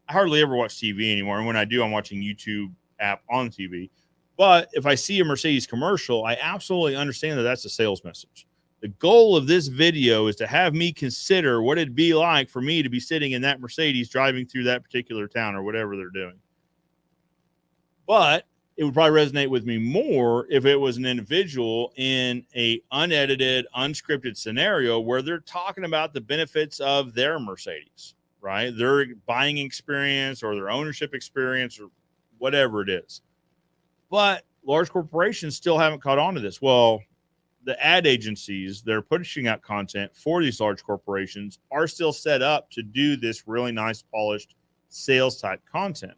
hardly ever watch TV anymore, and when I do, I'm watching YouTube app on TV. But if I see a Mercedes commercial, I absolutely understand that that's a sales message. The goal of this video is to have me consider what it'd be like for me to be sitting in that Mercedes driving through that particular town or whatever they're doing. But it would probably resonate with me more if it was an individual in a unedited, unscripted scenario where they're talking about the benefits of their Mercedes, right? Their buying experience or their ownership experience or whatever it is. But large corporations still haven't caught on to this. Well, the ad agencies that are pushing out content for these large corporations are still set up to do this really nice, polished sales type content.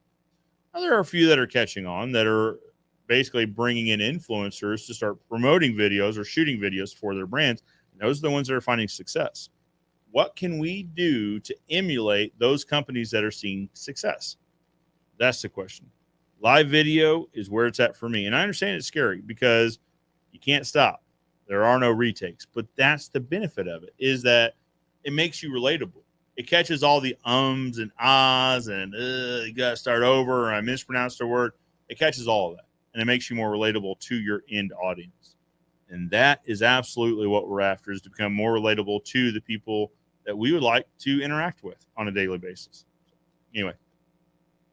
Now, there are a few that are catching on that are basically bringing in influencers to start promoting videos or shooting videos for their brands. And those are the ones that are finding success. What can we do to emulate those companies that are seeing success? That's the question. Live video is where it's at for me. And I understand it's scary because you can't stop. There are no retakes, but that's the benefit of it, is that it makes you relatable. It catches all the ums and ahs and you got to start over, or I mispronounced a word. It catches all of that, and it makes you more relatable to your end audience. And that is absolutely what we're after, is to become more relatable to the people that we would like to interact with on a daily basis. Anyway,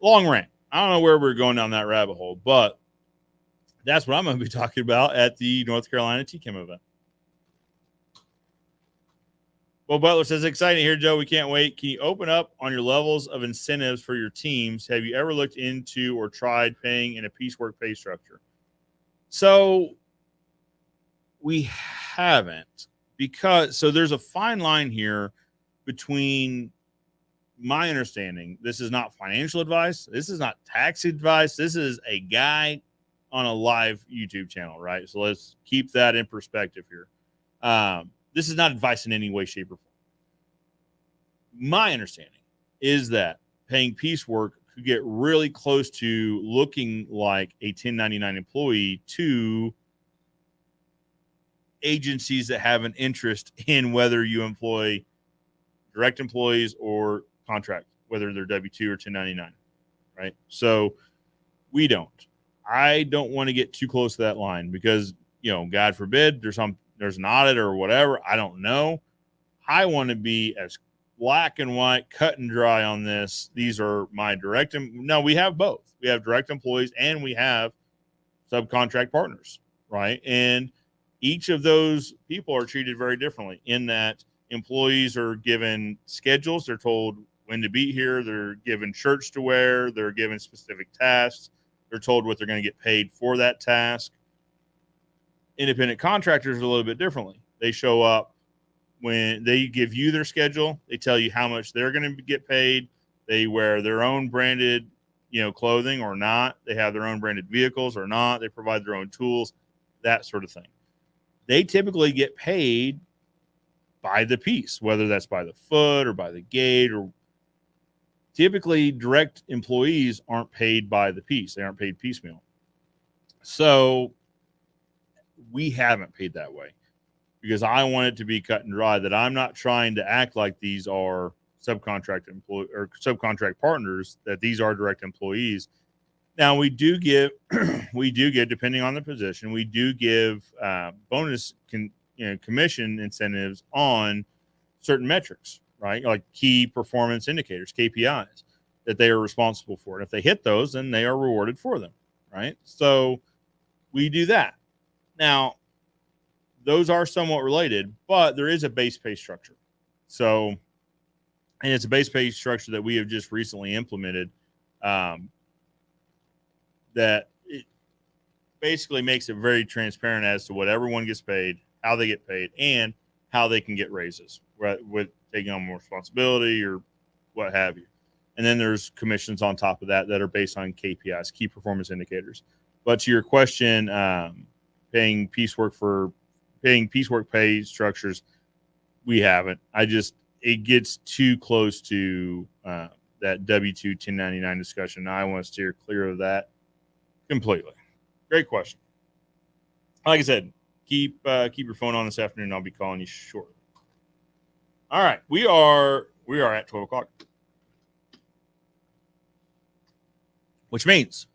long rant. I don't know where we're going down that rabbit hole, but that's what I'm going to be talking about at the North Carolina TChem event. Well, Butler says, exciting here, Joe. We can't wait. Can you open up on your levels of incentives for your teams? Have you ever looked into or tried paying in a piecework pay structure? So we haven't, so there's a fine line here between my understanding. This is not financial advice. This is not tax advice. This is a guy on a live YouTube channel, right? So let's keep that in perspective here. This is not advice in any way, shape, or form. My understanding is that paying piecework could get really close to looking like a 1099 employee to agencies that have an interest in whether you employ direct employees or contract, whether they're W-2 or 1099, right? So we don't. I don't want to get too close to that line because, God forbid, there's an audit or whatever. I don't know. I want to be as black and white, cut and dry on this. These are my direct. No, we have both. We have direct employees and we have subcontract partners, right? And each of those people are treated very differently in that employees are given schedules. They're told when to be here. They're given shirts to wear. They're given specific tasks. They're told what they're going to get paid for that task. Independent contractors are a little bit differently. They show up when they give you their schedule. They tell you how much they're going to get paid. They wear their own branded, clothing or not. They have their own branded vehicles or not. They provide their own tools, that sort of thing. They typically get paid by the piece, whether that's by the foot or by the gate, or typically direct employees aren't paid by the piece. They aren't paid piecemeal. So we haven't paid that way because I want it to be cut and dry, that I'm not trying to act like these are subcontract partners, that these are direct employees. Now we do give, depending on the position, we do give bonus commission incentives on certain metrics, right? Like key performance indicators, KPIs, that they are responsible for. And if they hit those, then they are rewarded for them, right? So we do that. Now, those are somewhat related, but there is a base pay structure. So, and it's a base pay structure that we have just recently implemented, that it basically makes it very transparent as to what everyone gets paid, how they get paid, and how they can get raises, right, with taking on more responsibility or what have you. And then there's commissions on top of that are based on KPIs, key performance indicators. But to your question, paying piecework pay structures, we haven't. It gets too close to that W-2 1099 discussion. I want to steer clear of that completely. Great question. Like I said, keep your phone on this afternoon. I'll be calling you shortly. All right, we are at 12 o'clock, which means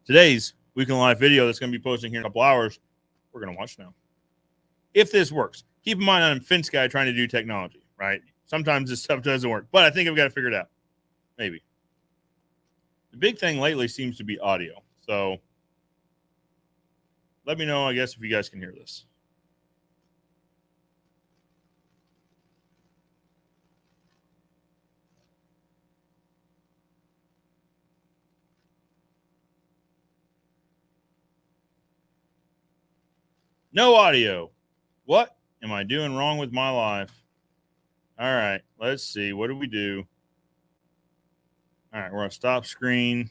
today's weekend live video that's going to be posting here in a couple hours, we're going to watch now. If this works, keep in mind I'm a fence guy trying to do technology, right? Sometimes this stuff doesn't work, but I think I've got to figure it out. Maybe. The big thing lately seems to be audio. So let me know, I guess, if you guys can hear this. No audio. What am I doing wrong with my life? All right, let's see. What do we do? All right, we're going to stop screen.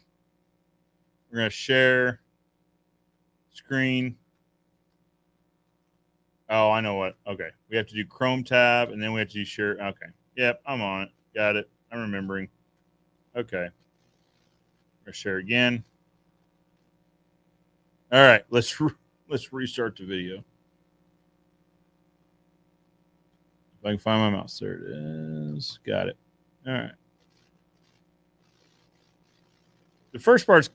We're going to share screen. Oh, I know what. Okay. We have to do Chrome tab, and then we have to do share. Okay. Yep, I'm on it. Got it. I'm remembering. Okay. We're going to share again. All right, let's restart the video. If I can find my mouse. There it is. Got it. All right. The first part's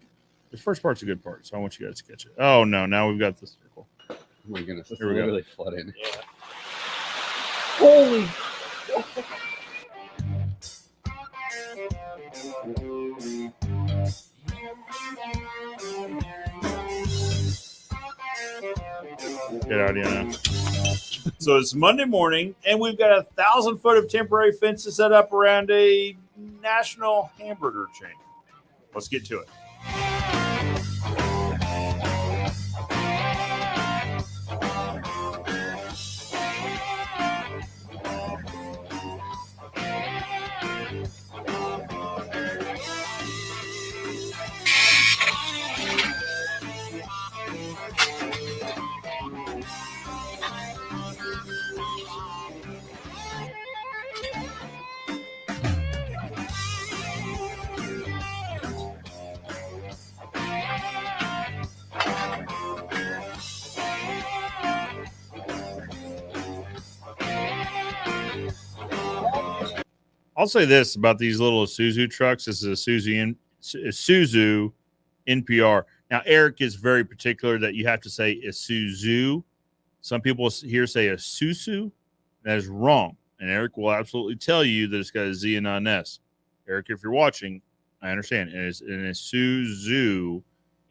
a good part, so I want you guys to catch it. Oh no, now we've got this circle. Oh my goodness, this Here we is go. really flooding. Yeah. Holy! Get out of here now. So it's Monday morning, and we've got 1,000 foot of temporary fences set up around a national hamburger chain. Let's get to it. I'll say this about these little Isuzu trucks. This is a Isuzu NPR. Now, Eric is very particular that you have to say Isuzu. Some people here say Isuzu. That is wrong. And Eric will absolutely tell you that it's got a Z and not an S. Eric, if you're watching, I understand. It is an Isuzu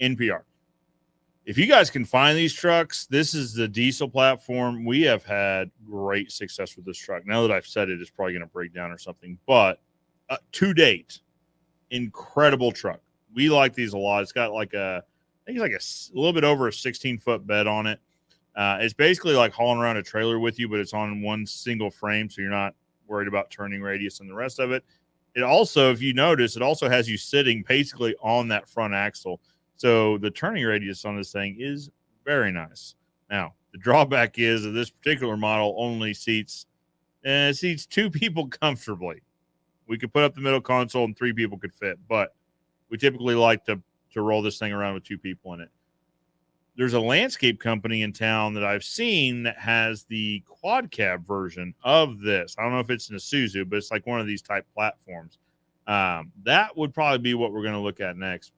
NPR. If you guys can find these trucks, this is the diesel platform. We have had great success with this truck. Now that I've said it, it's probably going to break down or something. But to date, incredible truck. We like these a lot. It's got like I think it's like a little bit over a 16-foot bed on it. It's basically like hauling around a trailer with you, but it's on one single frame, so you're not worried about turning radius and the rest of it. It also, if you notice, it also has you sitting basically on that front axle. So the turning radius on this thing is very nice. Now, the drawback is that this particular model only seats 2 people comfortably. We could put up the middle console and 3 people could fit, but we typically like to roll this thing around with 2 people in it. There's a landscape company in town that I've seen that has the quad cab version of this. I don't know if it's an Isuzu, but it's like one of these type platforms. That would probably be what we're going to look at next.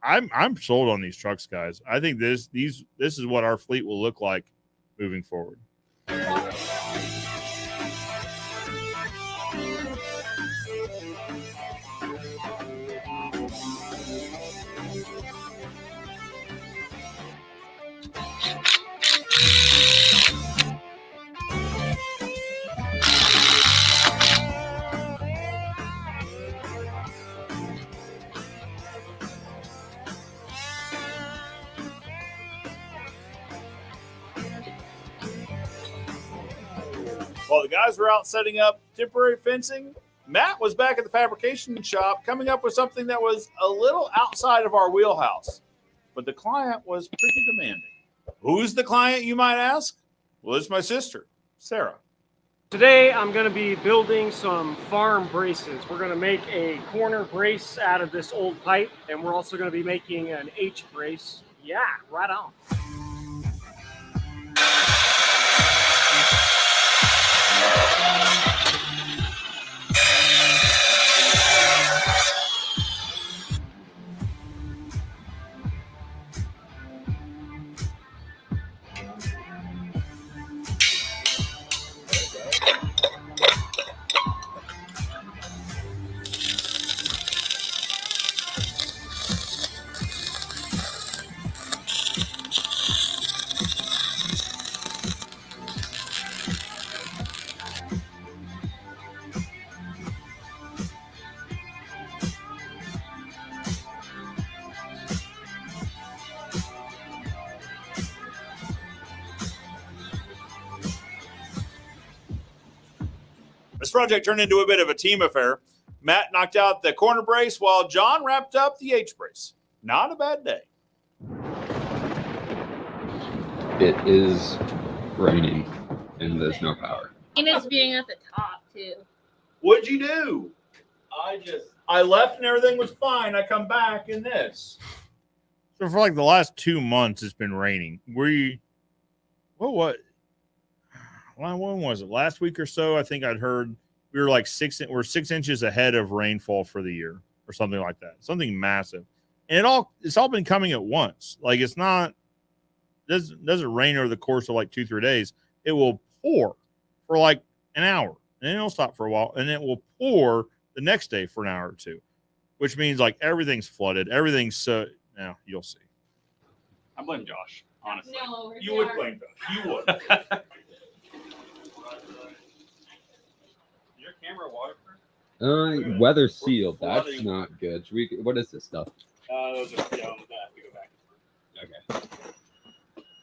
I'm sold on these trucks, guys. I think this is what our fleet will look like moving forward. While the guys were out setting up temporary fencing, Matt was back at the fabrication shop coming up with something that was a little outside of our wheelhouse. But the client was pretty demanding. Who's the client, you might ask? Well, it's my sister, Sarah. Today, I'm going to be building some farm braces. We're going to make a corner brace out of this old pipe, and we're also going to be making an H brace. Yeah, right on. This project turned into a bit of a team affair. Matt knocked out the corner brace while John wrapped up the H brace. Not a bad day. It is raining and there's no power. And it's being at the top too. What'd you do? I left and everything was fine. I come back and this. So for like the last 2 months, it's been raining. What? When was it? Last week or so, I think I'd heard we were like 6 inches ahead of rainfall for the year or something like that. Something massive. And it's all been coming at once. Like it's not, doesn't rain over the course of like 2-3 days. It will pour for like an hour and then it'll stop for a while and it will pour the next day for an hour or 2, which means like everything's flooded. Everything's so now you'll see. I blame Josh, honestly. No, You would blame Josh. You would. Your camera waterproof? Weather sealed. That's not good. What is this stuff? Those are on the back. We go back. Okay.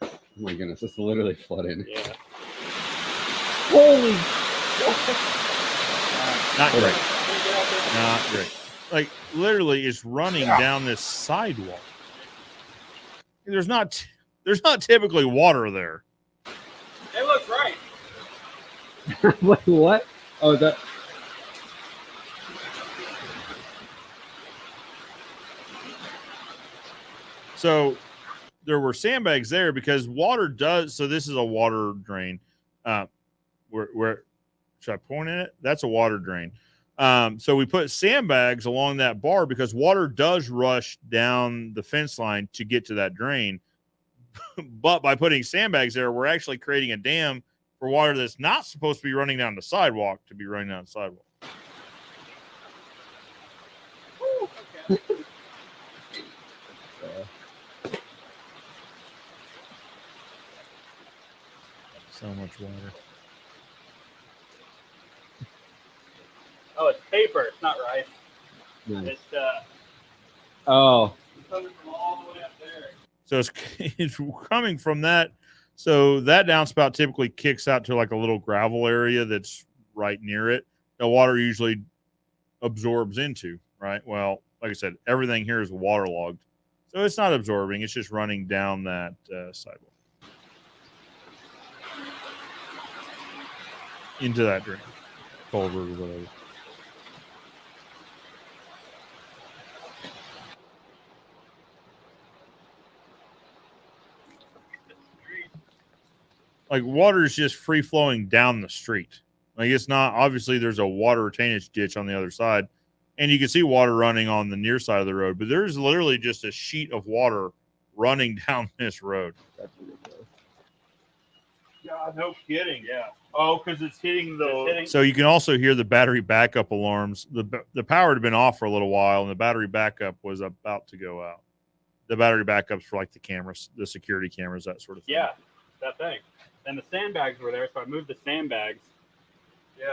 Oh my goodness, it's literally flooding. Yeah. Holy! Not great. Not great. Like literally, it's running down this sidewalk. There's not typically water there. It looks right. Wait, what? Oh, that. So there were sandbags there because water does. So this is a water drain. Where should I point in it? That's a water drain. So we put sandbags along that bar because water does rush down the fence line to get to that drain. But by putting sandbags there, we're actually creating a dam for water that's not supposed to be running down the sidewalk to be running down the sidewalk. Okay. So much water. Oh, it's paper. It's not rice. Nice. It's Oh. coming from all the way up there. So it's coming from that. So that downspout typically kicks out to like a little gravel area that's right near it. The water usually absorbs into, right? Well, like I said, everything here is waterlogged. So it's not absorbing. It's just running down that sidewalk into that drain, culvert or whatever. Like water is just free flowing down the street. Like it's not, obviously there's a water retainage ditch on the other side and you can see water running on the near side of the road, but there's literally just a sheet of water running down this road. God, no kidding. Yeah. Oh, because it's hitting It's hitting. So you can also hear the battery backup alarms. The power had been off for a little while and the battery backup was about to go out. The battery backups for like the cameras, the security cameras, that sort of thing. Yeah, that thing. And the sandbags were there, so I moved the sandbags. Yeah.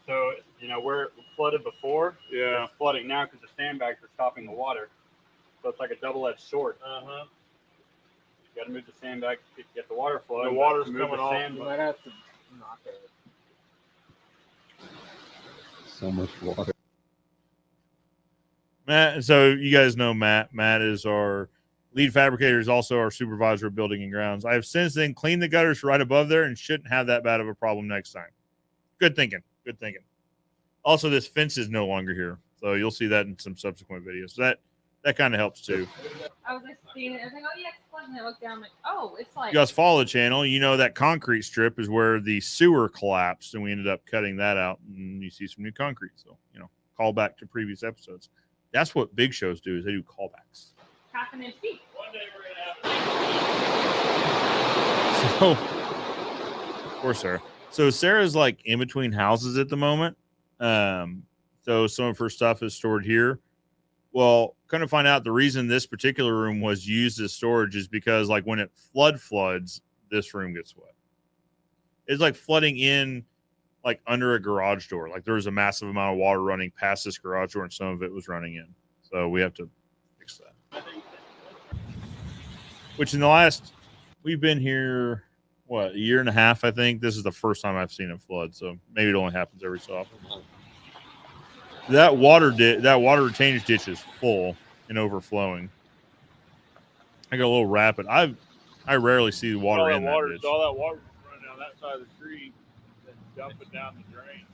So, you know, where it flooded before, Yeah. it's flooding now because the sandbags are stopping the water. So it's like a double-edged sword. Uh-huh. You got to move the sandbags to get the water flowing. The water's Move coming the off. sand- You might have to knock it. So much water. Matt, so you guys know Matt. Matt is our lead fabricator, is also our supervisor of building and grounds. I have since then cleaned the gutters right above there and shouldn't have that bad of a problem next time. Good thinking. Good thinking. Also, this fence is no longer here, so you'll see that in some subsequent videos. That kind of helps too. I was like seeing it. I was like, oh yeah, it's flooding. And I looked down, I'm like, oh, it's like You guys follow the channel, you know that concrete strip is where the sewer collapsed, and we ended up cutting that out, and you see some new concrete. So, you know, call back to previous episodes. That's what big shows do, is they do callbacks. half an inch deep. One day we're going to have So, poor Sarah. So Sarah's like in between houses at the moment. So some of her stuff is stored here. Well, kind of find out the reason this particular room was used as storage is because like when it floods, this room gets wet. It's like flooding in like under a garage door. Like there was a massive amount of water running past this garage door and some of it was running in. So we have to fix that. Which in the last, we've been here, what, a year and a half, I think. This is the first time I've seen it flood. So maybe it only happens every so often. That water retainage ditch is full and overflowing. I got a little rapid. I rarely see water in that ditch. All that water running down that side of the street and dumping down the drain.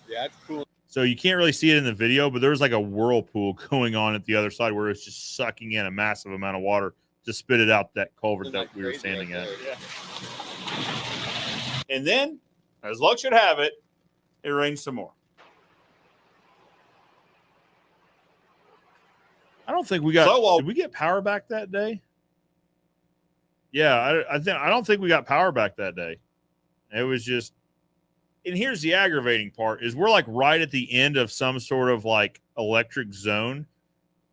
Yeah, it's cool. So you can't really see it in the video, but there's like a whirlpool going on at the other side where it's just sucking in a massive amount of water to spit it out that culvert that we were standing at. Yeah. And then, as luck should have it, it rained some more. I don't think we got. Did we get power back that day? Yeah, I don't think we got power back that day. It was just. And here's the aggravating part: is we're like right at the end of some sort of like electric zone,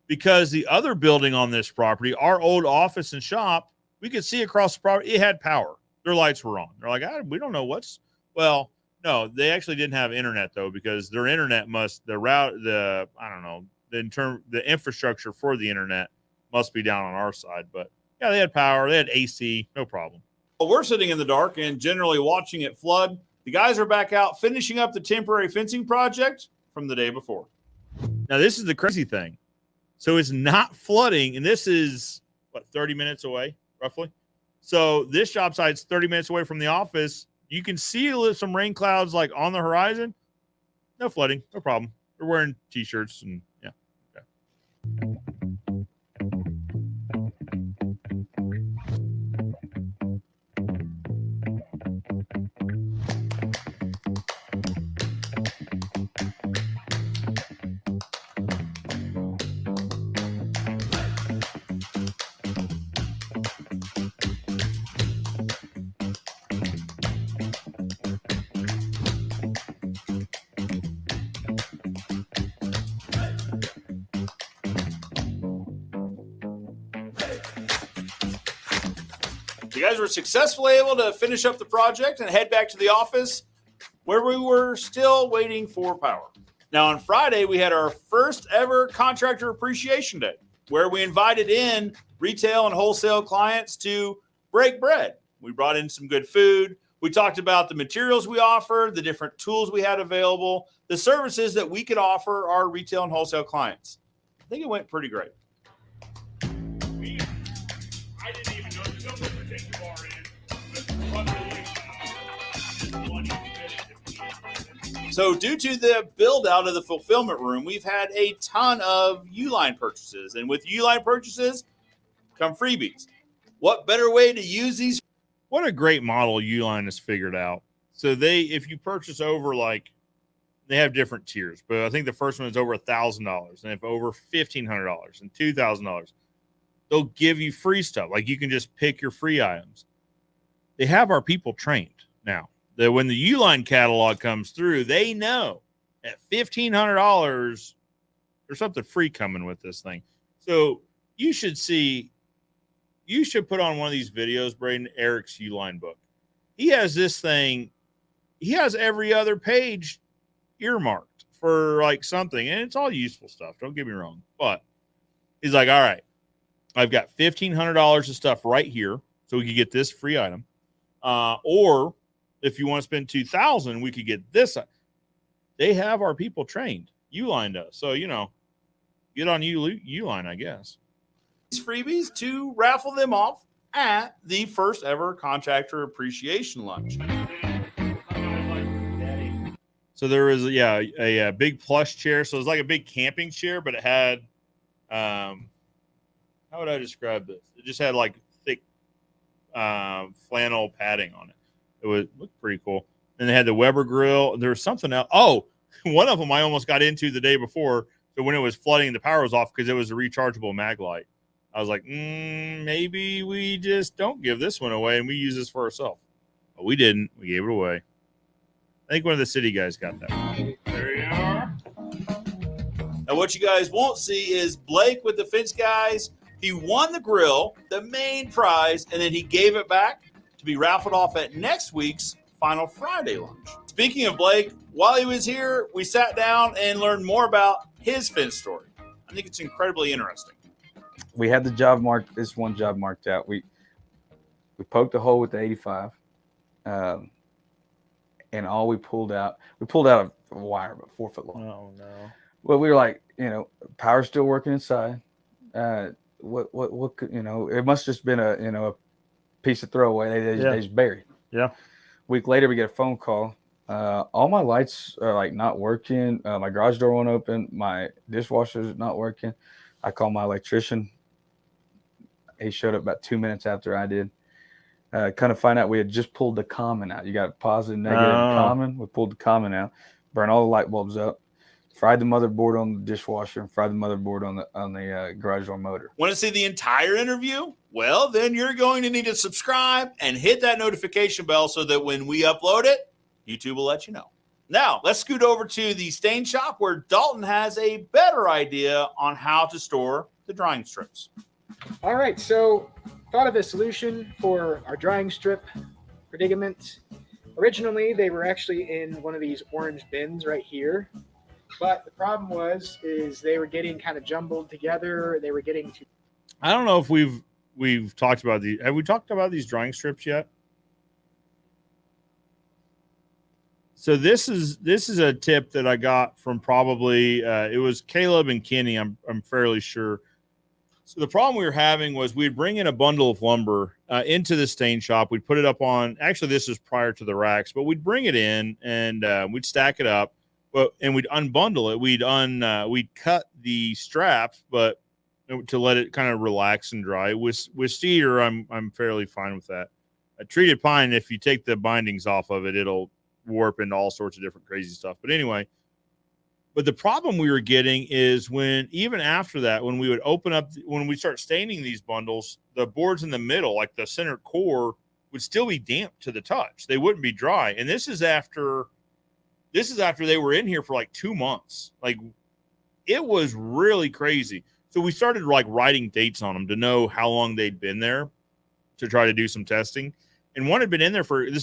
because the other building on this property, our old office and shop, we could see across the property, it had power. Their lights were on. They're like, we don't know what's. Well, no, they actually didn't have internet though, because their internet the infrastructure for the internet must be down on our side. But yeah, they had power, they had AC, no problem. Well, we're sitting in the dark and generally watching it flood. The guys are back out finishing up the temporary fencing project from the day before. Now, this is the crazy thing. So it's not flooding, and this is, 30 minutes away, roughly? So this job site's 30 minutes away from the office. You can see some rain clouds like on the horizon. No flooding, no problem. They're wearing T-shirts and yeah. Okay. You guys were successfully able to finish up the project and head back to the office where we were still waiting for power. Now, on Friday, we had our first ever contractor appreciation day where we invited in retail and wholesale clients to break bread. We brought in some good food. We talked about the materials we offered, the different tools we had available, the services that we could offer our retail and wholesale clients. I think it went pretty great. I didn't even know the numbers were taking far in. So due to the build out of the fulfillment room, we've had a ton of Uline purchases. And with Uline purchases come freebies. What better way to use these? What a great model Uline has figured out. So if you purchase over they have different tiers, but I think the first one is over $1,000, and if over $1,500 and $2,000, they'll give you free stuff. Like you can just pick your free items. They have our people trained now that when the Uline catalog comes through, they know at $1,500 there's something free coming with this thing. So you should put on one of these videos, Braden, Eric's Uline book. He has this thing. He has every other page earmarked for something, and it's all useful stuff. Don't get me wrong. But he's like, all right, I've got $1,500 of stuff right here, so we could get this free item. Or if you want to spend $2,000, we could get this. They have our people trained. Uline does. So, get on Uline, I guess. These freebies to raffle them off at the first ever contractor appreciation lunch. So there was a big plush chair. So it was like a big camping chair, but it had how would I describe this? It just had thick flannel padding on it. It looked pretty cool. And they had the Weber grill. There was something else. Oh, one of them I almost got into the day before. So when it was flooding, the power was off because it was a rechargeable mag light. I was like, maybe we just don't give this one away and we use this for ourselves. But we didn't. We gave it away. I think one of the city guys got that one. There you are. Now, what you guys won't see is Blake with the Fence guys. He won the grill, the main prize, and then he gave it back to be raffled off at next week's Final Friday lunch. Speaking of Blake, while he was here, we sat down and learned more about his fence story. I think it's incredibly interesting. We had the job marked. This one job marked out. We poked a hole with the 85, and all we pulled out a wire about 4 foot long. Oh no! Well, we were like, power's still working inside. What could, it must just been a piece of throwaway. They just buried. Yeah. Week later, we get a phone call. All my lights are not working. My garage door won't open. My dishwasher's not working. I call my electrician. He showed up about 2 minutes after I did. Kind of find out we had just pulled the common out. You got positive, negative, common. We pulled the common out, burned all the light bulbs up, fried the motherboard on the dishwasher, and fried the motherboard on the garage door motor. Want to see the entire interview? Well, then you're going to need to subscribe and hit that notification bell so that when we upload it, YouTube will let you know. Now, let's scoot over to the stain shop where Dalton has a better idea on how to store the drying strips. All right, so thought of a solution for our drying strip predicament. Originally, they were actually in one of these orange bins right here, but the problem is they were getting kind of jumbled together. They were getting too. I don't know if we've talked about these. Have we talked about these drying strips yet? So this is a tip that I got from probably it was Caleb and Kenny. I'm fairly sure. So the problem we were having was we'd bring in a bundle of lumber into the stain shop. We'd put it up on. Actually, this is prior to the racks, but we'd bring it in and we'd stack it up. And we'd unbundle it. We'd cut the straps, but to let it kind of relax and dry. With cedar, I'm fairly fine with that. A treated pine, if you take the bindings off of it, it'll warp into all sorts of different crazy stuff. But anyway, but the problem we were getting is even after that, when we would open up, when we start staining these bundles, the boards in the middle, like the center core, would still be damp to the touch. They wouldn't be dry. And this is after they were in here for 2 months. It was really crazy. So we started writing dates on them to know how long they'd been there to try to do some testing. And this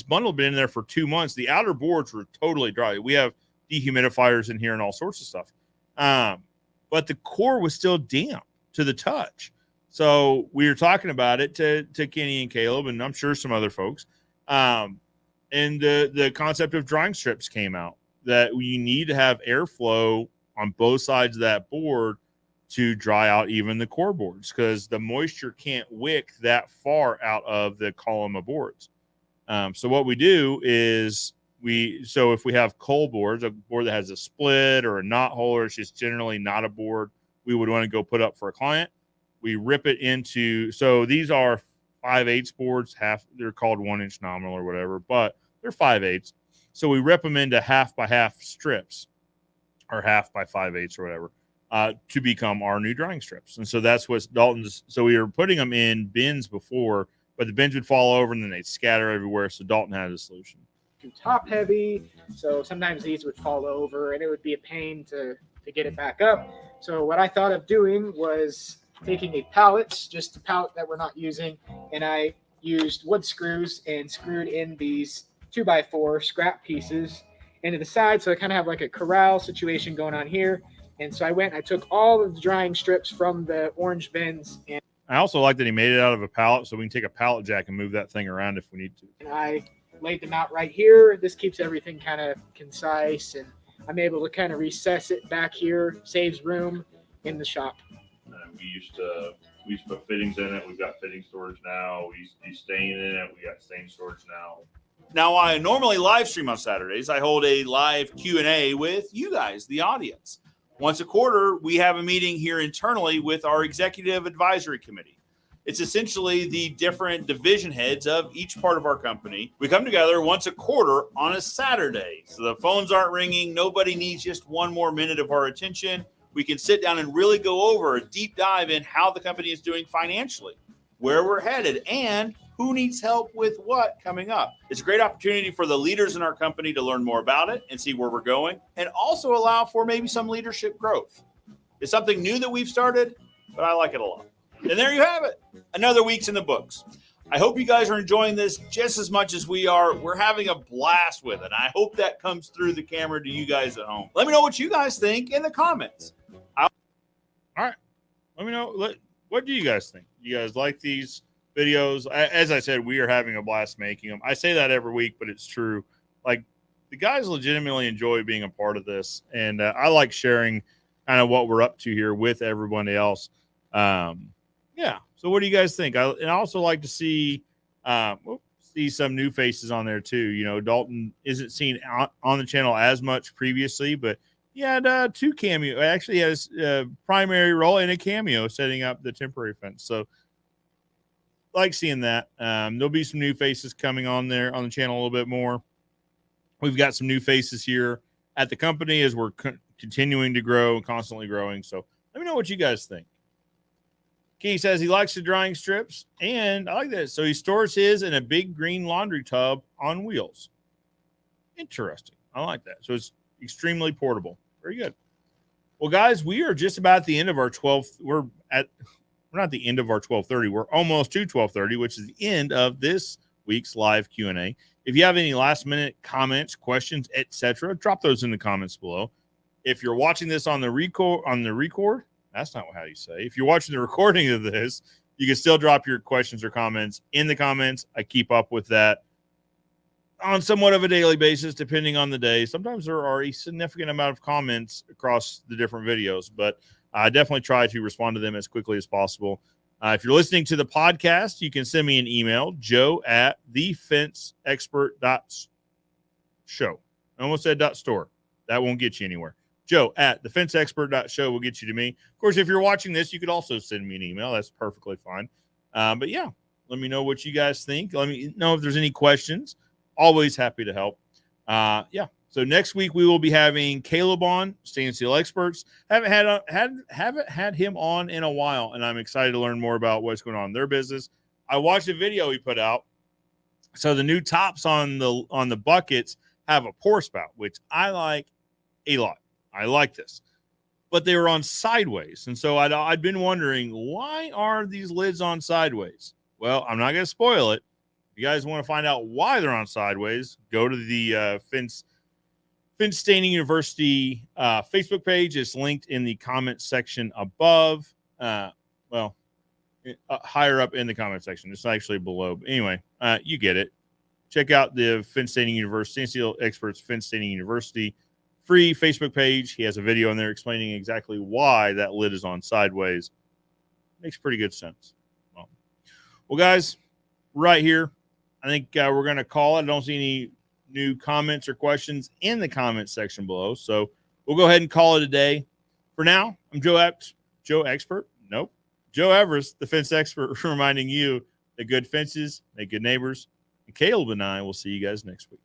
bundle had been in there for 2 months. The outer boards were totally dry. We have dehumidifiers in here and all sorts of stuff. But the core was still damp to the touch. So we were talking about it to Kenny and Caleb, and I'm sure some other folks. And the concept of drying strips came out, that you need to have airflow on both sides of that board to dry out even the core boards, because the moisture can't wick that far out of the column of boards. So what we do is so if we have cold boards, a board that has a split or a knot hole, or it's just generally not a board we would want to go put up for a client, we rip it into, so these are 5/8 boards, they're called 1-inch nominal or whatever, but they're 5/8. So we rip them into 1/2 by 1/2 strips, or 1/2 by 5/8 or whatever, to become our new drying strips. And so that's what Dalton's, so we were putting them in bins before, but the bins would fall over and then they'd scatter everywhere. So Dalton had a solution. Too top heavy, so sometimes these would fall over and it would be a pain to get it back up. So what I thought of doing was taking a pallet, just a pallet that we're not using, and I used wood screws and screwed in these 2x4 scrap pieces into the side, so I kind of have like a corral situation going on here. And so I went and I took all of the drying strips from the orange bins, and I also like that he made it out of a pallet, so we can take a pallet jack and move that thing around if we need to. and I laid them out right here. This keeps everything kind of concise, and I'm able to kind of recess it back here, saves room in the shop. We used to put fittings in it. We've got fitting storage now. We used to do stain in it. We got stain storage now. Now, I normally live stream on Saturdays. I hold a live Q&A with you guys, the audience. Once a quarter, we have a meeting here internally with our executive advisory committee. It's essentially the different division heads of each part of our company. We come together once a quarter on a Saturday. So the phones aren't ringing. Nobody needs just one more minute of our attention. We can sit down and really go over a deep dive in how the company is doing financially, where we're headed, and who needs help with what coming up. It's a great opportunity for the leaders in our company to learn more about it and see where we're going, and also allow for maybe some leadership growth. It's something new that we've started, but I like it a lot. And there you have it. Another week's in the books. I hope you guys are enjoying this just as much as we are. We're having a blast with it. I hope that comes through the camera to you guys at home. Let me know what you guys think in the comments. All right. Let me know. What do you guys think? You guys like these videos? As I said, we are having a blast making them. I say that every week, but it's true. Like, the guys legitimately enjoy being a part of this. And I like sharing kind of what we're up to here with everybody else. Yeah. So what do you guys think? I also like to see some new faces on there too. You know, Dalton isn't seen on the channel as much previously, but he had 2 cameo. Actually, he has a primary role in a cameo setting up the temporary fence. So like seeing that. There'll be some new faces coming on there on the channel a little bit more. We've got some new faces here at the company as we're continuing to grow and constantly growing. So let me know what you guys think. Key says he likes the drying strips, and I like that. So he stores his in a big green laundry tub on wheels. Interesting. I like that. So it's extremely portable. Very good. Well, guys, we are just about at the end of our 12th. We're not at the end of our 12:30. We're almost to 12:30, which is the end of this week's live Q&A. If you have any last-minute comments, questions, etc., drop those in the comments below. If you're watching this on the record, that's not how you say. If you're watching the recording of this, you can still drop your questions or comments in the comments. I keep up with that on somewhat of a daily basis, depending on the day. Sometimes there are a significant amount of comments across the different videos, but I definitely try to respond to them as quickly as possible. If you're listening to the podcast, you can send me an email, joe@thefenceexpert.show. I almost said .store. That won't get you anywhere. joe@thefenceexpert.show will get you to me. Of course, if you're watching this, you could also send me an email. That's perfectly fine. But yeah, let me know what you guys think. Let me know if there's any questions. Always happy to help. Yeah. So next week we will be having Caleb on, Stainless Steel Experts. Haven't had him on in a while, and I'm excited to learn more about what's going on in their business. I watched a video he put out. So the new tops on the buckets have a pour spout, which I like a lot. I like this, but they were on sideways. And so I'd been wondering, why are these lids on sideways? Well, I'm not going to spoil it. If you guys want to find out why they're on sideways, go to the Fence Staining University Facebook page. It's linked in the comment section above. Well, higher up in the comment section. It's actually below. But anyway, you get it. Check out the Fence Staining University, Stainless Steel Experts Fence Staining University free Facebook page. He has a video in there explaining exactly why that lid is on sideways. Makes pretty good sense. Well, guys, right here, I think we're going to call it. I don't see any new comments or questions in the comment section below, so we'll go ahead and call it a day. For now, I'm Joe Expert. Nope. Joe Everest, the fence expert, reminding you that good fences make good neighbors. And Caleb and I will see you guys next week.